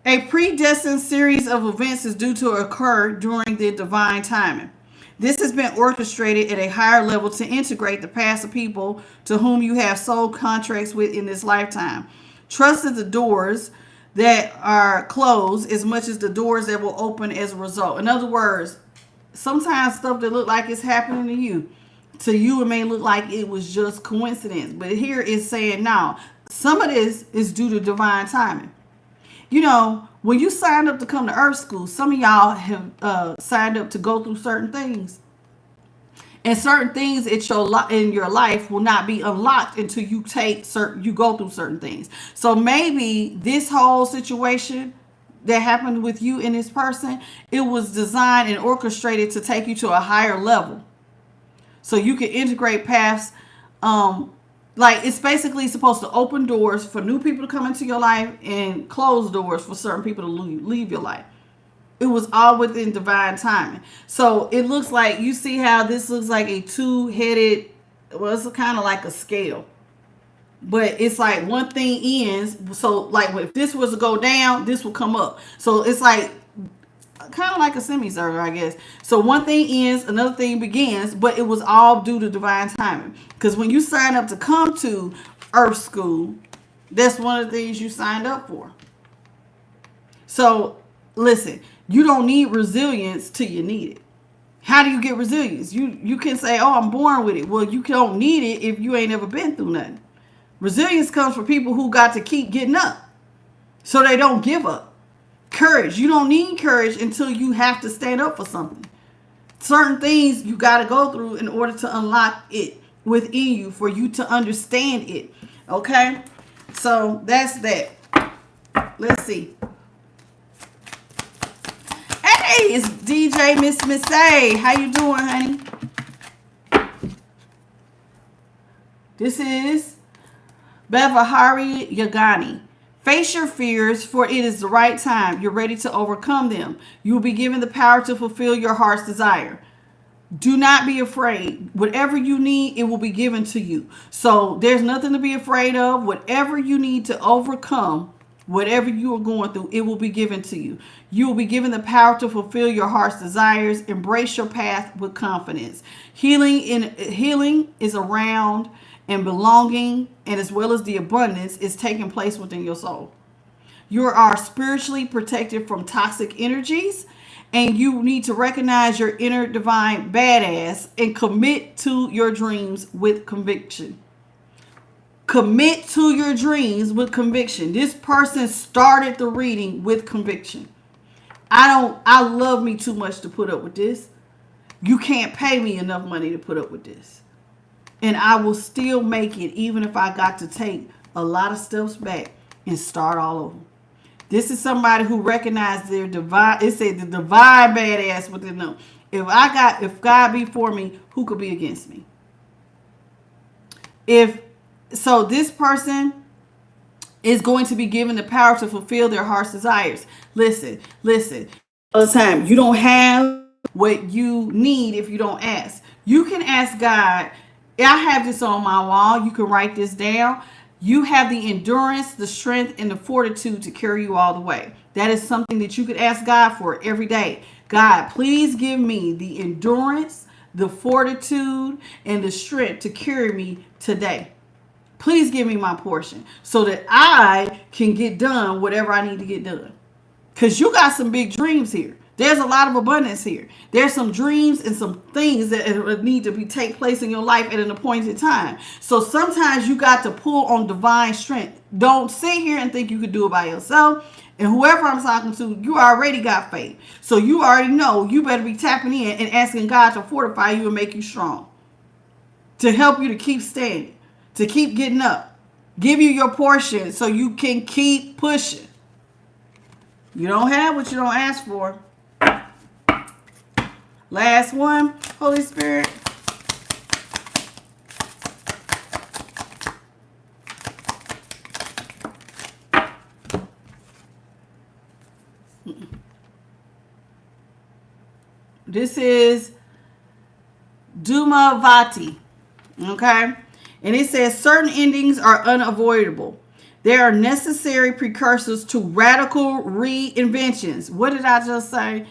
Speaker 1: A predestined series of events is due to occur during the divine timing. This has been orchestrated at a higher level to integrate the past of people to whom you have sold contracts with in this lifetime. Trust that the doors that are closed as much as the doors that will open as a result. In other words, sometimes stuff that look like it's happening to you it may look like it was just coincidence. But here it's saying now, some of this is due to divine timing. You know, when you signed up to come to Earth School, some of y'all have signed up to go through certain things. And certain things in your life will not be unlocked until you go through certain things. So maybe this whole situation that happened with you and this person, it was designed and orchestrated to take you to a higher level. So you can integrate paths. Like it's basically supposed to open doors for new people to come into your life and close doors for certain people to leave your life. It was all within divine timing. So it looks like, you see how this looks like a two-headed, well, it's kind of like a scale. But it's like one thing ends. So like if this was to go down, this will come up. So it's like kind of like a semicircle, I guess. So one thing ends, another thing begins, but it was all due to divine timing. Because when you sign up to come to Earth School, that's one of the things you signed up for. So listen, you don't need resilience till you need it. How do you get resilience? You can say, oh, I'm born with it. Well, you don't need it if you ain't ever been through nothing. Resilience comes from people who got to keep getting up so they don't give up. Courage. You don't need courage until you have to stand up for something. Certain things you got to go through in order to unlock it within you for you to understand it. Okay? So that's that. Let's see. Hey, it's DJ Miss A. How you doing, honey? This is Bevahari Yagani. Face your fears, for it is the right time. You're ready to overcome them. You will be given the power to fulfill your heart's desire. Do not be afraid. Whatever you need, it will be given to you. So there's nothing to be afraid of. Whatever you need to overcome, whatever you are going through, it will be given to you. You will be given the power to fulfill your heart's desires. Embrace your path with confidence. Healing is around, and belonging, and as well as the abundance, is taking place within your soul. You are spiritually protected from toxic energies, and you need to recognize your inner divine badass and commit to your dreams with conviction. Commit to your dreams with conviction. This person started the reading with conviction. I love me too much to put up with this. You can't pay me enough money to put up with this. And I will still make it, even if I got to take a lot of steps back and start all over. This is somebody who recognized their divine, it said the divine badass within them. If God be for me, who could be against me? So this person is going to be given the power to fulfill their heart's desires. Listen. All the time, you don't have what you need if you don't ask. You can ask God. I have this on my wall. You can write this down. You have the endurance, the strength, and the fortitude to carry you all the way. That is something that you could ask God for every day. God, please give me the endurance, the fortitude, and the strength to carry me today. Please give me my portion so that I can get done whatever I need to get done. Because you got some big dreams here. There's a lot of abundance here. There's some dreams and some things that need to take place in your life at an appointed time. So sometimes you got to pull on divine strength. Don't sit here and think you could do it by yourself. And whoever I'm talking to, you already got faith. So you already know you better be tapping in and asking God to fortify you and make you strong. To help you to keep standing. To keep getting up. Give you your portion so you can keep pushing. You don't have what you don't ask for. Last one, Holy Spirit. This is Dumavati. Okay? And it says certain endings are unavoidable. They are necessary precursors to radical reinventions. What did I just say?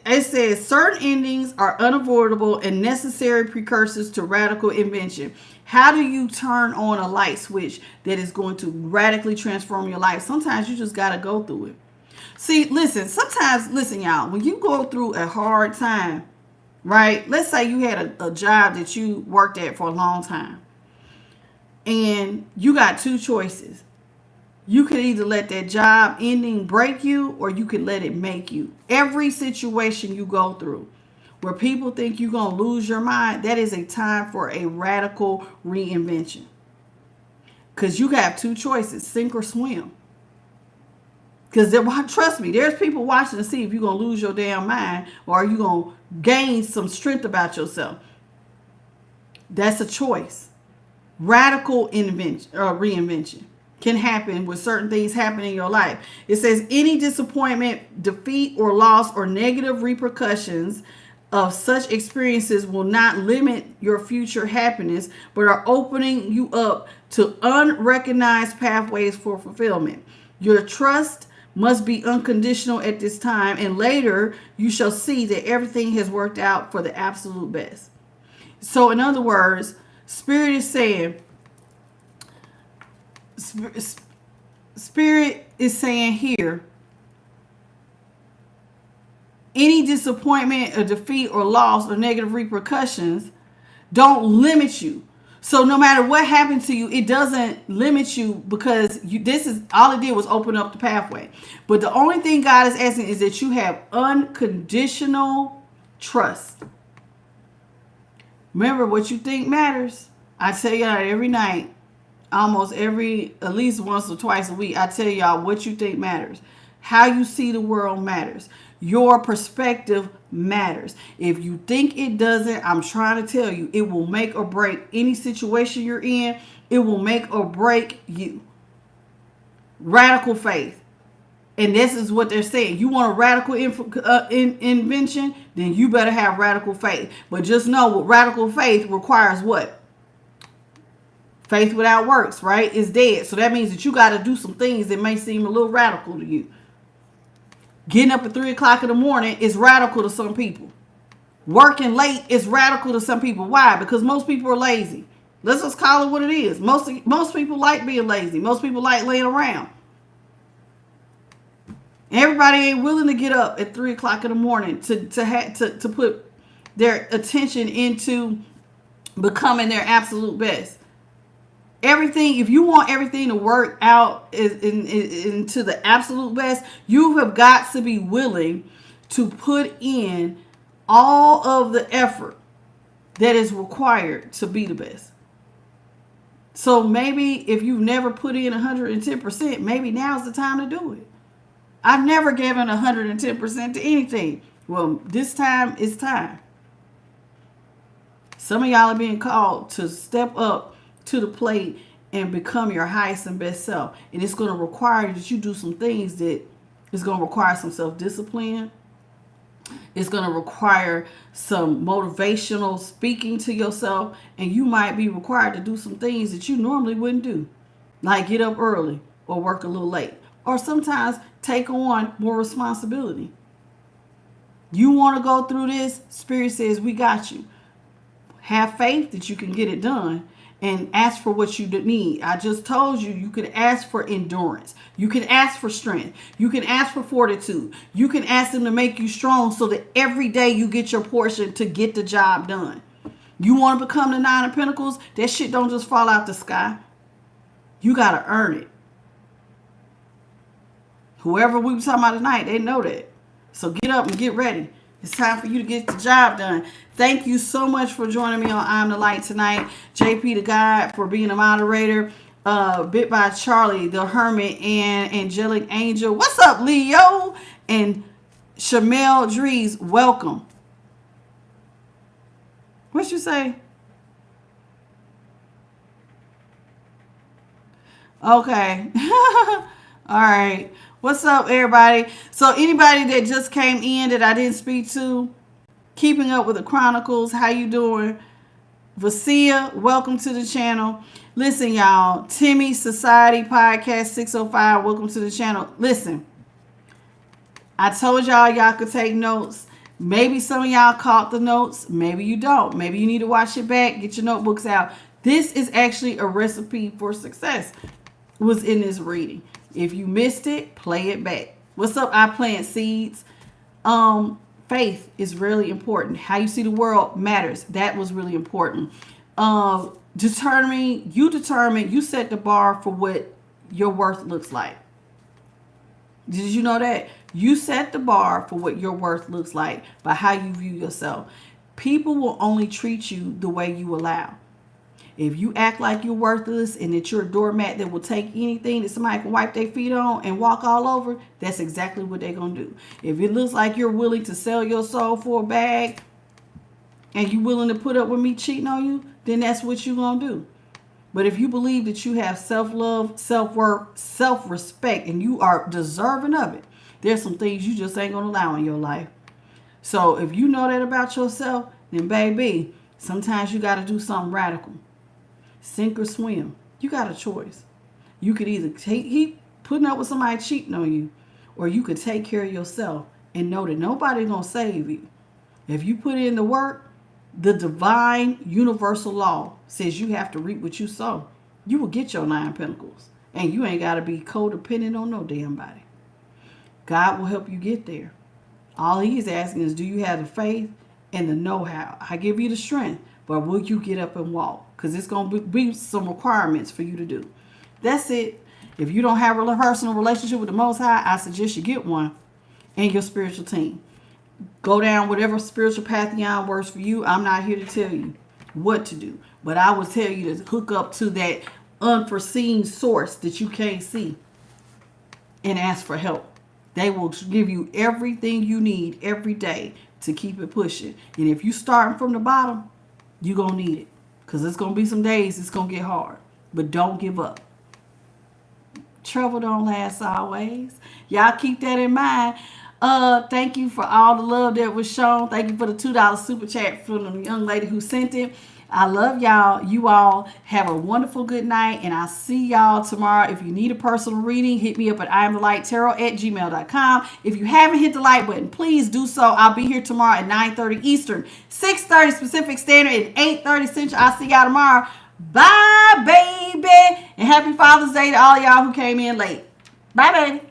Speaker 1: It says certain endings are unavoidable and necessary precursors to radical invention. How do you turn on a light switch that is going to radically transform your life? Sometimes you just got to go through it. See, listen, y'all, when you go through a hard time, right? Let's say you had a job that you worked at for a long time and you got two choices. You could either let that job ending break you or you could let it make you. Every situation you go through where people think you're going to lose your mind, that is a time for a radical reinvention. Because you have two choices, sink or swim. Because trust me, there's people watching to see if you're going to lose your damn mind or you're going to gain some strength about yourself. That's a choice. Radical reinvention can happen when certain things happen in your life. It says any disappointment, defeat, or loss or negative repercussions of such experiences will not limit your future happiness, but are opening you up to unrecognized pathways for fulfillment. Your trust must be unconditional at this time, and later you shall see that everything has worked out for the absolute best. So in other words, Spirit is saying, Spirit is saying here, any disappointment or defeat or loss or negative repercussions don't limit you. So no matter what happened to you, it doesn't limit you because this is all it did was open up the pathway. But the only thing God is asking is that you have unconditional trust. Remember, what you think matters. I tell you that every night. At least once or twice a week, I tell y'all what you think matters. How you see the world matters. Your perspective matters. If you think it doesn't, I'm trying to tell you, it will make or break any situation you're in. It will make or break you. Radical faith. And this is what they're saying. You want a radical invention? Then you better have radical faith. But just know what radical faith requires what? Faith without works, right, is dead. So that means that you got to do some things that may seem a little radical to you. Getting up at 3 o'clock in the morning is radical to some people. Working late is radical to some people. Why? Because most people are lazy. Let's just call it what it is. Most people like being lazy. Most people like laying around. Everybody ain't willing to get up at 3 o'clock in the morning to put their attention into becoming their absolute best. Everything, if you want everything to work out into the absolute best, you have got to be willing to put in all of the effort that is required to be the best. So maybe if you've never put in 110%, maybe now's the time to do it. I've never given 110% to anything. Well, this time it's time. Some of y'all are being called to step up to the plate and become your highest and best self. And it's going to require that you do some things that is going to require some self-discipline. It's going to require some motivational speaking to yourself. And you might be required to do some things that you normally wouldn't do. Like get up early or work a little late. Or sometimes take on more responsibility. You want to go through this? Spirit says, we got you. Have faith that you can get it done and ask for what you need. I just told you, you could ask for endurance. You can ask for strength. You can ask for fortitude. You can ask them to make you strong so that every day you get your portion to get the job done. You want to become the 9 of Pentacles? That shit don't just fall out the sky. You got to earn it. Whoever we were talking about tonight, they know that. So get up and get ready. It's time for you to get the job done. Thank you so much for joining me on I'm the Light tonight. JP the God for being a moderator. Bit by Charlie, the Hermit, and Angelic Angel. What's up, Leo? And Shamel Dries, welcome. What you say? Okay. All right. What's up, everybody? So anybody that just came in that I didn't speak to, Keeping Up with the Chronicles, how you doing? Vasia, welcome to the channel. Listen, y'all, Timmy Society Podcast 605, welcome to the channel. Listen, I told y'all could take notes. Maybe some of y'all caught the notes. Maybe you don't. Maybe you need to watch it back. Get your notebooks out. This is actually a recipe for success. Was in this reading. If you missed it, play it back. What's up? I plant seeds. Faith is really important. How you see the world matters. That was really important. You set the bar for what your worth looks like. Did you know that? You set the bar for what your worth looks like by how you view yourself. People will only treat you the way you allow. If you act like you're worthless and that you're a doormat that will take anything that somebody can wipe their feet on and walk all over, that's exactly what they're going to do. If it looks like you're willing to sell your soul for a bag and you're willing to put up with me cheating on you, then that's what you're going to do. But if you believe that you have self-love, self-worth, self-respect, and you are deserving of it, there's some things you just ain't going to allow in your life. So if you know that about yourself, then baby, sometimes you got to do something radical. Sink or swim. You got a choice. You could either keep putting up with somebody cheating on you, or you could take care of yourself and know that nobody's going to save you. If you put in the work, the divine universal law says you have to reap what you sow. You will get your 9 pentacles. And you ain't got to be codependent on no damn body. God will help you get there. All he's asking is, do you have the faith and the know-how? I give you the strength, but will you get up and walk? Because it's going to be some requirements for you to do. That's it. If you don't have a personal relationship with the Most High, I suggest you get one and your spiritual team. Go down whatever spiritual pantheon works for you. I'm not here to tell you what to do, but I will tell you to hook up to that unforeseen source that you can't see and ask for help. They will give you everything you need every day to keep it pushing. And if you starting from the bottom, you're going to need it. Because it's going to be some days it's going to get hard. But don't give up. trouble don't last always. Y'all keep that in mind. Thank you for all the love that was shown. Thank you for the $2 super chat from the young lady who sent it. I love y'all. You all have a wonderful good night, and I'll see y'all tomorrow. If you need a personal reading, hit me up at IamTheLightTarot@gmail.com. If you haven't hit the like button, please do so. I'll be here tomorrow at 9:30 Eastern, 6:30 Pacific Standard, and 8:30 Central. I'll see y'all tomorrow. Bye, baby. And happy Father's Day to all y'all who came in late. Bye, baby.